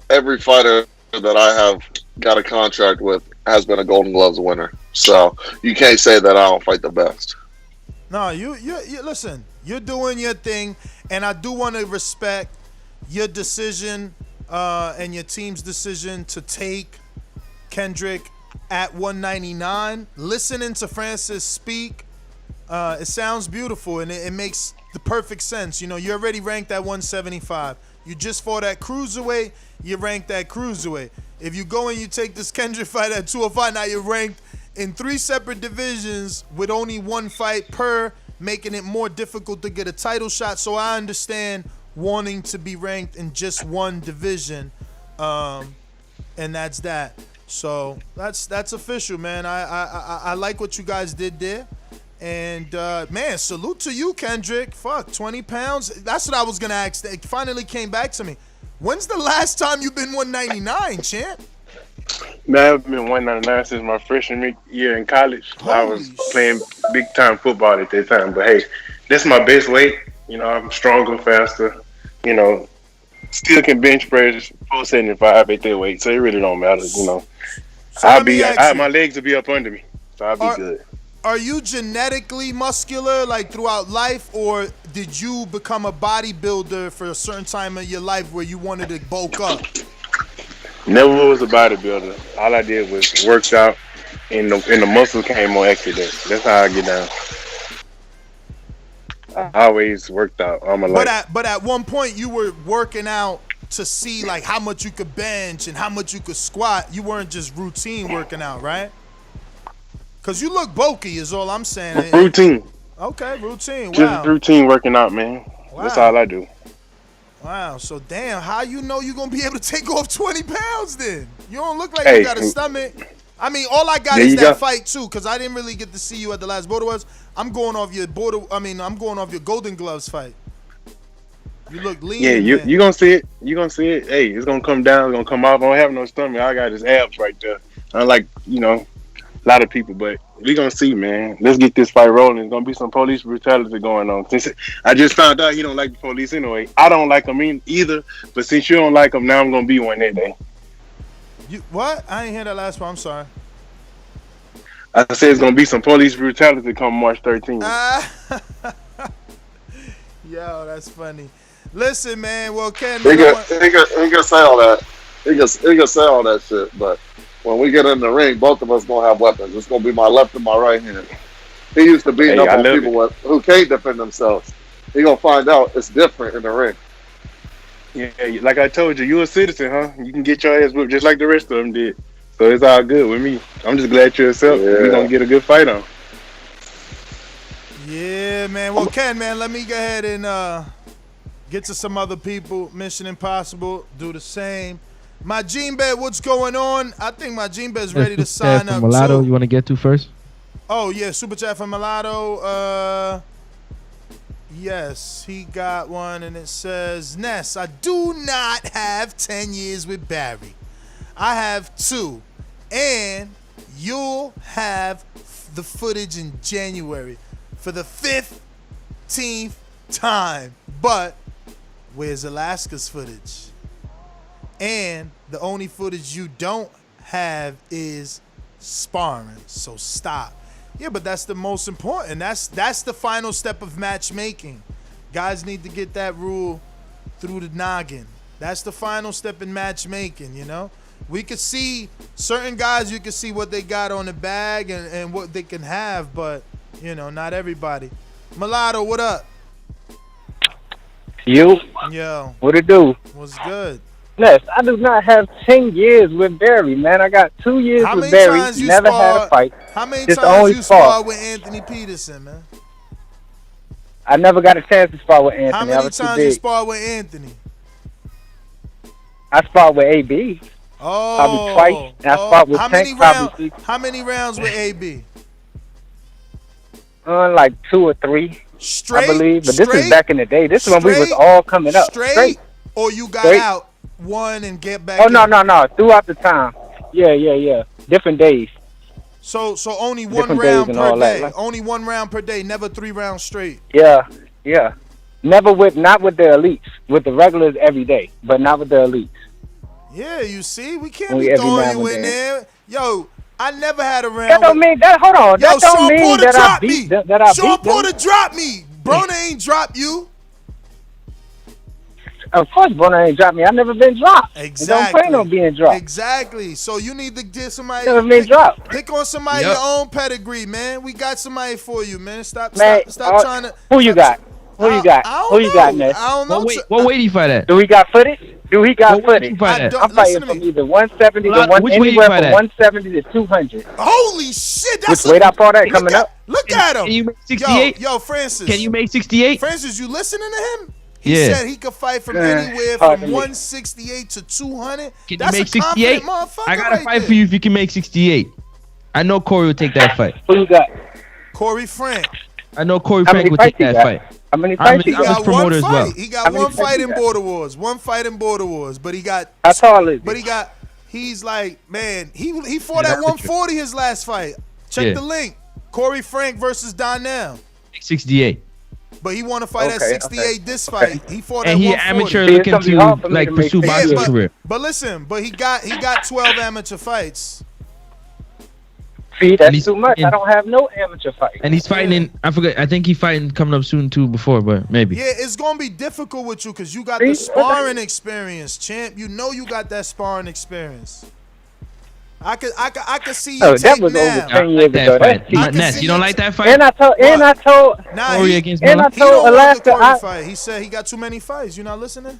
Every fighter that I have got a contract with has been a Golden Gloves winner. So you can't say that I don't fight the best. No, you listen. You're doing your thing, and I do want to respect your decision and your team's decision to take Kendrick at 199. Listening to Francis speak, it sounds beautiful, and it makes the perfect sense. You're already ranked at 175. You just fought at cruiserweight. You're ranked at cruiserweight. If you go and you take this Kendrick fight at 205, now you're ranked in 3 separate divisions with only 1 fight per, making it more difficult to get a title shot. So I understand wanting to be ranked in just 1 division, and that's that. So that's official, man. I like what you guys did there. And man, salute to you, Kendrick. Fuck, 20 pounds. That's what I was gonna ask. It finally came back to me. When's the last time you've been 199, champ? Man, I've been 199 since my freshman year in college. I was playing big time football at that time. But hey, that's my best weight. I'm stronger, faster. Still can bench press 475 at that weight. So it really don't matter. So my legs will be up under me, so I'll be good. Are you genetically muscular like throughout life, or did you become a bodybuilder for a certain time of your life where you wanted to bulk up? Never was a bodybuilder. All I did was worked out, and the muscle came on accident. That's how I get down. I always worked out all my life. But at one point you were working out to see like how much you could bench and how much you could squat. You weren't just routine working out, right? Cause you look bulky is all I'm saying. Routine. Okay, routine. Wow. Just routine working out, man. Wow. That's all I do. Wow. So damn, how you know you're gonna be able to take off 20 pounds then? You don't look like Hey, you got a stomach. I mean, all I got is that fight too, cause I didn't really get to see you at the last Border Wars. I'm going off your Golden Gloves fight. You look lean. Yeah, you gonna see it. You gonna see it. Hey, it's gonna come down. It's gonna come off. I don't have no stomach. I got his abs right there. Unlike a lot of people, but we gonna see, man. Let's get this fight rolling. There's gonna be some police brutality going on. Since I just found out he don't like the police anyway. I don't like them either. But since you don't like them, now I'm gonna be one that day. You what? I ain't hear that last one. I'm sorry. I said it's gonna be some police brutality come March 13th. Yo, that's funny. Listen, man. Well, Ken, he can say all that. He can say all that shit, but when we get in the ring, both of us gonna have weapons. It's gonna be my left and my right hand. He used to beat up on people who can't defend themselves. He gonna find out it's different in the ring. Yeah, like I told you, you a citizen, huh? You can get your ass whipped just like the rest of them did. So it's all good with me. I'm just glad you're accepted. We're gonna get a good fight on. Yeah, Yeah, man. Well, Ken, man, let me go ahead and get to some other people. Mission Impossible, do the same. My Gene Bed, what's going on? I think my Gene Bed's ready to sign up Mulatto, too. you want to get to first? Oh, yeah, Super Chat from Mulatto. Yes, he got one, and it says, Ness, I do not have 10 years with Barry. I have 2, and you'll have the footage in January for the 15th time. But where's Alaska's footage? And the only footage you don't have is sparring, so stop. Yeah, but that's the most important. That's the final step of matchmaking. Guys need to get that rule through the noggin. That's the final step in matchmaking, you know? We could see certain guys, you can see what they got on the bag and what they can have, but, you know, not everybody. Mulatto, what up? You? Yo. What it do? What's good? Ness, I do not have 10 years with Barry, man. I got 2 years with Barry. Never had a fight. How many Just times only you fought. sparred with Anthony Peterson, man? I never got a chance to spar with Anthony. How I many was too times you big. sparred with Anthony? I sparred with AB. Oh. Probably twice. And I sparred with how Tank many probably rounds? How many rounds with AB? like 2 or 3. Straight? I believe. But this Straight? is back in the day. This is when we was Straight? all coming up. Straight? Or you got Straight. out one and get back Oh, in? no. Throughout the time. Yeah. Different days. So only one Different round days and per all that, day. like- Only one round per day. Never 3 rounds straight. Yeah. Not with the elites. With the regulars every day. But not with the elites. Yeah, you see, we can't Only be every throwing now you and in then. there. Yo, I never had a round. That don't mean that. Hold on. Yo, That don't Sean mean Porter that I dropped beat me. that I Sean beat them. Porter dropped me. Brona ain't dropped you. Of course, Brona ain't dropped me. I've never been dropped. Exactly. Don't plan on being dropped. Exactly. So you need to get somebody. Never been dropped. Pick on somebody Yep. your own pedigree, man. We got somebody for you, man. Stop trying to. Who you got? Who you got? Who you got, Ness? I don't know. What weight he fight at? Do we got footage? Do he got footage? you fight at? I'm fighting from either 170 to Which weight you anywhere fight from at? 170 to 200. Holy shit! That's Which weight I fought at coming up? Look at him. Can you make 68? Yo, Francis. Can you make 68? Francis, you listening to him? He Yeah. said he could fight from anywhere hard from to me. 168 to 200. Can That's you make a confident 68? motherfucker I got right a fight there. for you if you can make 68. I know Corey will take that fight. Who you got? Corey Frank. I know Corey How Frank many will take fights he that got? fight. How many I'm fights he his got? promoter as well. He got How many one fights fight he in got? Border Wars. One fight in Border Wars. But he got. How tall is he? But he's like, man, he fought Yeah, at 140 his last fight. Check Yeah. the link. Corey Frank versus Danelle. 68. But he won to fight at Okay, 68 this fight. He fought And at he 140. amateur See, it's looking gonna be to hard for me like to make pursue 68. boxing career. But listen, he got 12 amateur fights. See, And that's he's too much. I in- don't have no amateur fight. And he's fighting in, I forget, I think he's fighting coming up soon too before, but maybe. Yeah, it's gonna be difficult with you because you got See, the sparring experience, champ. You know you got that sparring experience. I could see you Oh, take that was now. over 10 years that ago. fight. That's Ness, you don't like that fight? And I told Nah, Corey he, against and I Miller? he don't told want the Alaska Corey fight. He said he got too many fights. You not listening?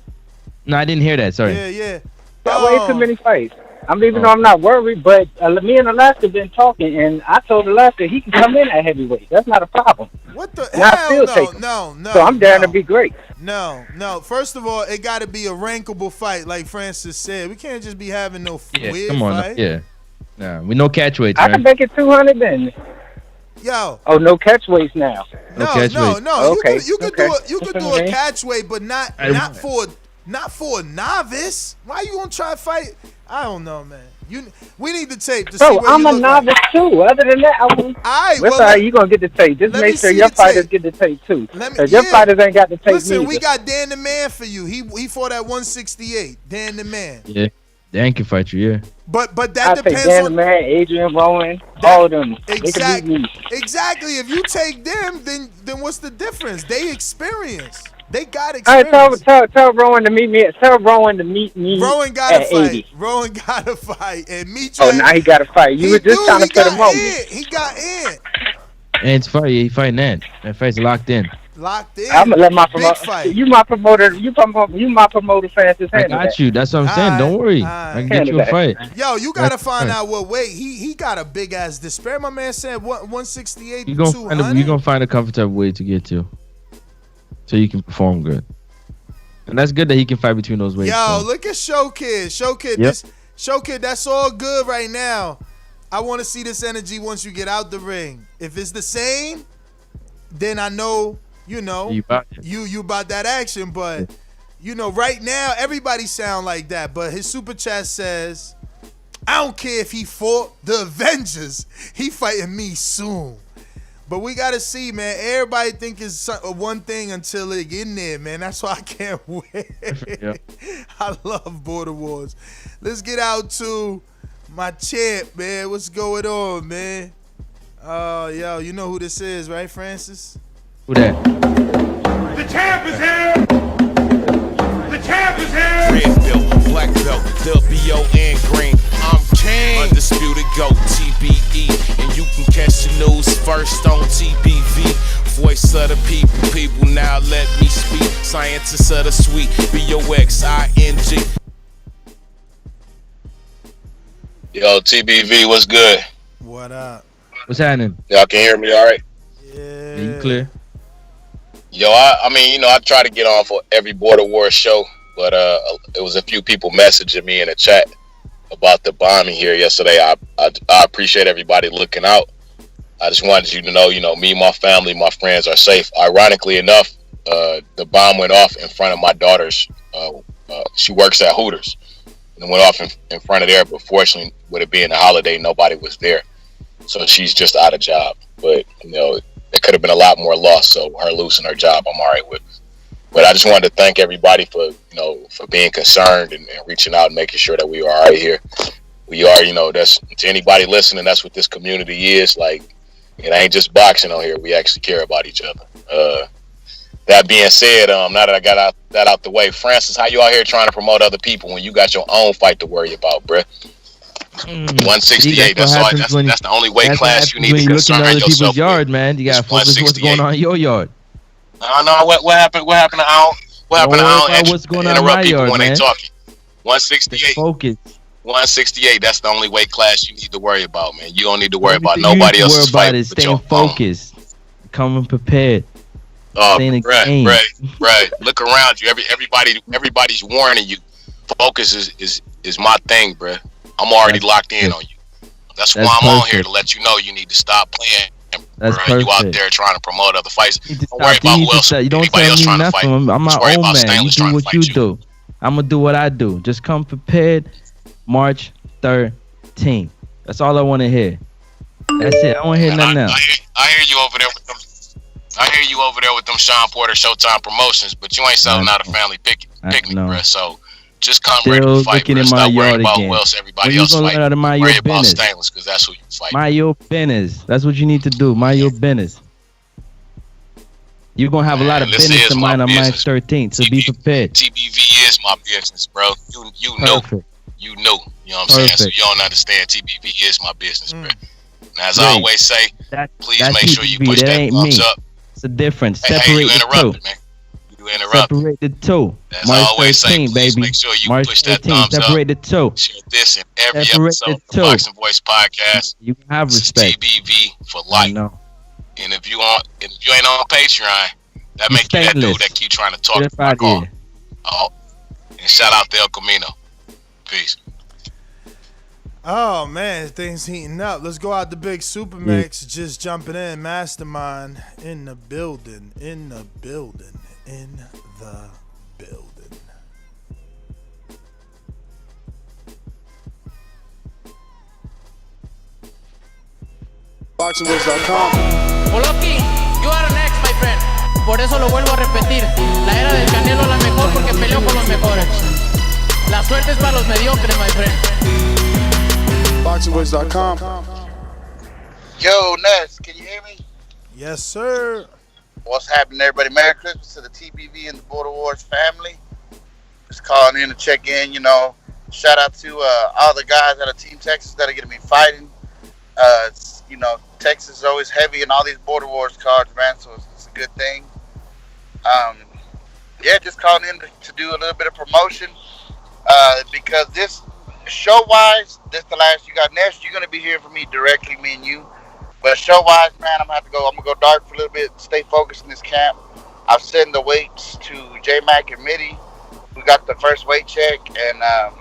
No, I didn't hear that. Sorry. Yeah. got way too many fights. Even though I'm not worried, but me and Alaska been talking, and I told Alaska he can come in at heavyweight. That's not a problem. What the And I hell? still take him. No. So I'm down to be great. No. First of all, it got to be a rankable fight, like Francis said. We can't just be having no Yeah, weird come on. fight. Yeah. Nah, we no catch weights, I can man. make it 200 then. Yo. Oh, no catch weights now. No catch weight. No. Okay, You could okay. do That's a what I mean. catch weight, but not for a novice. Why you gonna try to fight? I don't know, man. We need the tape to see Bro, what I'm you a look novice like. too. Other than that, I won't. Alright, That's well, all right. You gonna get the tape. Just let me make sure see your the fighters tape. get the tape too. Let me- Cause your yeah. fighters ain't got the tape Listen, neither. we got Dan the Man for you. He fought at 168. Dan the Man. Yeah. Dan can fight you, yeah. But I that take depends Dan on the Man, Adrian Rowan, all of them. They can beat me. Exactly. If you take them, then what's the difference? They experience. They got All right, experience. tell Rowan to meet me. Tell Rowan to meet me. Rowan got to at fight. 80. Rowan got to fight. And Meech. Oh, now he got to fight. You were just trying to put him on me. He got in. And it's fight. He fighting that. That fight's locked in. Locked in. I'm gonna let my Big promoter. fight. You my promoter. You my promoter. Francis. I got you. That's what I'm saying. Don't worry. I can get you a fight. Yo, you gotta find out what weight. He got a big ass despair. My man said what 168 You're 200. gonna find a comfortable weight to get to, so you can perform good. And that's good that he can fight between those weights. Yo, so. look at Show Kid. Show Kid. Yep. This Show Kid. That's all good right now. I want to see this energy once you get out the ring. If it's the same, then I know. You know, you about that action, but you know, right now everybody sound like that. But his super chat says, "I don't care if he fought the Avengers, he fighting me soon." But we gotta see, man. Everybody think it's one thing until they get in there, man. That's why I can't wait. Yep. I love Border Wars. Let's get out to my champ, man. What's going on, man? Oh, yo, you know who this is, right, Francis? Who that? The champ is here! The champ is here! Red belt, black belt, WON green. I'm king. Undisputed GOAT, TBE. And you can catch the news first on TBV. Voice of the people, people now let me speak. Scientists of the sweet, BOXING. Yo, TBV, what's good? What up? What's happening? Y'all can hear me all right? Yeah. You clear? Yo, I mean, you know, I try to get on for every Border Wars show, but it was a few people messaging me in the chat about the bombing here yesterday. I appreciate everybody looking out. I just wanted you to know, me, my family, my friends are safe. Ironically enough, the bomb went off in front of my daughter's. She works at Hooters, and it went off in front of there. But fortunately, with it being a holiday, nobody was there, so she's just out of job. But there could have been a lot more loss, so her losing her job, I'm all right with. But I just wanted to thank everybody for being concerned and reaching out and making sure that we are all right here. We are, that's to anybody listening. That's what this community is like. It ain't just boxing on here. We actually care about each other. That being said, now that I got that out the way, Francis, how you out here trying to promote other people when you got your own fight to worry about, bruh? 168. That's the only weight class you need to concern yourself with. People's yard, man. You got to focus what's going on in your yard. I know what happened. What happened to Al? What's going on in my yard, when man? they talking. 168. Focus. 168. That's the only weight class you need to worry about, man. You don't need to worry about nobody else's fight. Staying focused, coming prepared. Oh, right. Look around you. Everybody's warning you. Focus is my thing, bruh. I'm already locked in on you. That's why I'm on here, to let you know you need to stop playing. You out there trying to promote other fights. Don't worry about who else. You don't tell me nothing. I'm my own man. You do what you do. I'm gonna do what I do. Just come prepared. March 13th. That's all I want to hear. That's it. I don't want to hear nothing else. I hear you over there with them. I hear you over there with them Sean Porter Showtime promotions, but you ain't selling out a family picnic, bruh. So just come ready to fight, bruh. Stop worrying about who else everybody else fighting. Worry about Stainless, because that's who you fight. Mind your business. That's what you need to do. Mind your business. You're going to have a lot of business to mind on March 13th, so be prepared. TBV is my business, bro. You know. You know what I'm saying? So you don't understand. TBV is my business, bro. And as I always say, please make sure you push that thumbs up. It's a difference. Separate you interrupted, man. You interrupted. Separate the two. As I always say, please baby. make sure you March push that 13, thumbs separate up. The two. Share this in every episode of the Boxing Voice podcast. You have respect. TBV for life. And if you ain't on Patreon, that make you that dude that keep trying to talk to my call. Oh, and shout out to El Camino. Peace. Oh man, things heating up. Let's go out to Big Supermax. Just jumping in. Mastermind in the building. In the building. In the building. ThaBoxingvoice.com. Oloki, you are next, my friend. Por eso lo vuelvo a repetir. La era del Canelo es la mejor porque peleó con los mejores. La suerte es para los mediocres, my friend. ThaBoxingvoice.com. Yo, Ness, can you hear me? Yes, sir. What's happening, everybody? Merry Christmas to the TBV and the Border Wars family. Just calling in to check in, Shout out to all the guys out of Team Texas that are going to be fighting. Texas is always heavy in all these Border Wars cards, man, so it's a good thing. Yeah, just calling in to do a little bit of promotion. Because this show-wise, this the last you got. Next, you're gonna be hearing from me directly, me and you. But show-wise, man, I'm gonna go dark for a little bit. Stay focused in this camp. I've sent the weights to J Mac and Mitty. We got the first weight check, and yeah,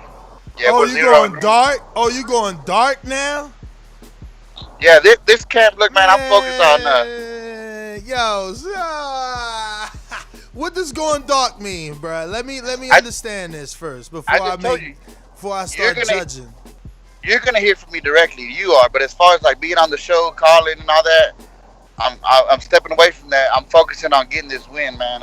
oh, we're you going dark? Oh, you going dark now? Yeah, this camp. Look, man, I'm focused on. What does going dark mean, bro? Let me understand this first before I start judging. You're gonna hear from me directly. You are, but as far as like being on the show, calling and all that, I'm stepping away from that. I'm focusing on getting this win, man.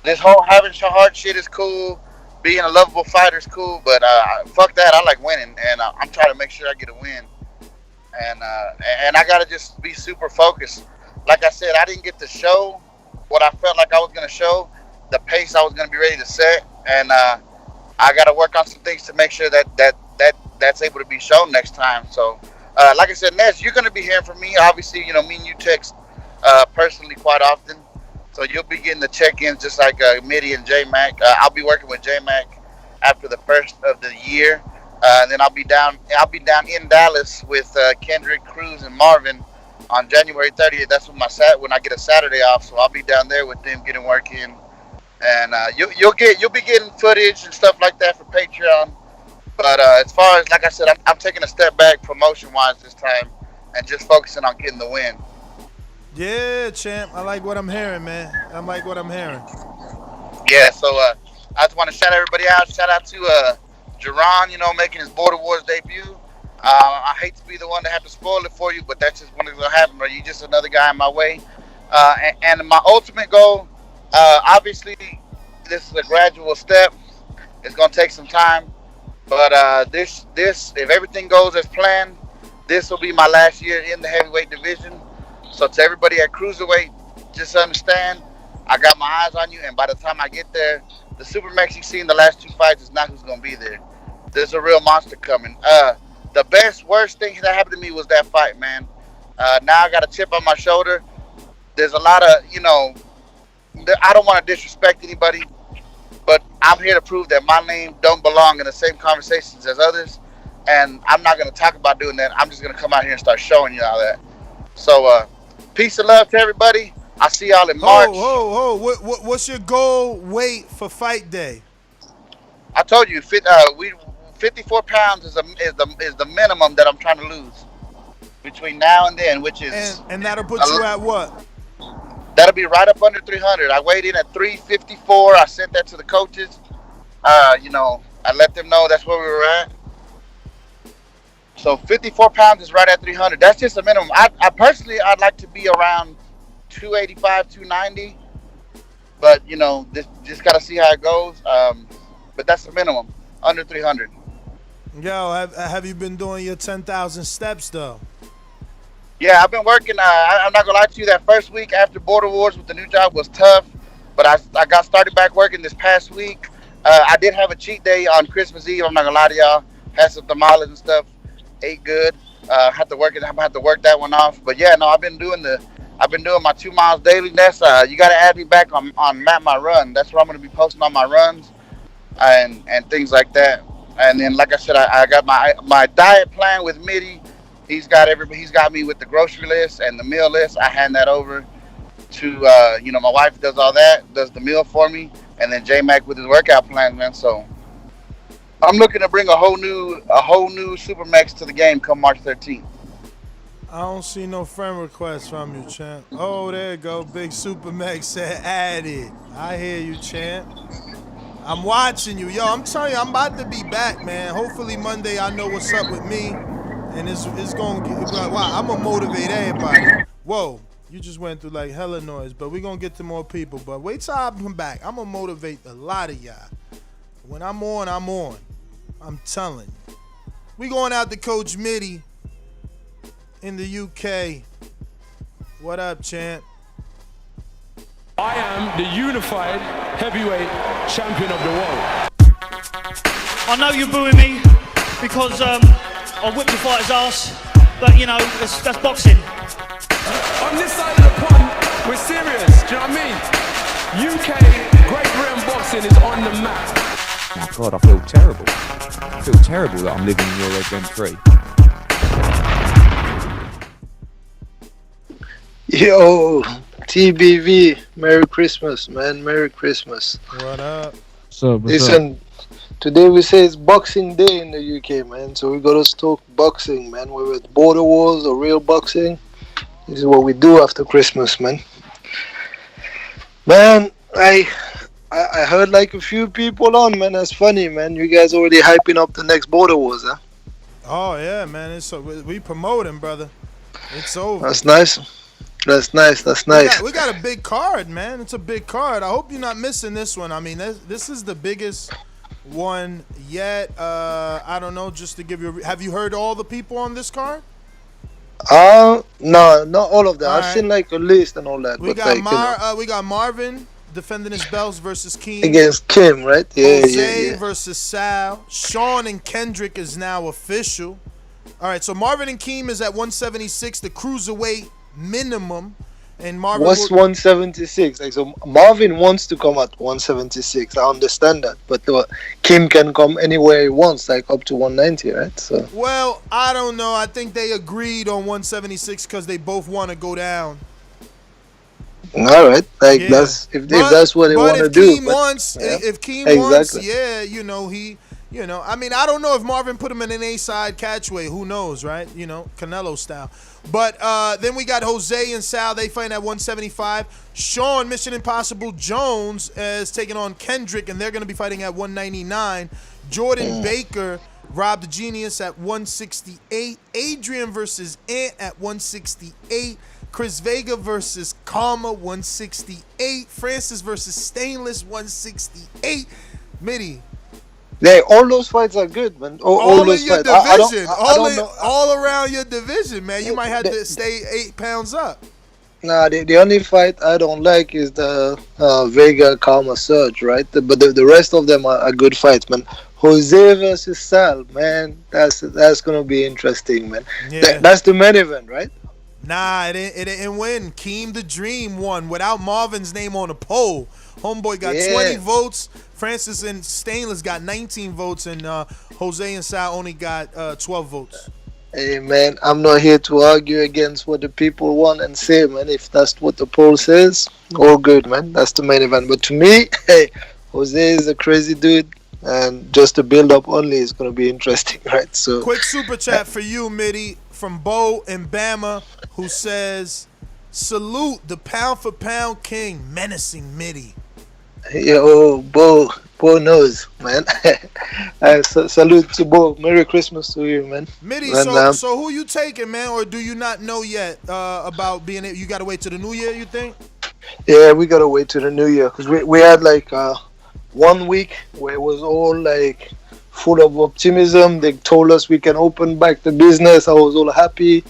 This whole having hard shit is cool. Being a lovable fighter is cool, but fuck that. I like winning, and I'm trying to make sure I get a win. And I gotta just be super focused. Like I said, I didn't get to show what I felt like I was gonna show, the pace I was gonna be ready to set, and I gotta work on some things to make sure that's able to be shown next time. So, like I said, Ness, you're gonna be hearing from me. Obviously, you know, me and you text personally quite often, so you'll be getting the check-ins just like Mitty and J Mac. I'll be working with J Mac after the first of the year. And then I'll be down in Dallas with Kendrick, Cruz, and Marvin on January 30th. That's when I get a Saturday off. So I'll be down there with them getting work in, and you'll be getting footage and stuff like that for Patreon. But as far as, like I said, I'm taking a step back promotion-wise this time and just focusing on getting the win. Yeah, champ. I like what I'm hearing, man. I like what I'm hearing. Yeah. So I just want to shout everybody out. Shout out to Jerron, you know, making his Border Wars debut. I hate to be the one to have to spoil it for you, but that's just what's going to happen, bro. You're just another guy in my way. And my ultimate goal, obviously, this is a gradual step. It's going to take some time. But this, if everything goes as planned, this will be my last year in the heavyweight division. So to everybody at Cruiserweight, just understand, I got my eyes on you, and by the time I get there, the Supermax you've seen the last two fights is not who's going to be there. There's a real monster coming. The worst thing that happened to me was that fight, man. Now I got a chip on my shoulder. There's a lot of, you know, I don't want to disrespect anybody, but I'm here to prove that my name don't belong in the same conversations as others, and I'm not going to talk about doing that. I'm just going to come out here and start showing you all that. So, peace and love to everybody. I'll see y'all in March. What's your goal weight for fight day? I told you, 54 pounds is the minimum that I'm trying to lose between now and then, which is and that'll put you at what? That'll be right up under 300. I weighed in at 354. I sent that to the coaches. You know, I let them know that's where we were at. So 54 pounds is right at 300. That's just a minimum. I personally, I'd like to be around 285, 290. But, you know, just got to see how it goes. But that's the minimum, under 300. Yo, have you been doing your 10,000 steps, though? Yeah, I've been working. I'm not going to lie to you. That first week after Border Wars with the new job was tough. But I got started back working this past week. I did have a cheat day on Christmas Eve. I'm not going to lie to y'all. Had some tamales and stuff. Ate good. I'm going to have to work that one off. But, yeah, no, I've been doing my 2 miles daily. That's you got to add me back on Map My Run. That's where I'm going to be posting on my runs and things like that. And then, like I said, I got my diet plan with Mitty. He's got me with the grocery list and the meal list. I hand that over to you know, my wife does all that, does the meal for me, and then J Mac with his workout plan, man. So I'm looking to bring a whole new Supermax to the game come March 13th. I don't see no friend requests from you, champ. Oh, there you go. Big Supermax said added. I hear you, champ. I'm watching you. Yo, I'm telling you, I'm about to be back, man. Hopefully Monday I know what's up with me. And it's going to get, wow, I'm going to motivate everybody. Whoa, you just went through like hella noise, but we're going to get to more people. But wait till I come back. I'm going to motivate a lot of y'all. When I'm on, I'm on. I'm telling you. We going out to Coach Mitty in the UK. What up, champ? I am the unified heavyweight champion of the world. I know you're booing me because I whipped the fighter's ass, but you know, that's boxing. On this side of the pond, we're serious, do you know what I mean? boxing is on the map. My God, I feel terrible. I feel terrible that I'm living in your head rent free. Yo, TBV, Merry Christmas, man. Merry Christmas. What up? Listen, today we say it's Boxing Day in the UK, man. So we gotta talk boxing, man. Whether it's border wars or real boxing, this is what we do after Christmas, man. Man, I heard like a few people on, man. That's funny, man. You guys already hyping up the next border wars, huh? Oh yeah, man. It's we promoting, brother. It's over. That's nice. That's nice. That's nice. We got a big card, man. It's a big card. I hope you're not missing this one. I mean, this is the biggest one yet. I don't know. Just to give you, have you heard all the people on this card? No, not all of that. All I've seen like a list and all that. We but got like, we got Marvin defending his belts versus Keem. Against Kim, right? Yeah, Jose yeah. versus Sal. Sean and Kendrick is now official. All right, so Marvin and Keem is at 176, the cruiserweight minimum. And Marvin What's 176? Like, so Marvin wants to come at 176. I understand that, but Kim can come anywhere he wants, like up to 190, right? So. Well, I don't know. I think they agreed on 176 because they both want to go down. All right, like that's if that's what they want to do. If Keem wants, yeah, you know he. You know, I mean, I don't know if Marvin put him in an A-side catchweight. Who knows, right? You know, Canelo style. But then we got Jose and Sal. They fighting at 175. Sean, Mission Impossible Jones is taking on Kendrick, and they're going to be fighting at 199. Jordan Baker, Rob the Genius at 168. Adrian versus Ant at 168. Chris Vega versus Karma, 168. Francis versus Stainless, 168. Mitty. Yeah, all those fights are good, man. All those in your fights. division, I don't know. all around your division, man. You might have to stay 8 pounds up. Nah, the only fight I don't like is the Vega Karma Surge, right? But the rest of them are good fights, man. Jose versus Sal, man. That's gonna be interesting, man. Yeah. That's the main event, right? Nah, it didn't win. Keem the Dream won without Marvin's name on the poll. Homeboy got 20 votes. Francis and Stainless got 19 votes, and Jose and Sal only got 12 votes. Hey, man, I'm not here to argue against what the people want and say, man. If that's what the poll says, all good, man. That's the main event. But to me, hey, Jose is a crazy dude, and just the build-up only is going to be interesting, right? So, quick super chat for you, Mitty, from Bo and Bama, who says, salute the pound-for-pound king, menacing Mitty. Yo, Bo knows, man. Salute to Bo. Merry Christmas to you, man. Mitty, and, so who you taking, man? Or do you not know yet about being it? You got to wait till the new year, you think? Yeah, we got to wait till the new year. Because we had like 1 week where it was all like full of optimism. They told us we can open back the business. I was all happy.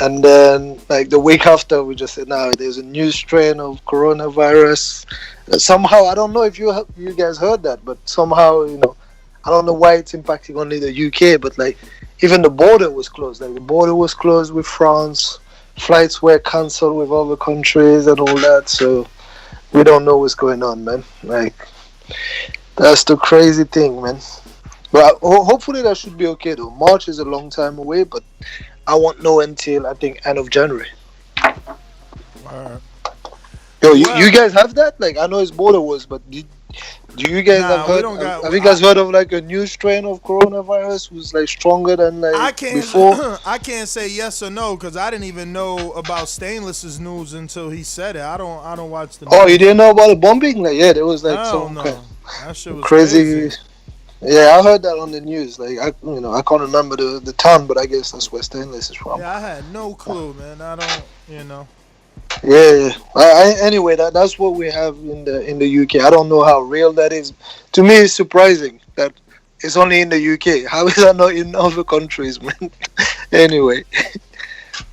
And then, like the week after, we just said, "No, there's a new strain of coronavirus." Somehow, I don't know if you guys heard that, but somehow, you know, I don't know why it's impacting only the UK, but like even the border was closed. Like the border was closed with France, flights were cancelled with other countries and all that. So we don't know what's going on, man. Like that's the crazy thing, man. But hopefully that should be okay though. March is a long time away, but I won't know until I think end of January. Yo, you guys have that? Like I know it's border wars, but do you guys have heard? Have you guys heard of like a new strain of coronavirus who's like stronger than like before? I can't say yes or no because I didn't even know about Stainless's news until he said it. I don't watch the news. Oh, you didn't know about the bombing? Like yeah, there was like some that shit was crazy. Yeah, I heard that on the news. Like I can't remember the town, but I guess that's where Stainless is from. Yeah, I had no clue, man. I don't, you know. Yeah. Anyway, that's what we have in the UK. I don't know how real that is. To me, it's surprising that it's only in the UK. How is that not in other countries, man? Anyway,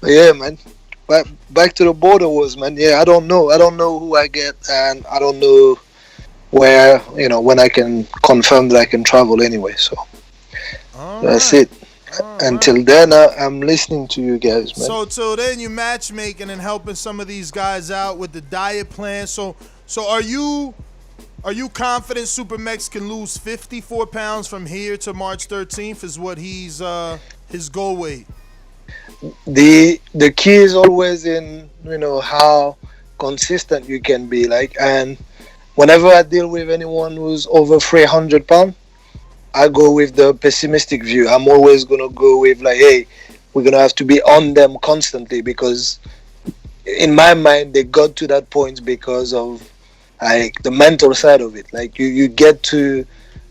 but yeah, man. Back to the border wars, man. Yeah, I don't know. I don't know who I get, and I don't know where, you know, when I can confirm that I can travel anyway. So that's it. Until then, I'm listening to you guys, man. So till then, you matchmaking and helping some of these guys out with the diet plan. So are you Are you confident Super Mex can lose 54 pounds from here to March 13th? Is what he's his goal weight. The key is always in how consistent you can be. And whenever I deal with anyone who's over 300 pounds, I go with the pessimistic view. I'm always gonna go with hey, we're gonna have to be on them constantly, because in my mind they got to that point because of the mental side of it. You get to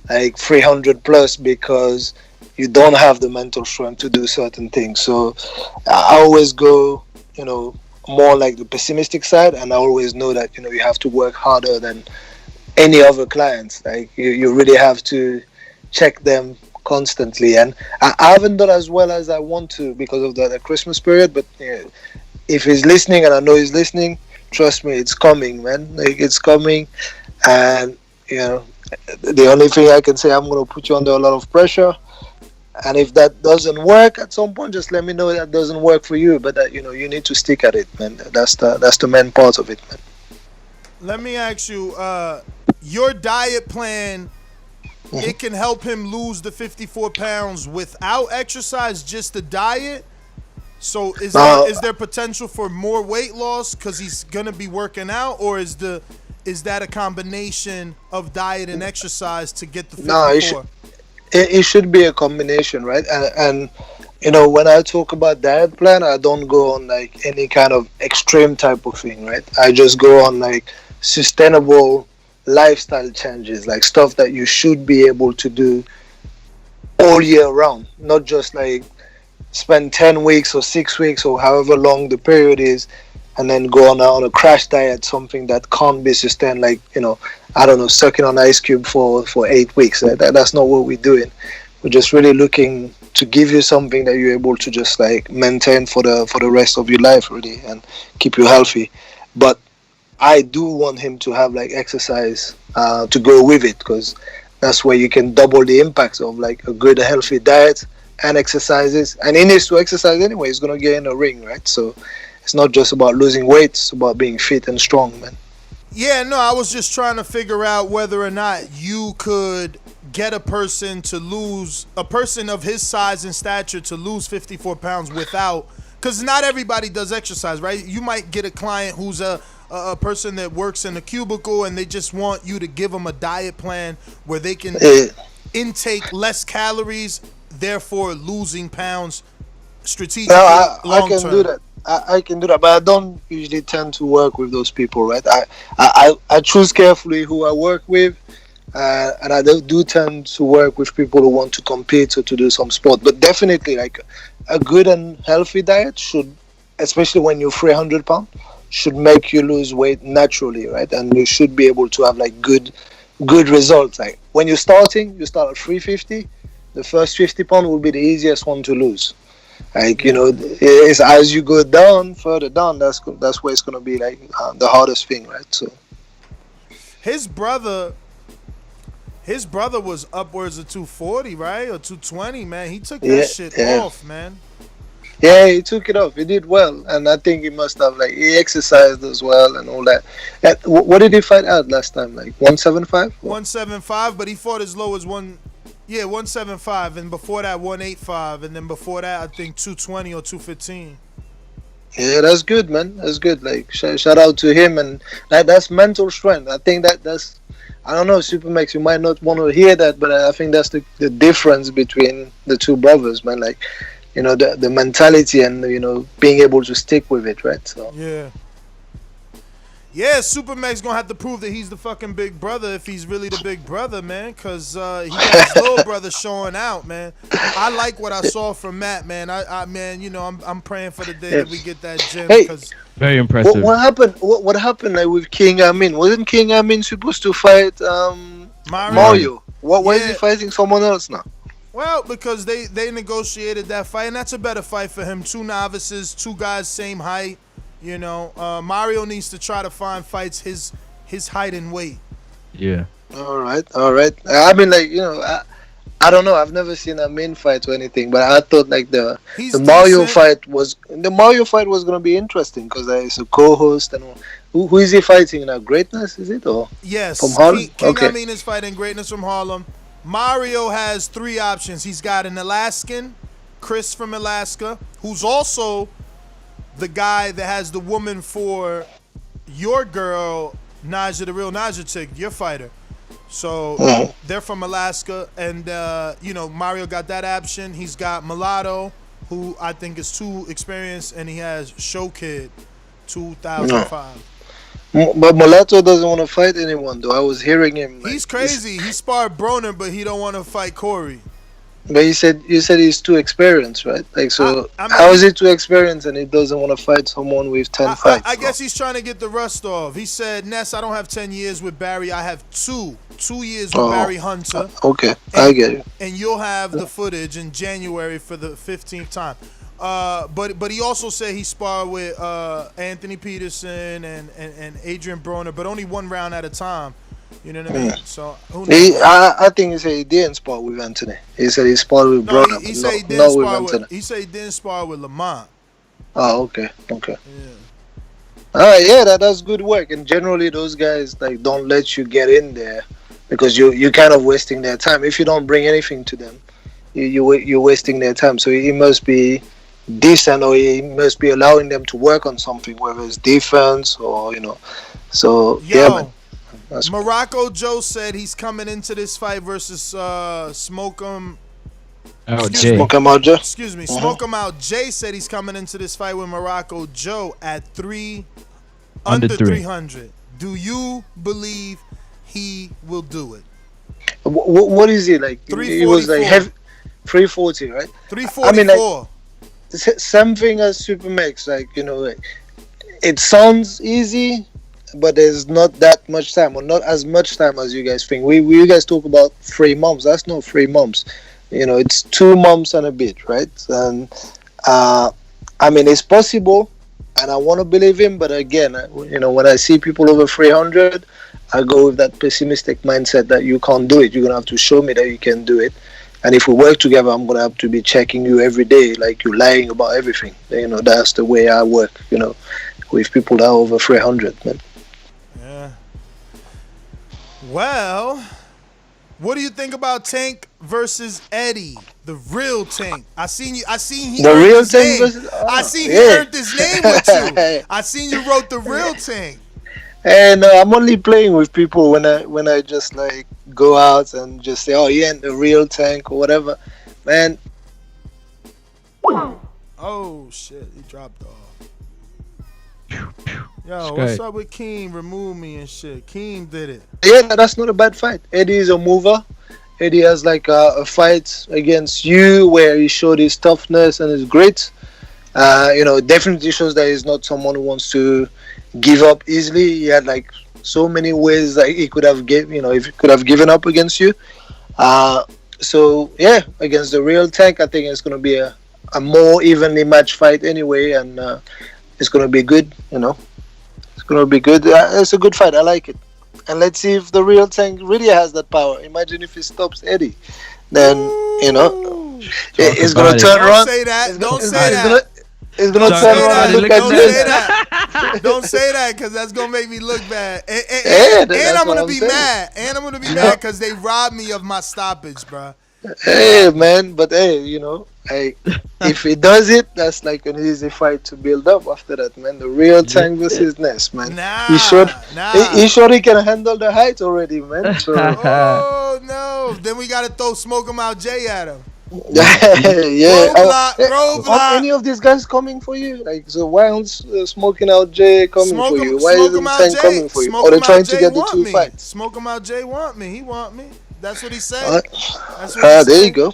300 plus because you don't have the mental strength to do certain things. So I always go more like the pessimistic side, and I always know that you have to work harder than any other clients. You really have to check them constantly, and I haven't done as well as I want to because of the Christmas period. But if he's listening, and I know he's listening, trust me, it's coming, man. It's coming, and the only thing I can say, I'm gonna put you under a lot of pressure, and if that doesn't work at some point, just let me know that doesn't work for you. But that you need to stick at it, man. That's the main part of it, man. Let me ask you, your diet plan. It can help him lose the 54 pounds without exercise, just the diet. So is there potential for more weight loss because he's gonna be working out, or is that a combination of diet and exercise to get the 54? No, it should be a combination, right? And when I talk about diet plan, I don't go on any kind of extreme type of thing, right? I just go on sustainable lifestyle changes, stuff that you should be able to do all year round, not just spend 10 weeks or 6 weeks or however long the period is, and then go on a crash diet, something that can't be sustained, I don't know, sucking on ice cube for 8 weeks. That's not what we're doing. We're just really looking to give you something that you're able to just maintain for the rest of your life, really, and keep you healthy. But I do want him to have exercise to go with it, because that's where you can double the impacts of a good healthy diet and exercises. And he needs to exercise anyway. He's gonna get in a ring, right? So it's not just about losing weight; it's about being fit and strong, man. Yeah, no, I was just trying to figure out whether or not you could get a person of his size and stature to lose 54 pounds without, because not everybody does exercise, right? You might get a client who's a person that works in a cubicle, and they just want you to give them a diet plan where they can intake less calories, therefore losing pounds strategically. No, I can do that. I can do that, but I don't usually tend to work with those people, right? I choose carefully who I work with, and I do tend to work with people who want to compete or to do some sport. But definitely, a good and healthy diet should, especially when you're 300 pounds, should make you lose weight naturally, right? And you should be able to have good results. When you're starting, you start at 350. The first 50 pounds will be the easiest one to lose. It's as you go further down, that's where it's gonna be the hardest thing, right? So his brother was upwards of 240, right, or 220, man. He took that shit off, man. Yeah, he took it off. He did well, and I think he must have he exercised as well and all that. What did he fight at last time? 175? 175, but he fought as low as 175, and before that 185, and then before that I think 220 or 215. Yeah, that's good, man. That's good. Shout out to him, and that's mental strength. I think that's. I don't know, Supermax, you might not want to hear that, but I think that's the difference between the two brothers, man. The mentality and being able to stick with it, right? So yeah, Supermax gonna have to prove that he's the fucking big brother if he's really the big brother, man. Cause he got his little brother showing out, man. I like what I saw from Matt, man. I'm praying for the day that we get that gym. Hey, very impressive. What happened? What happened with King Amin? Wasn't King Amin supposed to fight Mario? Why is he fighting someone else now? Well, because they negotiated that fight, and that's a better fight for him. 2 novices, 2 guys same height. Mario needs to try to find fights his height and weight. Yeah. All right. I mean, I don't know. I've never seen a main fight or anything, but I thought the Mario fight was gonna be interesting because there is a co-host and Who is he fighting now? Greatness, is it? Or Yes. from Harlem? King Okay. Amin is fighting Greatness from Harlem. Mario has 3 options. He's got an Alaskan, Chris from Alaska, who's also the guy that has the woman for your girl, Naja, the real Naja chick, your fighter. So they're from Alaska, and Mario got that option. He's got Mulatto, who I think is too experienced, and he has Show Kid, 2005. But Mulatto doesn't want to fight anyone, though. I was hearing him. He's crazy. He sparred Broner, but he don't want to fight Corey. But you said he's too experienced, right? Like, so I mean, how is he too experienced and he doesn't want to fight someone with 10 fights? I guess he's trying to get the rust off. He said, Ness, I don't have 10 years with Barry. I have 2 years with Barry Hunter. Okay, I get it. And you'll have the footage in January for the 15th time. But he also said he sparred with Anthony Peterson and Adrian Broner, but only 1 round at a time. You know what I mean? So who knows? I think he said he didn't spar with Anthony. He said he sparred with Broner, he said he didn't not with spar Anthony. he said he didn't spar with Lamont. Oh, okay. Yeah. All right, yeah, that's good work. And generally, those guys like don't let you get in there because you're kind of wasting their time. If you don't bring anything to them, you're wasting their time. So he must be decent, or he must be allowing them to work on something, whether it's defense or So yeah, man. Morocco Joe said he's coming into this fight versus Smoke'em. Smoke'em out Jay. Excuse me, Smoke'em out Jay said he's coming into this fight with Morocco Joe at under 300. Do you believe he will do it? What is he like? He was like 340, right? 344. I mean, like, something as Supermax, like it sounds easy, but there's not that much time, or not as much time as you guys think. You guys talk about 3 months. That's not 3 months. It's 2 months and a bit, right? And I mean, it's possible, and I want to believe him. But again, when I see people over 300, I go with that pessimistic mindset that you can't do it. You're gonna have to show me that you can do it. And if we work together, I'm gonna have to be checking you every day, like you're lying about everything. That's the way I work. With people that are over 300, man. Yeah. Well, what do you think about Tank versus Eddie, the real Tank? I seen he earned his name. I seen he earned his name with you. I seen you wrote the real Tank. And I'm only playing with people when I just like go out and just say, oh, you ain't the real Tank or whatever, man. Oh shit, he dropped off. Yo, what's up with Keem? Remove me and shit. Keem did it. Yeah, that's not a bad fight. Eddie is a mover. Eddie has like a fight against you where he showed his toughness and his grit. Definitely shows that he's not someone who wants to give up easily. He had like so many ways that he could have if he could have given up against you. So yeah, against the real Tank, I think it's gonna be a more evenly matched fight anyway, and it's gonna be good. It's gonna be good. It's a good fight. I like it. And let's see if the real Tank really has that power. Imagine if he stops Eddie, then it's gonna turn around. Don't say that. Don't say that. It's gonna turn around and look at Jay. Don't say that, because that's gonna make me look bad. And I'm gonna be mad. And I'm gonna be mad because they robbed me of my stoppage, bro. Hey man, but if he does it, that's like an easy fight to build up after that, man. The real Tank versus Ness, man. He showed he can handle the height already, man. So. Oh no! Then we gotta throw Smoke'em out Jay at him. Yeah. Roadblock. Are any of these guys coming for you? Like, so why aren't Smoking Out Jay coming for you? Why isn't Tank coming for you? Or they're trying to get the 2 fights? Smoke'em out Jay want me. He want me. That's what he said. There you go.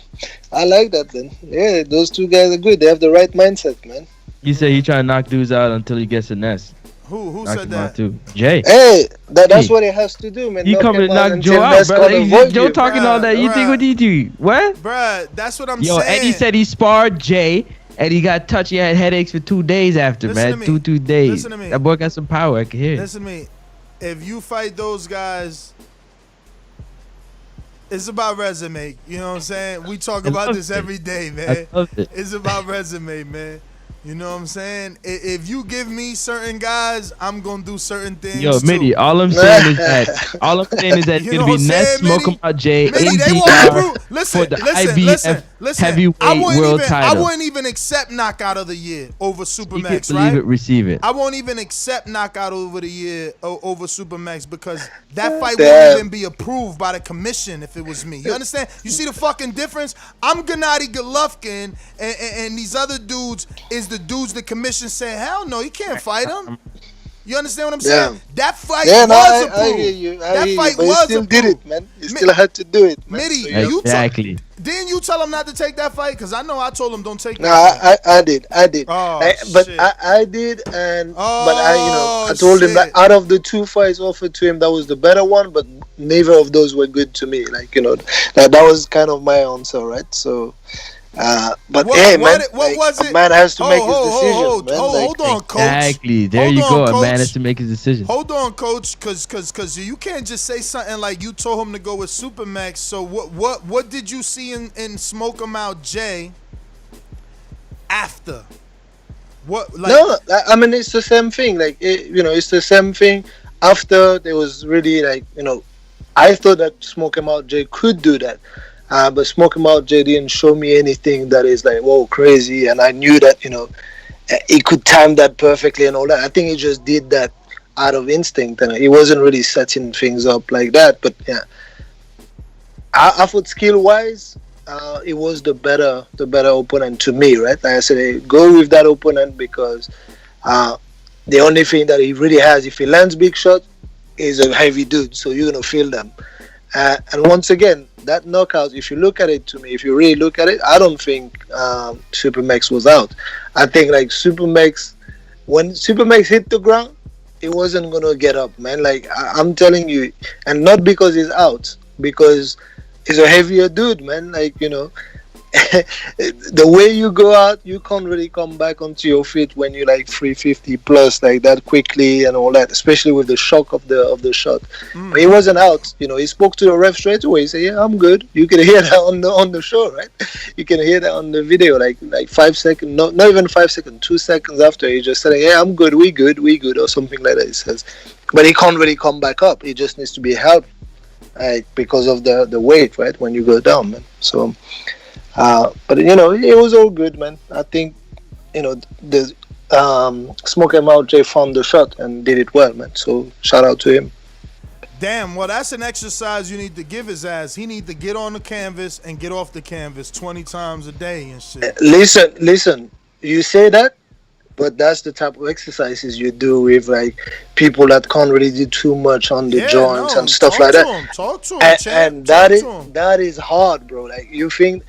I like that then. Yeah, those 2 guys are good. They have the right mindset, man. You say he trying to knock dudes out until he gets a nest. Who said that? Jay. Hey, that's what he has to do, man. He coming to knock Joe out, bro. Joe talking all that. You think what he do? What? Bruh, that's what I'm saying. Yo, Eddie said he sparred Jay, and he got touchy. He had headaches for 2 days after, Listen man. to me. 2 days. Listen to me. That boy got some power. I can hear it. Listen to me. If you fight those guys, it's about resume. You know what I'm saying? We talk about this every day, man. I love it. It's about resume, man. You know what I'm saying? If you give me certain guys, I'm gonna do certain things. Yo, Mitty, too. all I'm saying is that it's You know gonna what be I'm Ness, saying, Smoke 'em out J, Mitty, they won't NDR approve. Listen, for the listen, IBF listen. heavyweight world I title. wouldn't even accept knockout of the year over Speak Supermax, it, believe right? it, receive it. I won't even accept knockout over the year over Supermax because that fight Damn. won't even be approved by the commission if it was me. You understand? You see the fucking difference? I'm Gennady Golovkin, and these other dudes is the dudes the commission said, hell no, you can't fight him. You understand what I'm saying? That fight was approved. I hear you. That fight but was you still approved. did it, man. You still had to do it, man. Mitty, So Exactly. didn't you tell him not to take that fight? Because I know I told him don't take No, that fight. I did. Oh, But shit. I did, and but Oh, I told him that shit. out of the two fights offered to him, that was the better one. But neither of those were good to me. Like that was kind of my answer, right? So, but hey, man, what was it? a man has to make his decision, man. Hold on, coach. Exactly. There Hold you on, go. A coach. man has to make his decision. Hold on, coach, because you can't just say something like you told him to go with Supermax. So what did you see in Smoke 'em Out J after? What like? No, I mean it's the same thing. Like it's the same thing. After there was really I thought that Smoke 'em Out J could do that. But Smoke 'em Out J didn't show me anything that is like, whoa, crazy. And I knew that, he could time that perfectly and all that. I think he just did that out of instinct. And he wasn't really setting things up like that. But yeah, I thought skill-wise, it was the better opponent to me, right? Like I said, hey, go with that opponent because the only thing that he really has, if he lands big shot, is a heavy dude. So you're going to feel them. And once again, that knockout, if you look at it to me, if you really look at it, I don't think Supermax was out. I think like Supermax, when Supermax hit the ground, it wasn't going to get up, man. Like I'm telling you, and not because he's out, because he's a heavier dude, man. Like, the way you go out, you can't really come back onto your feet when you're like 350 plus like that quickly and all that, especially with the shock of the shot. But he wasn't out. He spoke to the ref straight away. He said, "Yeah, I'm good." You can hear that on the show, right? You can hear that on the video, like 5 seconds, not even 5 seconds, 2 seconds after. He just said, "Yeah, I'm good. We good, or something like that." He says, but he can't really come back up. He just needs to be helped, because of the weight, right? When you go down, man. So. But it was all good, man. I think the Smoke 'em Out J found the shot and did it well, man. So shout out to him. Damn, well, that's an exercise you need to give his ass. He need to get on the canvas and get off the canvas 20 times a day and shit. Listen. You say that, but that's the type of exercises you do with like people that can't really do too much on the joints and stuff like that. Talk to him, and that is hard, bro. Like you think,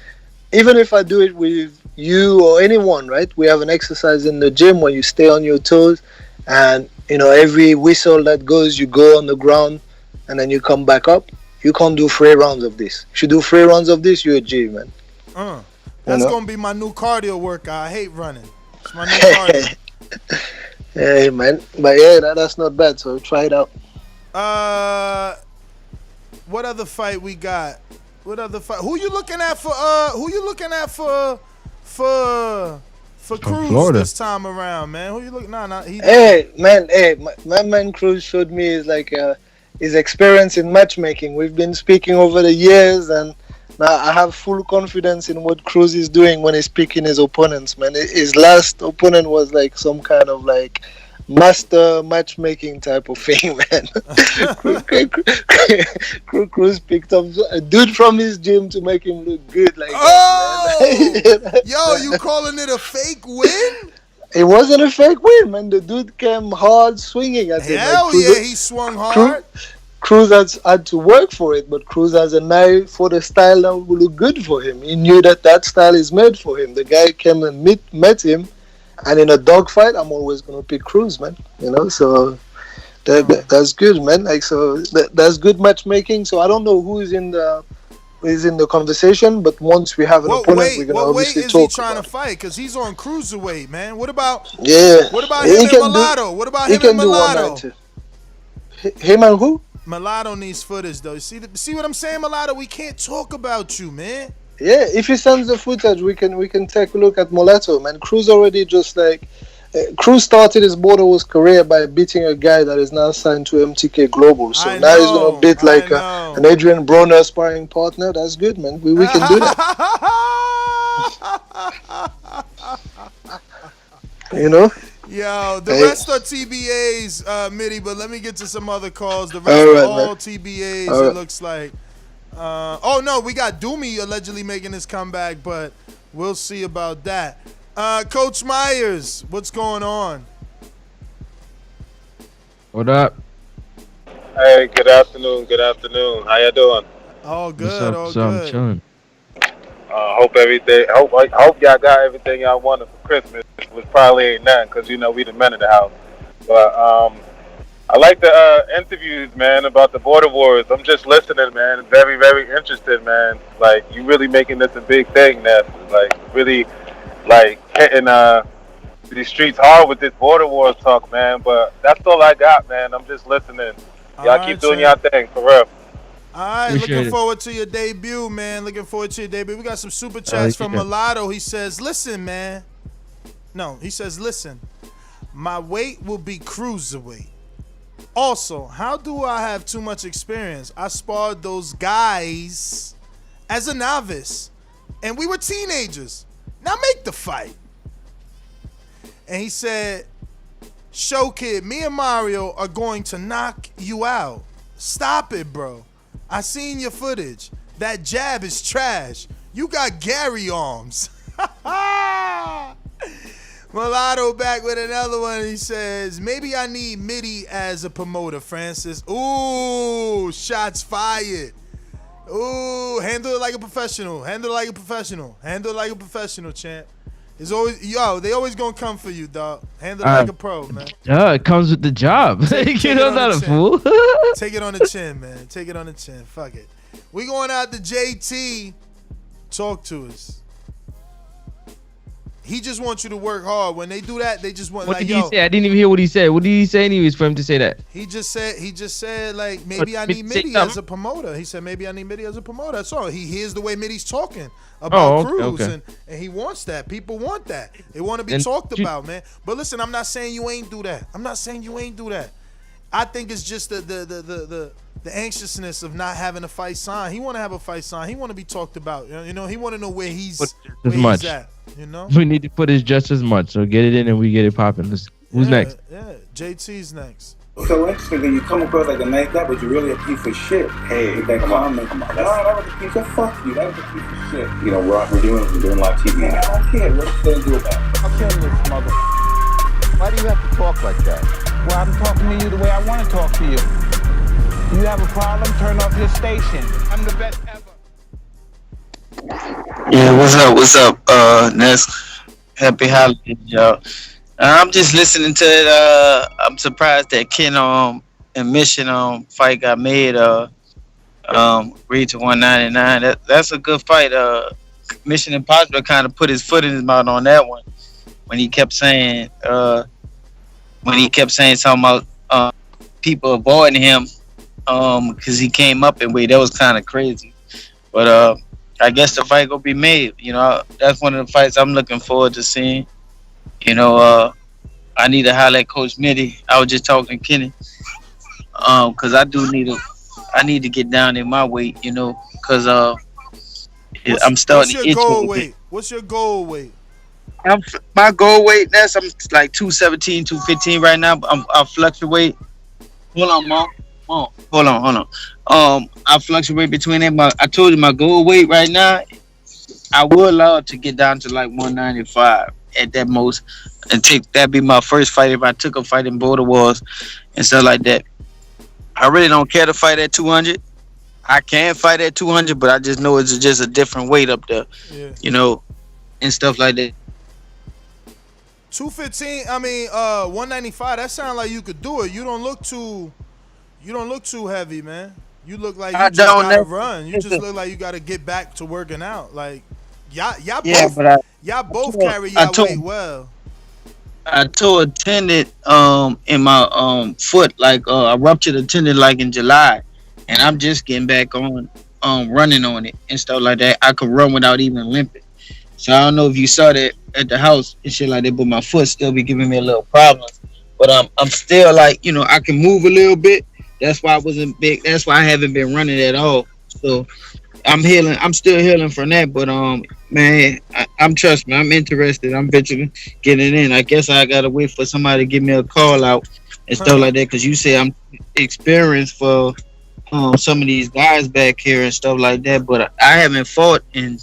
even if I do it with you or anyone, right? We have an exercise in the gym where you stay on your toes, and every whistle that goes, you go on the ground, and then you come back up. You can't do 3 rounds of this. If you do 3 rounds of this, you're a G, man. That's gonna be my new cardio workout. I hate running. It's my new cardio. Hey, man. But yeah, that's not bad. So try it out. What other fight we got? What other fight? Who you looking at for? For Cruz this time around, man? Who you looking? Hey, my man Cruz showed me his experience in matchmaking. We've been speaking over the years, and now I have full confidence in what Cruz is doing when he's picking his opponents, man. His last opponent was like some kind of like master matchmaking type of thing, man. Cruz picked up a dude from his gym to make him look good like that, man. Yo, you calling it a fake win? It wasn't a fake win, man. The dude came hard swinging at him. Hell yeah, he swung hard. Cruz had to work for it, but Cruz has an eye for the style that will look good for him. He knew that style is made for him. The guy came and met him, and in a dogfight, I'm always gonna pick Cruz, man. So that's good, man. That's good matchmaking. So I don't know who is in the conversation, but once we have an opponent, we're gonna obviously talk. What weight is he trying to fight? Because he's on cruiserweight, man. What about him and Mulatto? What about him and Mulatto? Him and who? Mulatto needs footage though. See what I'm saying, Mulatto? We can't talk about you, man. Yeah, if he sends the footage, we can take a look at Moleto, man. Cruz already just like Cruz started his Border Wars career by beating a guy that is now signed to MTK Global. So now he's gonna beat like an Adrian Broner sparring partner. That's good, man. We can do that. You know. Yo, the rest are TBAs, Mitty, but let me get to some other calls. The rest are all TBAs, it looks like. Oh, no, we got Doomy allegedly making his comeback, but we'll see about that. Coach Myers, what's going on? What up? Hey, good afternoon. Good afternoon. How you doing? All good. What's up? All What's up? good. I'm chilling. Hope everything. Hope y'all got everything y'all wanted for Christmas. Which probably ain't nothing, cause you know we the men of the house. But I like the interviews, man, about the border wars. I'm just listening, man. Very, very interested, man. Like you really making this a big thing, Ness. Like really, like hitting these streets hard with this border wars talk, man. But that's all I got, man. I'm just listening. Y'all keep doing y'all thing, for real. All right, looking forward to your debut, man. Looking forward to your debut. We got some super chats from Mulatto. He says, listen, man. No, he says, listen. My weight will be cruiserweight. Also, how do I have too much experience? I sparred those guys as a novice, and we were teenagers. Now make the fight. And he said, Show Kid, me and Mario are going to knock you out. Stop it, bro. I seen your footage. That jab is trash. You got Gary arms. Mulatto back with another one. He says, maybe I need Mitty as a promoter, Francis. Ooh, shots fired. Ooh, handle it like a professional. Handle it like a professional. Handle it like a professional, champ. It's always, they always gonna come for you, dog. Handle it like a pro, man. It comes with the job. You know, not a fool. Take it on the chin, man. Take it on the chin. Fuck it. We going out to JT. Talk to us. He just wants you to work hard. When they do that, they just want What did he say? I didn't even hear what he said. What did he say anyways for him to say that? He just said like maybe I need Mitty as a promoter. He said maybe I need Mitty as a promoter. That's all. He hears the way Mitty's talking about Cruz, and he wants that. People want that. They want to be talked about, man. But listen, I'm not saying you ain't do that. I'm not saying you ain't do that. I think it's just the anxiousness of not having a fight signed. He want to have a fight signed. He want to be talked about. You know, he want to know where he's at. You know, we need to put his just as much. So get it in and we get it popping. Who's next? Yeah, JT's next. So interesting that you come across like a nice guy, but you're really a piece of shit. Hey, with that comment. No, that was a piece of fuck you. That was a piece of shit. You know, we're doing live TV. Man, I don't care. What you gonna do about it? I'm killing this mother. Why do you have to talk like that? Well, I'm talking to you the way I want to talk to you. You have a problem? Turn off your station. I'm the best ever. Yeah, what's up, Ness? Happy holidays, y'all. I'm just listening to it. I'm surprised that Ken and Mission fight got made. Agreed to 199. That's a good fight. Mission Impossible kind of put his foot in his mouth on that one when he kept saying something about people avoiding him because he came up in weight. That was kind of crazy, but I guess the fight gonna be made. You know, that's one of the fights I'm looking forward to seeing. You know, I need to highlight Coach Mitty. I was just talking to Kenny, cause I need to get down in my weight. You know, cause I'm starting to itch. What's your goal weight? My goal weight, that's I'm like 217, 215 right now. But I fluctuate. Hold on, Mom. Hold on. I fluctuate between them. I told you my goal weight right now. I would allow it to get down to like 195 at that most, and that be my first fight if I took a fight in Border Wars and stuff like that. I really don't care to fight at 200. I can fight at 200, but I just know it's just a different weight up there, you know, and stuff like that. 215. I mean, 195. That sounds like you could do it. You don't look too heavy, man. You look like you just gotta run. You just look like you gotta get back to working out. Like y'all both carry your weight well. I tore a tendon in my foot, like I ruptured a tendon like in July, and I'm just getting back on running on it and stuff like that. I could run without even limping. So I don't know if you saw that at the house and shit like that, but my foot still be giving me a little problems. But I'm still like, you know, I can move a little bit. That's why I wasn't big. That's why I haven't been running at all. So I'm healing. I'm still healing from that. But man, I'm trust me. I'm interested. I'm eventually getting in. I guess I gotta wait for somebody to give me a call out and stuff like that. Cause you say I'm experienced for some of these guys back here and stuff like that. But I haven't fought in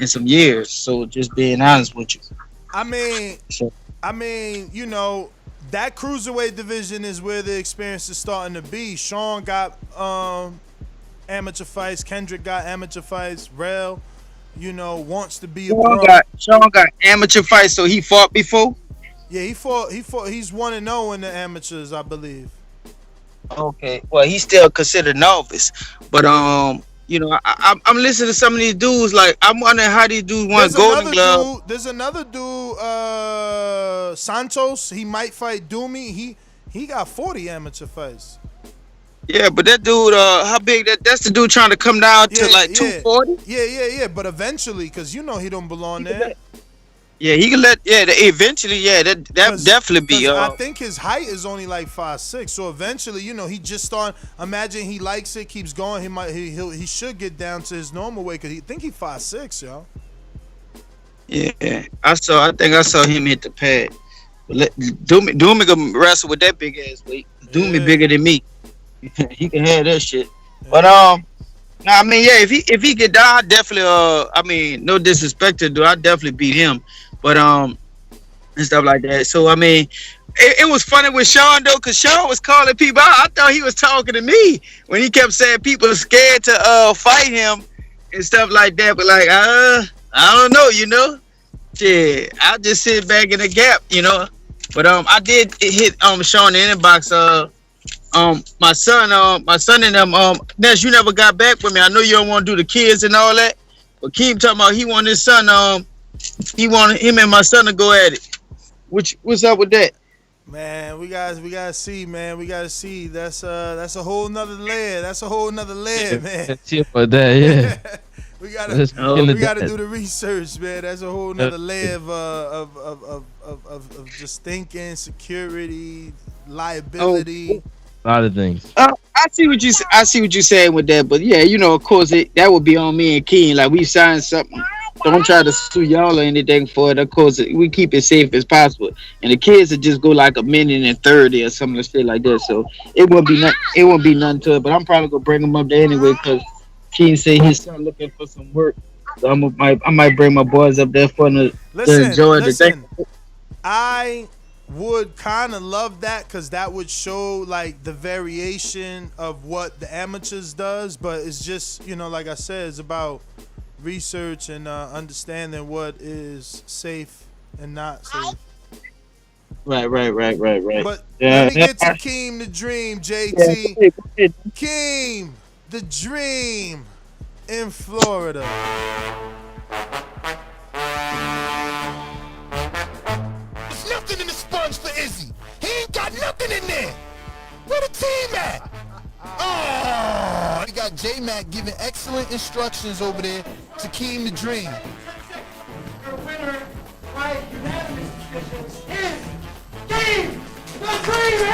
some years. So just being honest with you. I mean, you know, that cruiserweight division is where the experience is starting to be. Sean got amateur fights. Kendrick got amateur fights. Rel, you know, wants to be a pro. Sean got amateur fights, so he fought before? Yeah, he fought. He's 1-0 in the amateurs, I believe. Okay. Well, he's still considered novice. But you know, I'm listening to some of these dudes. Like, I'm wondering how these dudes want Golden Glove. There's another dude, Santos. He might fight Doomy. He got 40 amateur fights. Yeah, but that dude, how big that's the dude trying to come down to like 240? Yeah. But eventually, because you know he don't belong there. Yeah, he can let. Yeah, eventually. Yeah, that definitely be. I think his height is only like 5'6". So eventually, you know, he just start. Imagine he likes it, keeps going. He should get down to his normal weight because he think he 5'6", yo. Yeah, I think I saw him hit the pad. Doomy can wrestle with that big ass weight. Doomy bigger than me. He can have that shit. But I mean, yeah, if he get down, I definitely I mean, no disrespect to do, I definitely beat him. But and stuff like that. So I mean, it was funny with Sean though, cause Sean was calling people out. I thought he was talking to me when he kept saying people are scared to fight him and stuff like that. But like I don't know, you know. Shit, I'll just sit back in the gap, you know. But I did hit Sean in the inbox. My son and them. Ness, you never got back with me. I know you don't want to do the kids and all that, but Keem talking about he want his son. He wanted him and my son to go at it. What's up with that? Man, we gotta see, man. We gotta see. That's a whole nother layer. That's a whole nother layer, man. Let's see about that, yeah. we gotta do the research, man. That's a whole nother layer of just thinking, security, liability. A lot of things. I see what you're saying with that, but yeah, you know, of course, that would be on me and Keen. Like we signed something. Don't try to sue y'all or anything for it. Of course, we keep it safe as possible. And the kids would just go like a minute and 30 or something like that. So it won't be nothing to it. But I'm probably gonna bring them up there anyway because Keen say his son looking for some work. So I might bring my boys up there for to enjoy the thing. I would kind of love that because that would show like the variation of what the amateurs does, but it's just, you know, like I said, it's about research and understanding what is safe and not safe. Right. But let me get to Keem the Dream, JT. Yeah, Keem the Dream in Florida. There's nothing in the sponge for Izzy. He ain't got nothing in there. Where the team at? Oh, we got J-Mac giving excellent instructions over there to Keem the Dream. Your winner by unanimous decisions is Keem the Dream.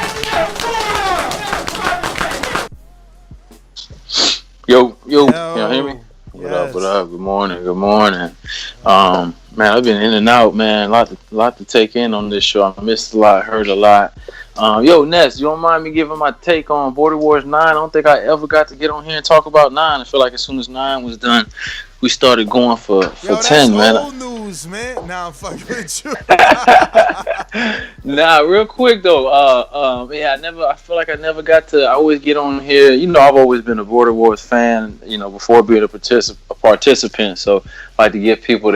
Yo, can you hear me? What up? Good morning. Man, I've been in and out, man. A lot to take in on this show. I missed a lot, heard a lot. Yo, Ness, you don't mind me giving my take on Border Wars 9? I don't think I ever got to get on here and talk about 9. I feel like as soon as 9 was done, we started going for 10, man. That's old news, man. Nah, I'm fucking with you. Nah, real quick though. I feel like I never got to. I always get on here. You know, I've always been a Border Wars fan. You know, before being a participant. So I like to give people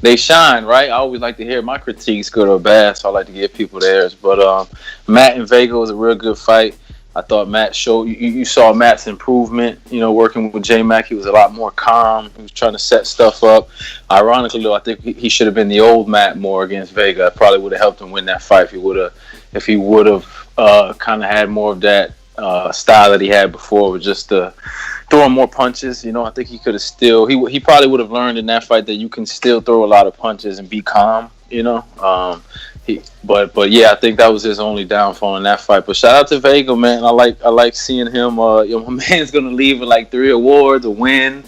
they shine, right? I always like to hear my critiques, good or bad. So I like to give people theirs. But Matt and Vega was a real good fight. I thought Matt showed you saw Matt's improvement. You know, working with J-Mac, he was a lot more calm. He was trying to set stuff up. Ironically, though, I think he should have been the old Matt more against Vega. It probably would have helped him win that fight if he would have kind of had more of that style that he had before, with just the throwing more punches. You know, I think he could have still. He probably would have learned in that fight that you can still throw a lot of punches and be calm. You know, but yeah, I think that was his only downfall in that fight. But shout out to Vega, man. I like seeing him. My man's gonna leave with like 3 awards, a win.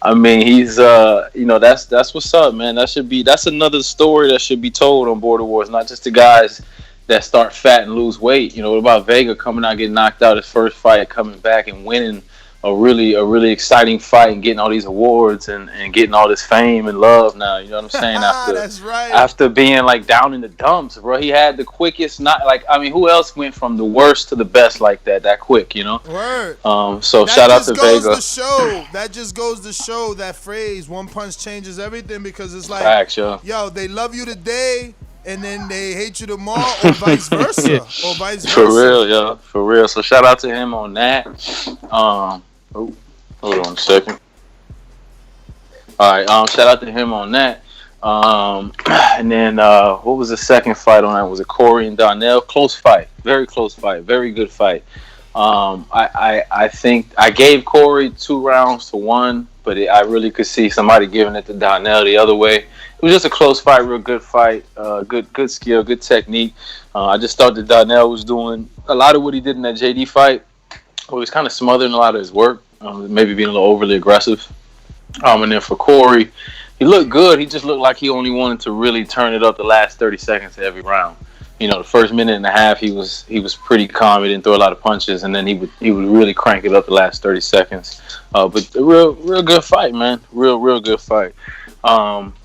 I mean, he's that's what's up, man. That's another story that should be told on Border Wars, not just the guys that start fat and lose weight. You know, what about Vega coming out, getting knocked out his first fight, coming back and winning a really exciting fight and getting all these awards and getting all this fame and love now. You know what I'm saying? That's right. After being like down in the dumps, bro, he had the quickest. Who else went from the worst to the best like that quick? You know. Word. So shout out to Vega. That just goes to show that phrase, one punch changes everything, because it's like, facts, yo, they love you today and then they hate you tomorrow, or vice versa. For real, yo. For real. So shout out to him on that. Hold on a second. All right. Shout out to him on that. And then what was the second fight on that? Was it Corey and Danelle? Close fight. Very close fight. Very good fight. I think I gave Corey 2 rounds to 1, but I really could see somebody giving it to Danelle the other way. It was just a close fight, real good fight, good skill, good technique. I just thought that Danelle was doing a lot of what he did in that JD fight. He was kind of smothering a lot of his work, maybe being a little overly aggressive. And then for Corey, he looked good. He just looked like he only wanted to really turn it up the last 30 seconds of every round. You know, the first minute and a half, he was pretty calm. He didn't throw a lot of punches, and then he would really crank it up the last 30 seconds. But a real good fight, man. Real good fight.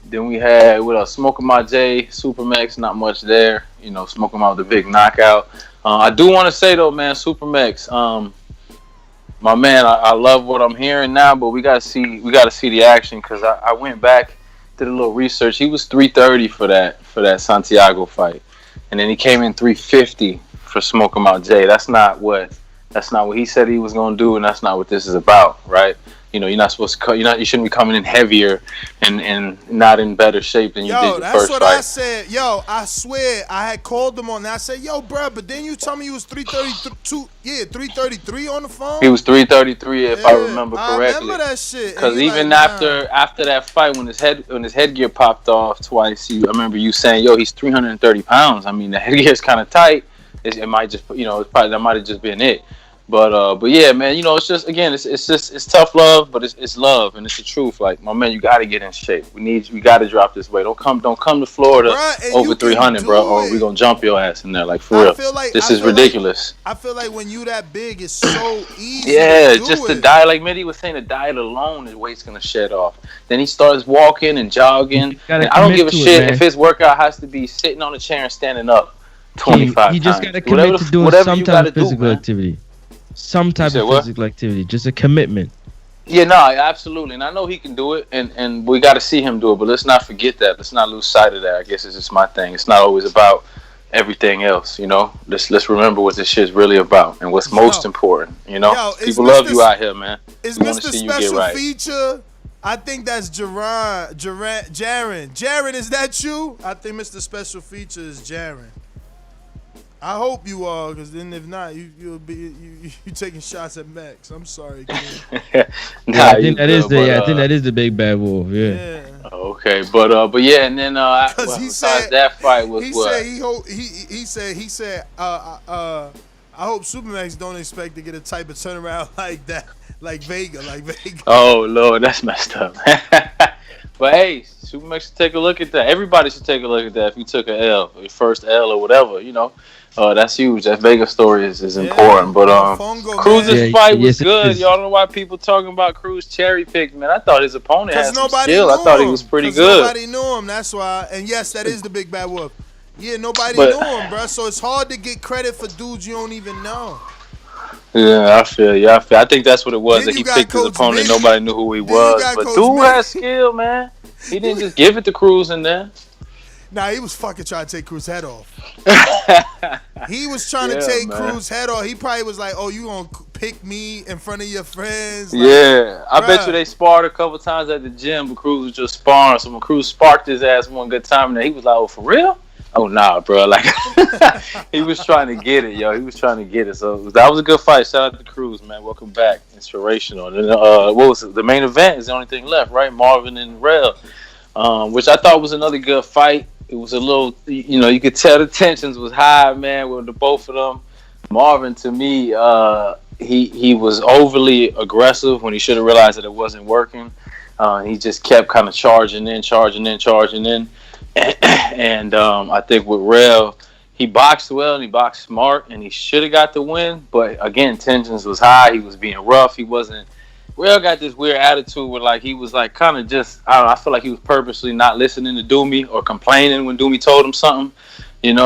Then we had Smoke 'em Out Jay, Supermax. Not much there. You know, Smoke 'em Out with the big knockout. I do want to say though, man, Supermax. My man, I love what I'm hearing now, but we gotta see the action, because I went back, did a little research. He was 330 for that Santiago fight, and then he came in 350 for Smoke 'em Out Jay. That's not what he said he was gonna do, and that's not what this is about, right? You know, you're not supposed to. You shouldn't be coming in heavier and not in better shape than you did the first fight. I said. Yo, I swear, I had called him on that. I said, yo, bro, but then you tell me he was 332. Yeah, 333 on the phone. He was 333, if I remember correctly. I remember that shit. Because even after that fight, when his headgear popped off twice, I remember you saying, yo, he's 330 pounds. I mean, the headgear's kind of tight. It might just, that might have just been it. But yeah, man, it's just, again, it's tough love, but it's love, and it's the truth. Like, my man, you got to get in shape. We got to drop this weight. Don't come to Florida over 300, bro, or we gonna jump your ass in there. Like, for real, this is ridiculous. I feel like when you that big, it's so easy. Yeah, just the diet. Like Mitty was saying, the diet alone, his weight's gonna shed off. Then he starts walking and jogging. And I don't give a shit if his workout has to be sitting on a chair and standing up 25 times. You just gotta commit to doing some type of physical activity. Some type of physical activity, just a commitment. Yeah, no, absolutely, and I know he can do it, and we got to see him do it. But let's not forget that. Let's not lose sight of that. I guess it's just my thing. It's not always about everything else, Let's remember what this shit's really about and what's most important. People love you out here, man. Is Mr. Special Feature? I think that's Jaron. Jaren, is that you? I think Mr. Special Feature is Jaren. I hope you are, because then if not, you'll be you taking shots at Max. I'm sorry, kid. I think that is the big bad wolf. Yeah. Okay, but yeah, and then he said that fight was he what? Said he said I hope Supermax don't expect to get a type of turnaround like that, like Vega. Oh Lord, that's messed up. But hey, Supermax should take a look at that. Everybody should take a look at that. If you took an L, your first L or whatever, that's huge. That Vega story is important. But Cruz's fight was good. Y'all know why people talking about Cruz cherry picked, man. I thought his opponent had some skill. I thought he was pretty good. Nobody knew him. That's why. And yes, that is the big bad wolf. Yeah, nobody knew him, bro. So it's hard to get credit for dudes you don't even know. Yeah, I feel you. I think that's what it was. That he picked his opponent. Nobody knew who he was. But dude has skill, man. He didn't just give it to Cruz in there. Nah, he was fucking trying to take Cruz's head off. He was trying to take Cruz's head off. He probably was like, "Oh, you gonna pick me in front of your friends?" Like, yeah, I bet you they sparred a couple times at the gym, but Cruz was just sparring. So when Cruz sparked his ass one good time, and he was like, "Oh, for real?" Oh nah, bro. Like he was trying to get it, yo. He was trying to get it. So that was a good fight. Shout out to Cruz, man. Welcome back. Inspirational. And what was it? The main event is the only thing left, right? Marvin and Rel, which I thought was another good fight. It was a little, you could tell the tensions was high, man, with the both of them. Marvin, to me, he was overly aggressive when he should have realized that it wasn't working. He just kept kind of charging in. And I think with Rel, he boxed well and he boxed smart and he should have got the win. But again, tensions was high. He was being rough. Rel got this weird attitude where like he was like kind of just, I don't know, I feel like he was purposely not listening to Doomy or complaining when Doomy told him something, and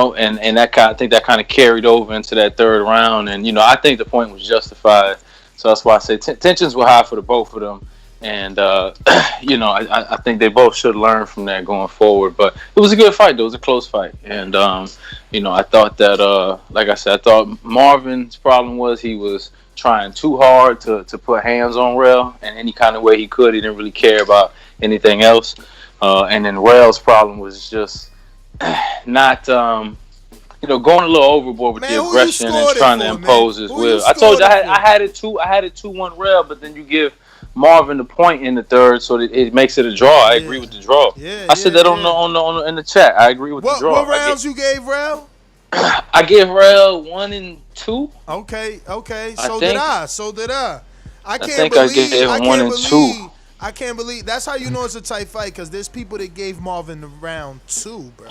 that I think that kind of carried over into that third round. And, I think the point was justified. So that's why I say tensions were high for the both of them. And, I think they both should learn from that going forward. But it was a good fight, though. It was a close fight. And, I thought that, like I said, I thought Marvin's problem was he was trying too hard to put hands on Rel in any kind of way he could. He didn't really care about anything else. And then Rel's problem was just not, going a little overboard with the aggression and trying to impose his will. I told you I had it 2-1 Rel, but then you give Marvin the point in the third, so that it makes it a draw. I agree with the draw. I said that on in the chat. I agree with the draw. What rounds you gave Rel? I gave Rel 1 and 2. Okay. So did I. I gave him 1 and 2. I can't believe that's how you know it's a tight fight, because there's people that gave Marvin the round 2, bro.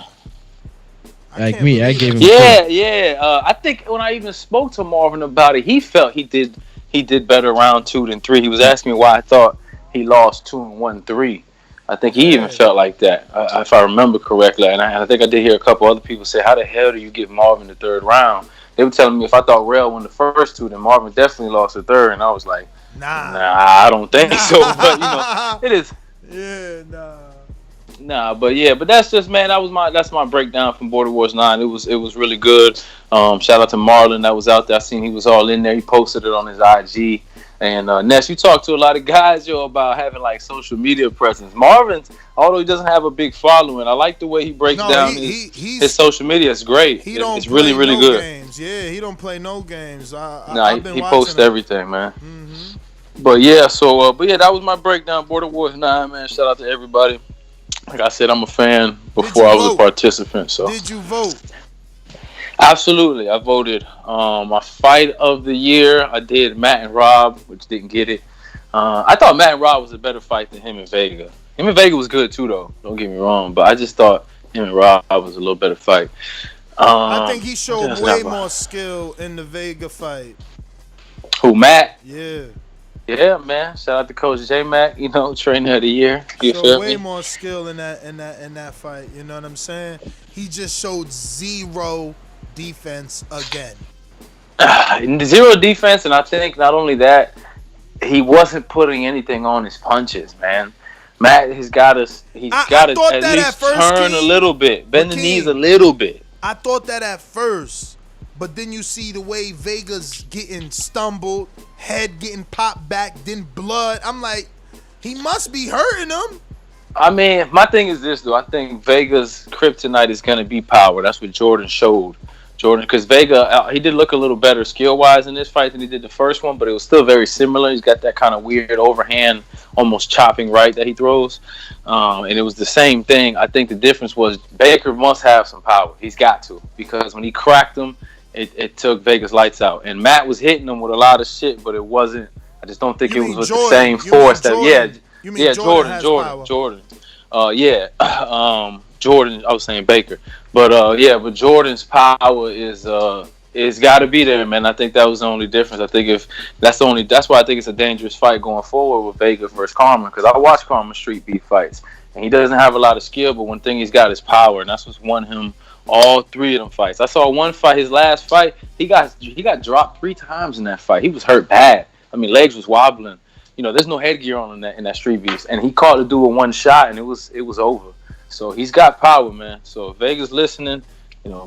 I gave him. Yeah. I think when I even spoke to Marvin about it, he felt he did better round 2 than 3. He was asking me why I thght he lost 2 and 1 3. I think he even felt like that, if I remember correctly. And I think I did hear a couple other people say, "How the hell do you give Marvin the third round?" They were telling me if I thought Rel won the first 2, then Marvin definitely lost the third. And I was like, Nah, I don't think so. But it is. Yeah, but that's just, man. That's my breakdown from Border Wars 9. It was really good. Shout out to Marlon that was out there. I seen he was all in there. He posted it on his IG. And Ness, you talk to a lot of guys, about having like social media presence. Marvin, although he doesn't have a big following, I like the way he breaks down his social media. It's great. It's really, really good. Games. Yeah, he don't play no games. He posts everything, man. Mm-hmm. But yeah, that was my breakdown. Border Wars 9, man. Shout out to everybody. Like I said, I'm a fan before I was a participant. So did you vote? Absolutely, I voted. My fight of the year, I did Matt and Rob, which didn't get it. I thought Matt and Rob was a better fight than him and Vega. Him and Vega was good too, though. Don't get me wrong, but I just thought him and Rob was a little better fight. I think he showed way more skill in the Vega fight. Who, Matt? Yeah. Yeah, man. Shout out to Coach J Mac, trainer of the year. You showed way more skill in that fight. You know what I'm saying? He just showed zero defense again. Zero defense, and I think not only that, he wasn't putting anything on his punches, man. Matt has got to at least turn a little bit, bend the knees a little bit. I thought that at first, but then you see the way Vega's getting stumbled, head getting popped back, then blood. I'm like, he must be hurting him. I mean, my thing is this, though. I think Vega's kryptonite is going to be power. That's what Jordan showed. Because Vega, he did look a little better skill-wise in this fight than he did the first one, but it was still very similar. He's got that kind of weird overhand, almost chopping right that he throws. And it was the same thing. I think the difference was Baker must have some power. He's got to. Because when he cracked him, it took Vega's lights out. And Matt was hitting him with a lot of shit, but it wasn't. I just don't think it was with the same force. Jordan. Jordan, I was saying Baker. But but Jordan's power is got to be there, man. I think that was the only difference. I think that's why I think it's a dangerous fight going forward with Vega versus Carmen, because I watch Carmen street beef fights, and he doesn't have a lot of skill, but one thing he's got is power, and that's what's won him all 3 of them fights. I saw one fight, his last fight, he got dropped 3 times in that fight. He was hurt bad. I mean, legs was wobbling. There's no headgear on in that street beef, and he caught the dude with one shot, and it was over. So he's got power, man. So if Vega's listening,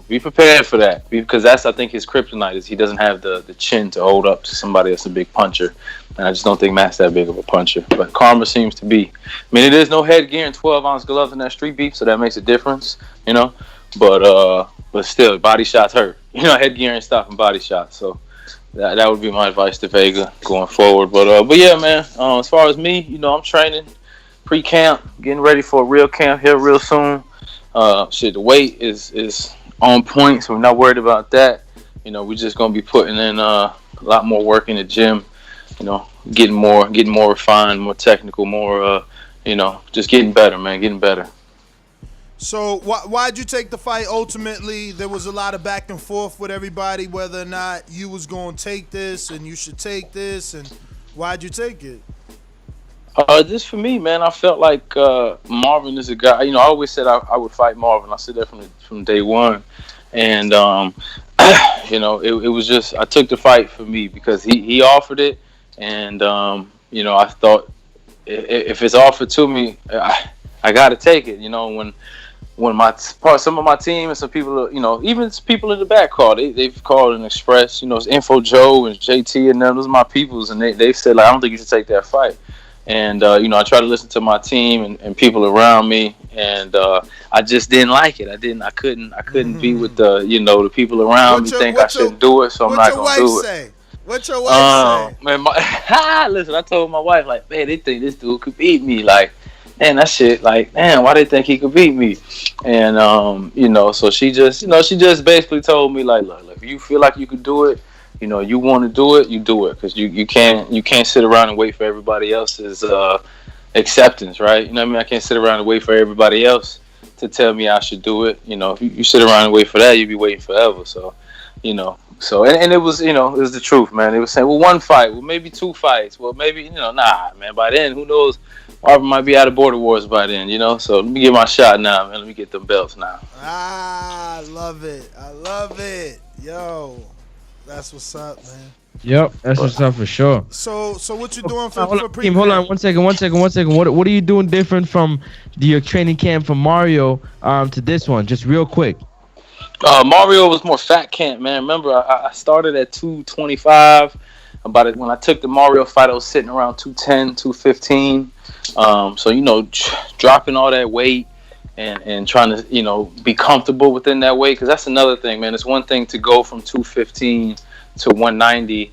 be prepared for that, because that's, I think, his kryptonite is he doesn't have the chin to hold up to somebody that's a big puncher, and I just don't think Matt's that big of a puncher. But Karma seems to be. I mean, it is no headgear and 12-ounce gloves in that street beef, so that makes a difference, but still, body shots hurt. Headgear ain't stopping body shots. So that would be my advice to Vega going forward. But yeah, man. As far as me, I'm training pre-camp, getting ready for a real camp here real soon. The weight is on point, so we're not worried about that. We're just gonna be putting in a lot more work in the gym. Getting more refined, more technical, more just getting better, man, getting better. So why'd you take the fight? Ultimately, there was a lot of back and forth with everybody whether or not you was going to take this and you should take this, and why'd you take it? Just for me, man, I felt like Marvin is a guy. I always said I would fight Marvin. I said that from day one, and it was just I took the fight for me because he offered it, and I thought if it's offered to me, I got to take it. When some of my team and some people, even people in the back call, they've called and expressed, it's Info Joe and JT and them, those are my peoples, and they said like I don't think you should take that fight. And I try to listen to my team and people around me, and I just didn't like it. I couldn't be with the people around me think I shouldn't do it, so I'm not gonna do it. What's your wife say? Man, listen, I told my wife like, man, they think this dude could beat me, like. Man, that shit, like, damn, why they think he could beat me? And, so she just basically told me, like, look, if you feel like you could do it, you want to do it, you do it. Because you can't sit around and wait for everybody else's acceptance, right? I can't sit around and wait for everybody else to tell me I should do it. If you sit around and wait for that, you'll be waiting forever. So, and it was, it was the truth, man. They were saying, well, one fight, well, maybe two fights. Well, maybe, nah, man, by then, who knows? Marvin might be out of Border Wars by then, So let me get my shot now, man. Let me get them belts now. I love it. Yo, that's what's up, man. Yep, that's what's up for sure. So what you doing for pre-camp? Hold on, one second. What are you doing different from your training camp from Mario to this one? Just real quick. Mario was more fat camp, man. Remember, I started at 225. When I took the Mario fight, I was sitting around 210, 215. So, dropping all that weight and trying to, be comfortable within that weight. Because that's another thing, man. It's one thing to go from 215 to 190.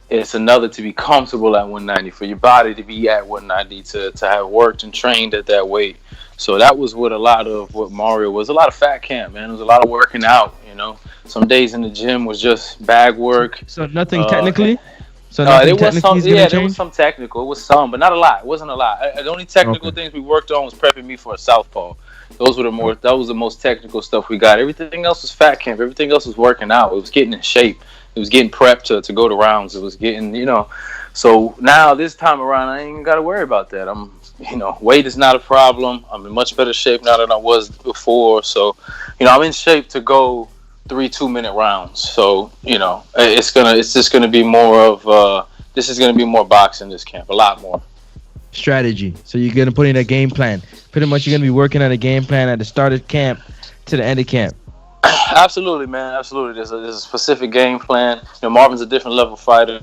It's another to be comfortable at 190, for your body to be at 190, to have worked and trained at that weight. So that was what a lot of what Mario was. A lot of fat camp, man. It was a lot of working out, Some days in the gym was just bag work. So nothing technically? There was some technical. It was some, but not a lot. It wasn't a lot. The only technical things we worked on was prepping me for a southpaw. That was the most technical stuff we got. Everything else was fat camp. Everything else was working out. It was getting in shape. It was getting prepped to go to rounds. It was getting, So now this time around, I ain't even got to worry about that. Weight is not a problem. I'm in much better shape now than I was before. So, I'm in shape to go 3 2-minute rounds. So, it's just gonna be more of this is gonna be more boxing this camp, a lot more. Strategy. So you're gonna put in a game plan. Pretty much you're gonna be working on a game plan at the start of camp to the end of camp. Absolutely, man. Absolutely. There's a specific game plan. Marvin's a different level fighter,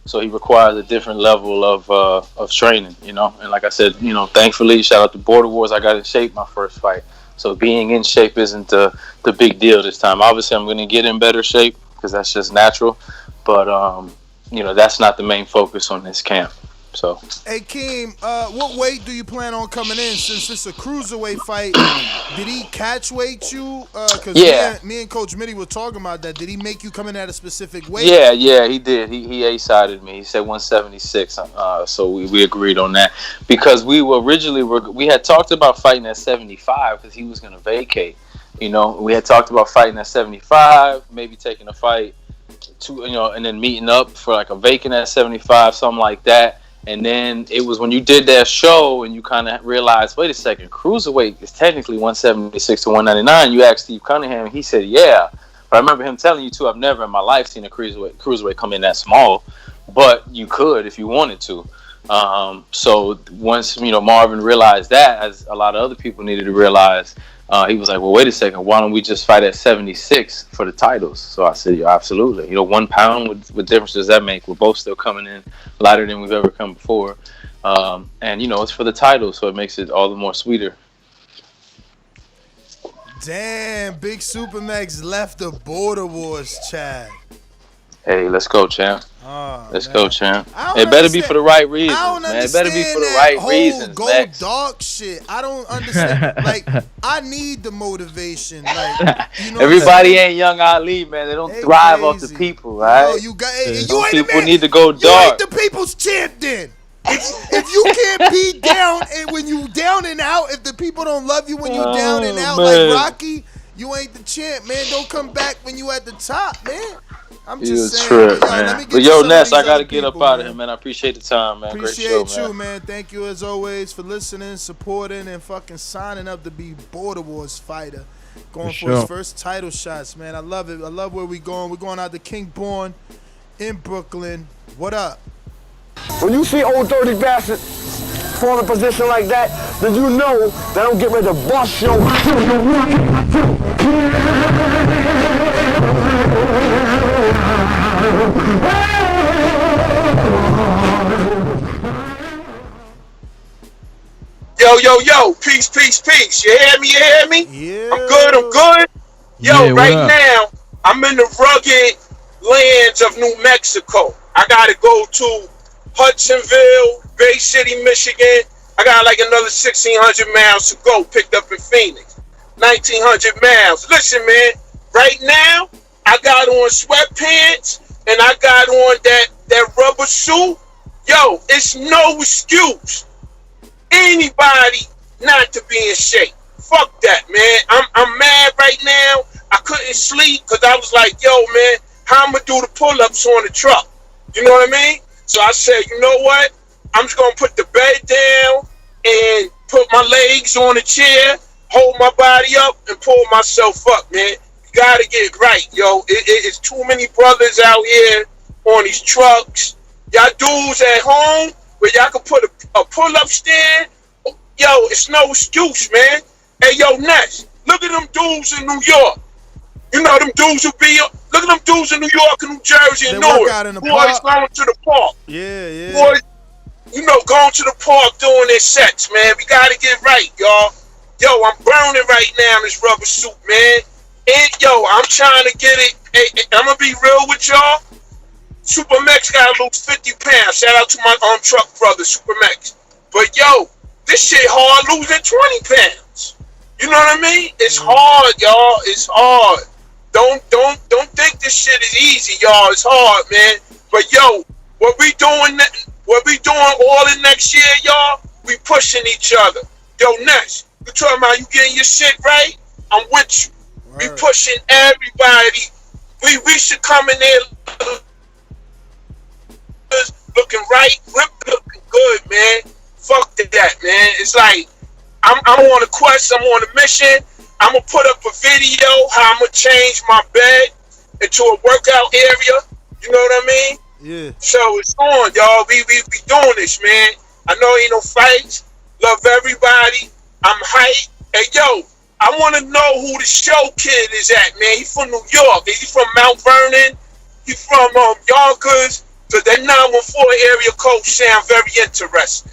so he requires a different level of training, And like I said, thankfully, shout out to Border Wars, I got in shape my first fight. So being in shape isn't the big deal this time. Obviously, I'm going to get in better shape because that's just natural. But, that's not the main focus on this camp. So. Hey, Keem, what weight do you plan on coming in since it's a cruiserweight fight? Did he catch weight you? Because me and Coach Mitty were talking about that. Did he make you come in at a specific weight? Yeah, he did. He A-sided me. He said 176. So we agreed on that because we had talked about fighting at 75 because he was going to vacate. We had talked about fighting at 75, maybe taking a fight and then meeting up for like a vacant at 75, something like that. And then it was when you did that show and you kind of realized, wait a second, cruiserweight is technically 176 to 199. You asked Steve Cunningham, and he said, yeah. But I remember him telling you, too, I've never in my life seen a cruiserweight come in that small. But you could if you wanted to. So once, Marvin realized that, as a lot of other people needed to realize, he was like, well, wait a second, why don't we just fight at 76 for the titles? So I said, yeah, absolutely. 1 pound, what difference does that make? We're both still coming in lighter than we've ever come before. And, it's for the titles, so it makes it all the more sweeter. Damn, Big Supermax left the Border Wars chat. Hey, let's go, champ. Oh, let's man. go, champ. I don't It better be understand- for the right reasons, I don't man. It better be for the understand right that whole reasons, go Max. dog shit. I don't understand. Like, I need the motivation. Like, you know, Everybody ain't Young Ali, man. They don't thrive off the people, right? Yo, you got. You Some ain't the people man. need to go You dark. ain't the people's champ then. If you can't be down and when you down and out, if the people don't love you when you down and out man. like Rocky, you ain't the champ, man. Don't come back when you at the top, man. I'm You just a saying. trip, But, yo, let me man. get But to yo, some of Ness, these I gotta other get up people, out of man. here, man. I appreciate the time, man. Appreciate Great show, you, man. man. Thank you as always for listening, supporting, and fucking signing up to be Border Wars fighter. Going for his first title shots, man. I love it. I love where we going. We're going out to King Born in Brooklyn. What up? When you see old dirty bastard fall in a position like that, then you know that I'm getting ready to bust your. Yo, peace, peace, peace. You hear me? You hear me? Yeah. I'm good. Yo, Yeah, what right up? now, I'm in the rugged lands of New Mexico. I gotta go to Hudsonville, Bay City, Michigan. I got like another 1,600 miles to go, picked up in Phoenix. 1,900 miles. Listen, man, right now, I got on sweatpants and I got on that rubber suit. Yo, it's no excuse. Anybody not to be in shape. Fuck that, man. I'm mad right now. I couldn't sleep because I was like, yo, man, how I'm going to do the pull-ups on the truck? You know what I mean? So I said, you know what? I'm just going to put the bed down and put my legs on the chair, hold my body up, and pull myself up, man. You got to get right, yo. It's too many brothers out here on these trucks. Y'all dudes at home where y'all can put a pull-up stand. Yo, it's no excuse, man. Hey, yo, Ness, look at them dudes in New York. You know them dudes who be, look at them dudes in New York and New Jersey and They work Newark. out in the Boys park. going to the park. Yeah. Boys, you know, going to the park doing their sets, man. We got to get right, y'all. Yo, I'm burning right now in this rubber suit, man. And, yo, I'm trying to get it. Hey, I'm going to be real with y'all. Supermax got to lose 50 pounds. Shout out to my truck brother, Supermax. But, yo, this shit hard losing 20 pounds. You know what I mean? It's hard, y'all. It's hard. Don't think this shit is easy, y'all. It's hard, man. But yo, what we doing all in next year, y'all? We pushing each other. Yo, Ness, you talking about you getting your shit right? I'm with you. We pushing everybody. We should come in there looking right, looking good, man. Fuck that, man. It's like I'm on a quest. I'm on a mission. I'm gonna put up a video how I'm gonna change my bed into a workout area. You know what I mean? Yeah. So it's on, y'all. We doing this, man. I know ain't no fights. Love everybody. I'm hyped. Hey, yo, I want to know who the show kid is at, man. He from New York. He from Mount Vernon. He from Yonkers. So that 914 area code sound very interesting.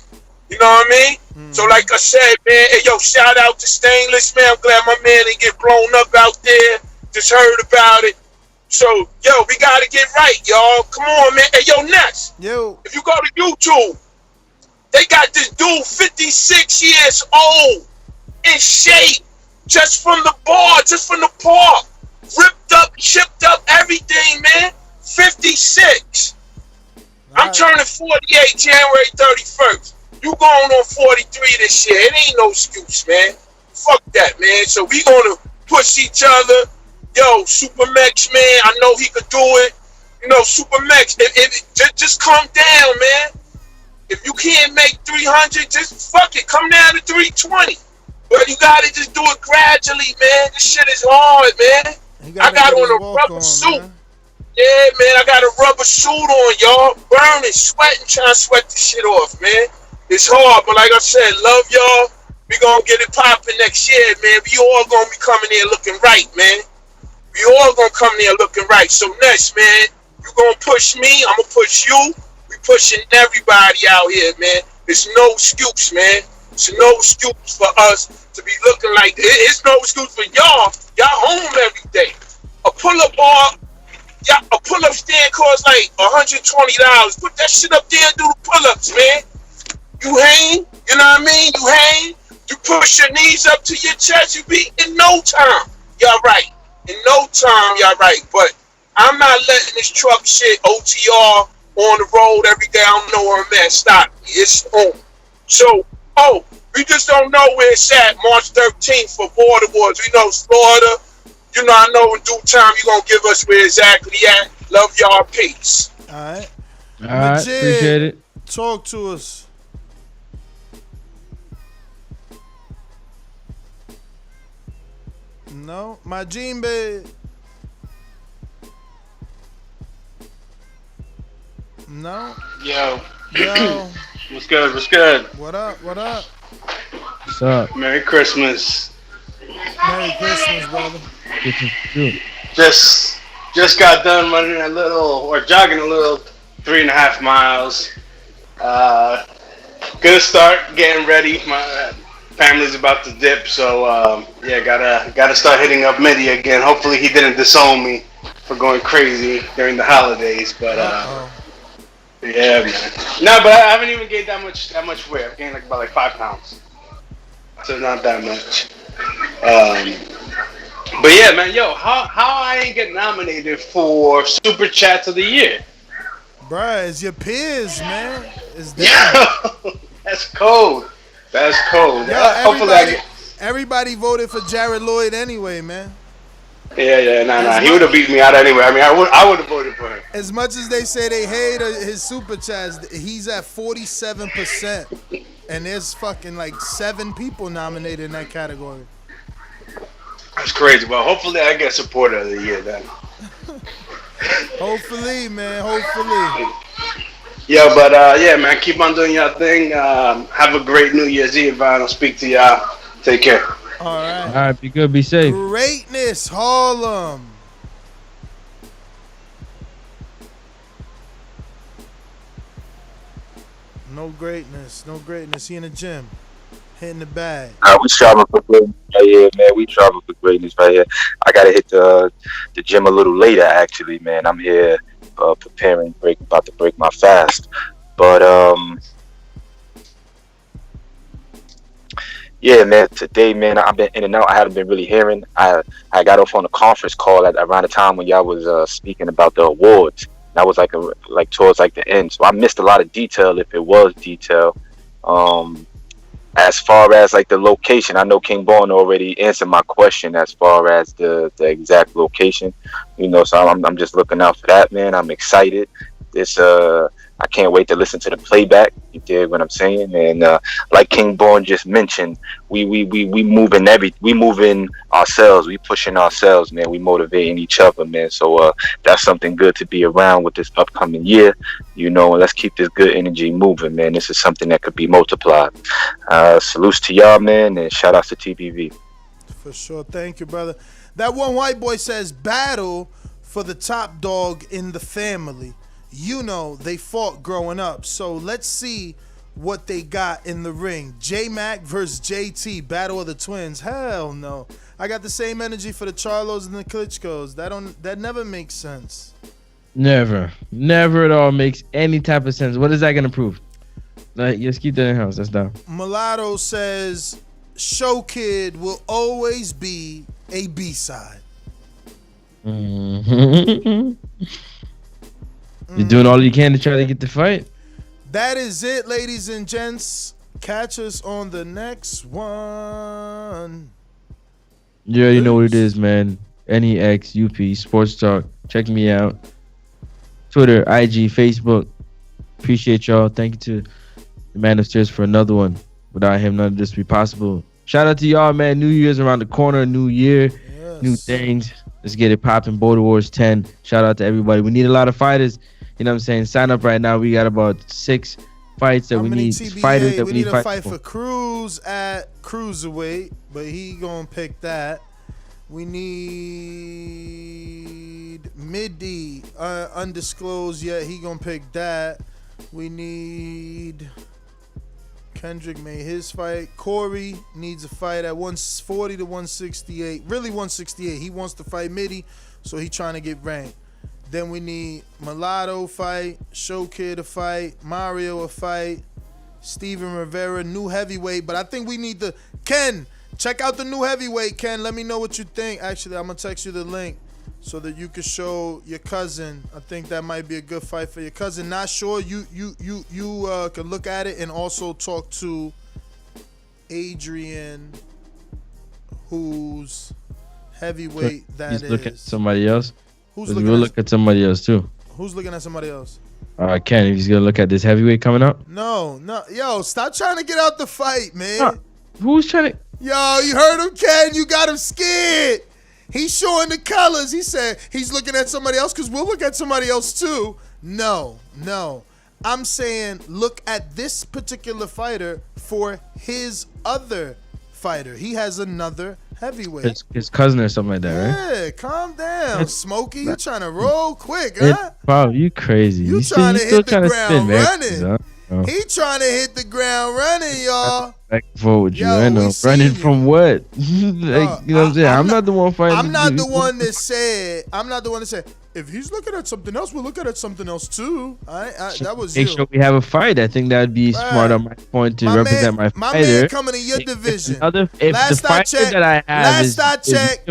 You know what I mean? So like I said, man, hey, yo, shout out to Stainless, man. I'm glad my man didn't get blown up out there. Just heard about it. So, yo, we got to get right, y'all. Come on, man. Hey, yo, Ness. Yo. If you go to YouTube, they got this dude 56 years old in shape just from the bar, just from the park. Ripped up, chipped up, everything, man. 56. I'm turning 48 January 31st. You going on 43 this year. It ain't no excuse, man. Fuck that, man. So we gonna push each other. Yo, Supermax, man, I know he could do it. You know, Supermax, just calm down, man. If you can't make 300, just fuck it. Come down to 320. But you gotta just do it gradually, man. This shit is hard, man. I got on a rubber suit. Man. Yeah, man, I got a rubber suit on, y'all. Burning, sweating, trying to sweat this shit off, man. It's hard, but like I said, love y'all. We gonna get it popping next year, man. We all gonna be coming there looking right, man. We all gonna come there looking right. So next, man, you gonna push me, I'm gonna push you. We pushing everybody out here, man. There's no excuse, man. It's no excuse for us to be looking like this. It's no excuse for y'all. Y'all home every day. A pull-up bar, a pull-up stand costs like $120. Put that shit up there and do the pull-ups, man. You hang, you know what I mean? You hang, you push your knees up to your chest, you be in no time. Y'all right. In no time, y'all right. But I'm not letting this truck shit OTR on the road every day. I don't know where I'm at. Stop. It's home. So, we just don't know where it's at. March 13th for Border Wars. We know Florida. You know, I know in due time you're going to give us where exactly at. Love y'all. Peace. All right. All right. Appreciate it. Talk to us. No, my Jimbe. No. Yo. Yo. What's good? What's good? What up? What up? What's up? Merry Christmas. Merry Christmas, brother. Just got done running jogging a little 3.5 miles. Gonna start getting ready. My family's about to dip, so gotta start hitting up Mitty again. Hopefully he didn't disown me for going crazy during the holidays, but yeah, man. No, but I haven't even gained that much weight. I've gained about 5 pounds, so not that much. But yeah, man, yo, how I ain't get nominated for Super Chats of the Year? Bruh, it's your peers, man. It's them. That's cold. That's cold. Yo, everybody voted for Jared Lloyd anyway, man. Nah. He would have beat me out anyway. I mean, I would have voted for him. As much as they say they hate his super chats, he's at 47%, and there's fucking 7 people nominated in that category. That's crazy. Well, hopefully I get supporter of the year then. Hopefully, man. Hopefully. Yeah, but yeah, man, keep on doing your thing. Have a great New Year's Eve. I don't speak to y'all. Take care. All right. All right. Be good. Be safe. Greatness, Harlem. No greatness. No greatness. He in the gym. Hitting the bag. We striving for greatness right here, man. We striving for greatness right here. I gotta hit the gym a little later, actually, man. I'm here preparing, about to break my fast. But yeah, man. Today, man, I've been in and out. I haven't been really hearing. I got off on a conference call at around the time when y'all was speaking about the awards. That was towards the end, so I missed a lot of detail if it was detail. As far as the location, I know King Bone already answered my question as far as the exact location, so I'm just looking out for that, man. I'm excited. I can't wait to listen to the playback. You dig what I'm saying? And like King Bone just mentioned, we moving ourselves, we pushing ourselves, man. We motivating each other, man. So that's something good to be around with this upcoming year, and let's keep this good energy moving, man. This is something that could be multiplied. Salutes to y'all, man, and shout outs to TBV. For sure. Thank you, brother. That one white boy says battle for the top dog in the family. They fought growing up. So let's see what they got in the ring. J-Mac versus JT, battle of the twins. Hell no. I got the same energy for the Charlos and the Klitschkos. That never makes sense. Never at all makes any type of sense. What is that gonna prove? Just keep that in house. That's dumb. Mulatto says Show Kid will always be a B-side. Mm-hmm. You're doing all you can to try to get the fight. That is it, ladies and gents. Catch us on the next one. Yeah, you know what it is, man. NEX, UP, Sports Talk. Check me out. Twitter, IG, Facebook. Appreciate y'all. Thank you to the man upstairs for another one. Without him, none of this would be possible. Shout out to y'all, man. New Year's around the corner. New year. Yes. New things. Let's get it popping. Border Wars 10. Shout out to everybody. We need a lot of fighters. You know what I'm saying? Sign up right now. We got about 6 fights that we need. TBA? Fighters that we need a fight for Cruz at cruiserweight, but he gonna pick that. We need Midi, undisclosed yet. He gonna pick that. We need Kendrick made his fight. Corey needs a fight at 140 to 168. Really 168. He wants to fight Mitty, so he trying to get ranked. Then we need Mulatto fight, Show Kid a fight, Mario a fight, Steven Rivera, new heavyweight. But I think we need the Ken. Check out the new heavyweight, Ken. Let me know what you think. Actually, I'm gonna text you the link so that you can show your cousin. I think that might be a good fight for your cousin. Not sure. You can look at it and also talk to Adrian, who's heavyweight. That He's is. looking at somebody else. Who's We'll looking at? look at somebody else too. Who's looking at somebody else? Ken, if he's gonna look at this heavyweight coming up. No. Yo, stop trying to get out the fight, man. Who's trying to? Yo, you heard him, Ken. You got him scared. He's showing the colors. He said he's looking at somebody else because we'll look at somebody else too. No. I'm saying look at this particular fighter for his other fighter. He has another heavyweight. His cousin or something like that, right? Yeah, calm down, Smokey. You trying to roll quick, huh? Wow, you crazy. You trying to still hit the trying to ground spin, running. man. He trying to hit the ground running, y'all. Back and forth with you. Yo, I know. we seen Running you. from what? You know what I'm saying? I'm not the one fighting. I'm not the one that said. If he's looking at something else, we'll look at something else too. That was Make you. sure we have a fight. I think that'd be smart on my point to represent my My fighter. man coming in your division. Last I checked, that I have last I checked,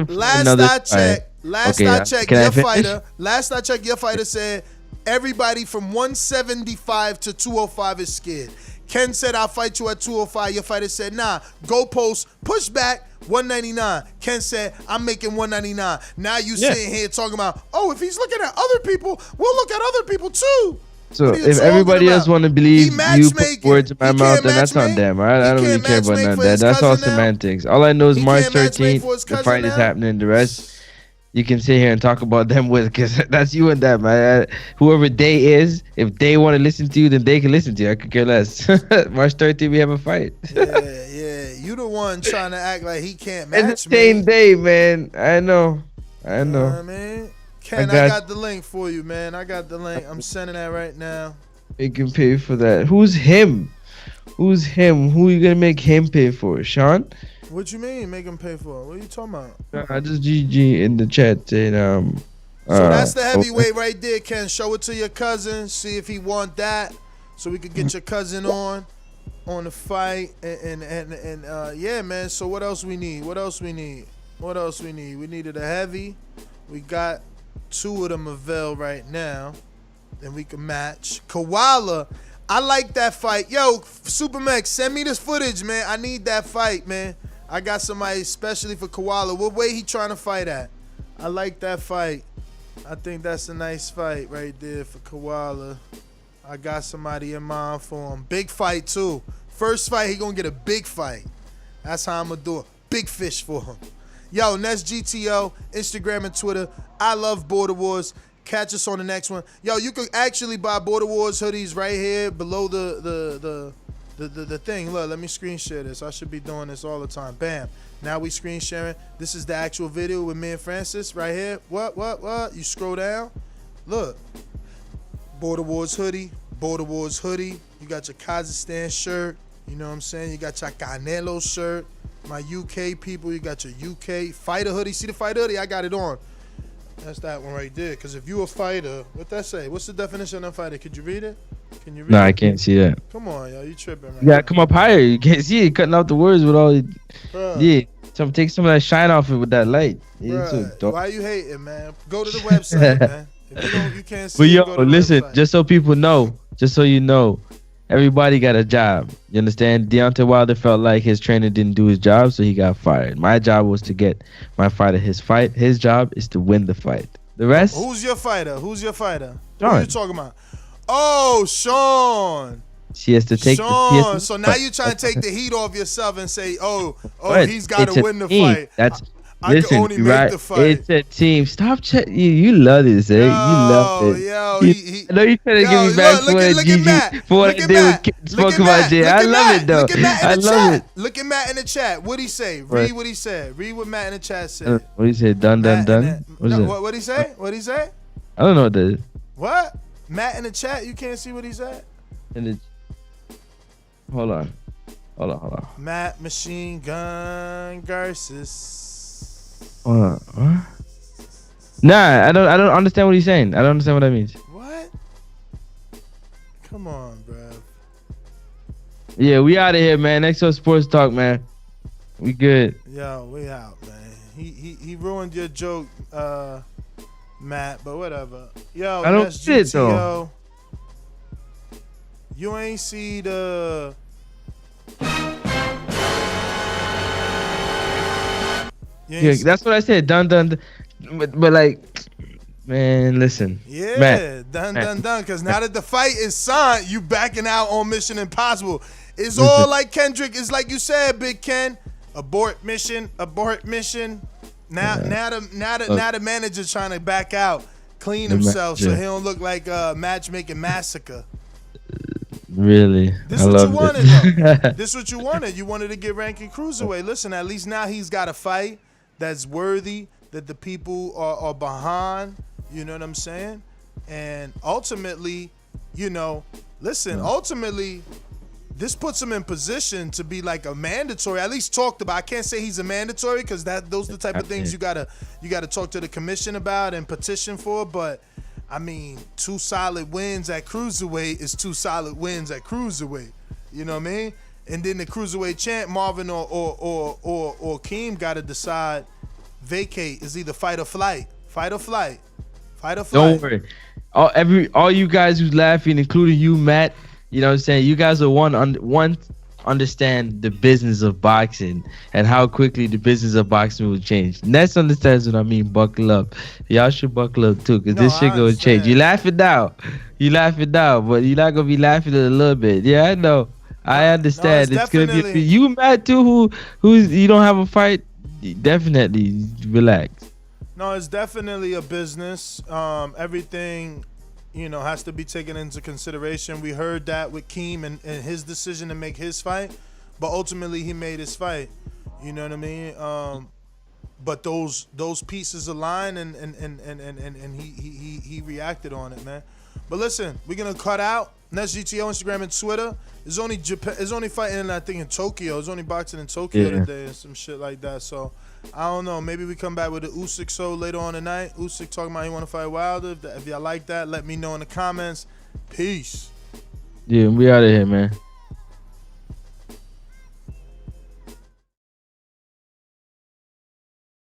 Last I checked, your fighter said everybody from 175 to 205 is scared. Ken said, I'll fight you at 205. Your fighter said, nah, goalpost, push back, 199. Ken said, I'm making 199. Now you sitting here talking about, if he's looking at other people, we'll look at other people too. So if everybody else want to believe you put words in my mouth, then that's on them. Right? I don't really care about none of that. That's all semantics. All I know is March 13th, the fight is happening. The rest, you can sit here and talk about them with, because that's you and that, man. Whoever they is, if they want to listen to you, then they can listen to you. I could care less. March 13th, we have a fight. Yeah. You the one trying to act like he can't match me. It's the same day, man. I know. You know what I mean? Ken, I got the link for you, man. I got the link. I'm sending that right now. You can pay for that. Who's him? Who you gonna make him pay for? Sean? What you mean make him pay for it? What are you talking about? I just GG in the chat saying So that's the heavyweight right there, Ken. Show it to your cousin. See if he want that, so we could get your cousin on the fight. And yeah, man. So what else we need? We needed a heavy. We got 2 of them available right now. Then we can match. Koala, I like that fight. Yo, Supermax, send me this footage, man. I need that fight, man. I got somebody especially for Koala. What way he trying to fight at? I like that fight. I think that's a nice fight right there for Koala. I got somebody in mind for him. Big fight, too. First fight, he gonna get a big fight. That's how I'm gonna do it. Big fish for him. Yo, Nest GTO, Instagram and Twitter. I love Border Wars. Catch us on the next one. Yo, you can actually buy Border Wars hoodies right here below the thing. Look, let me screen share this. I should be doing this all the time. Bam. Now we screen sharing. This is the actual video with me and Francis right here. What? You scroll down. Look. Border Wars hoodie. Border Wars hoodie. You got your Kazakhstan shirt. You know what I'm saying? You got your Danelle shirt. My UK people, you got your UK fighter hoodie. See the fighter hoodie? I got it on. That's that one right there. Because if you a fighter, what that say? What's the definition of fighter? Could you read it? Can you read it? No, I can't see that. Come on, yo. You tripping, right? You gotta come up higher. You can't see it. Cutting out the words with all the... Yeah. Take some of that shine off it with that light. Yeah, why you hating, man? Go to the website, man. If you can't see it, go to listen, just so people know, just so you know, everybody got a job. You understand? Deontay Wilder felt like his trainer didn't do his job, so he got fired. My job was to get my fighter his fight. His job is to win the fight. The rest? Who's your fighter? Sean. Who are you talking about? Oh, Sean. She has to take Sean. So now you trying to take the heat off yourself and say, he's got to win the fight. I can only make the fight. It's a team. Stop chatting. You love this, eh? You love it. Yo, I know you're trying to give me back for what I did with spoke about Jay. I love it, though. I love it. Look at Matt in the chat. What'd he say? Read what he said. Read what Matt in the chat said. What he said? Done. What'd he say? I don't know what that is. What? Matt in the chat? You can't see what he said? Hold on. Hold on. Matt Machine Gun Garces. What? Nah, I don't understand what he's saying. I don't understand what that means. What? Come on, bro. Yeah, we out of here, man. Next up, Sports Talk, man. We good. Yo, we out, man. He ruined your joke, Matt, but whatever. Yo, I don't that's get it, GTO. though. You ain't see the... Yeah, that's what I said. Done. But like, man, listen. Yeah, Matt, done. Because now that the fight is signed, you backing out on Mission Impossible. It's all like Kendrick. It's like you said, Big Ken. Abort mission. Now the manager's trying to back out, clean himself so he don't look like a matchmaking massacre. Really? This I what love you wanted, it. though. This what you wanted. You wanted to get ranking cruiserweight. Listen, at least now he's got a fight that's worthy, that the people are behind. You know what I'm saying? And ultimately, ultimately, this puts him in position to be like a mandatory, at least talked about. I can't say he's a mandatory because those are the type of things you gotta talk to the commission about and petition for. But I mean, 2 solid wins at cruiserweight is 2 solid wins at cruiserweight. You know what I mean? And then the cruiserweight champ, Marvin or Keem, got to decide, vacate is either fight or flight. Don't worry. All you guys who's laughing, including you, Matt, you know what I'm saying? You guys are one understand the business of boxing and how quickly the business of boxing will change. Ness understands what I mean. Buckle up. Y'all should buckle up too, because this shit gonna change. You laughing now, but you're not gonna be laughing in a little bit. Yeah, I know. I understand. It's gonna be you, Matt, too. Who's you don't have a fight. Definitely relax. No, it's definitely a business. Everything, has to be taken into consideration. We heard that with Keem and his decision to make his fight, but ultimately he made his fight. You know what I mean? But those pieces align, and he reacted on it, man. But listen, we're gonna cut out. Next GTO, Instagram and Twitter. It's only fighting, I think, in Tokyo. It's only boxing in Tokyo today and some shit like that. So I don't know. Maybe we come back with the Usyk show later on tonight. Usyk talking about he want to fight Wilder. If y'all like that, let me know in the comments. Peace. Yeah, we out of here, man.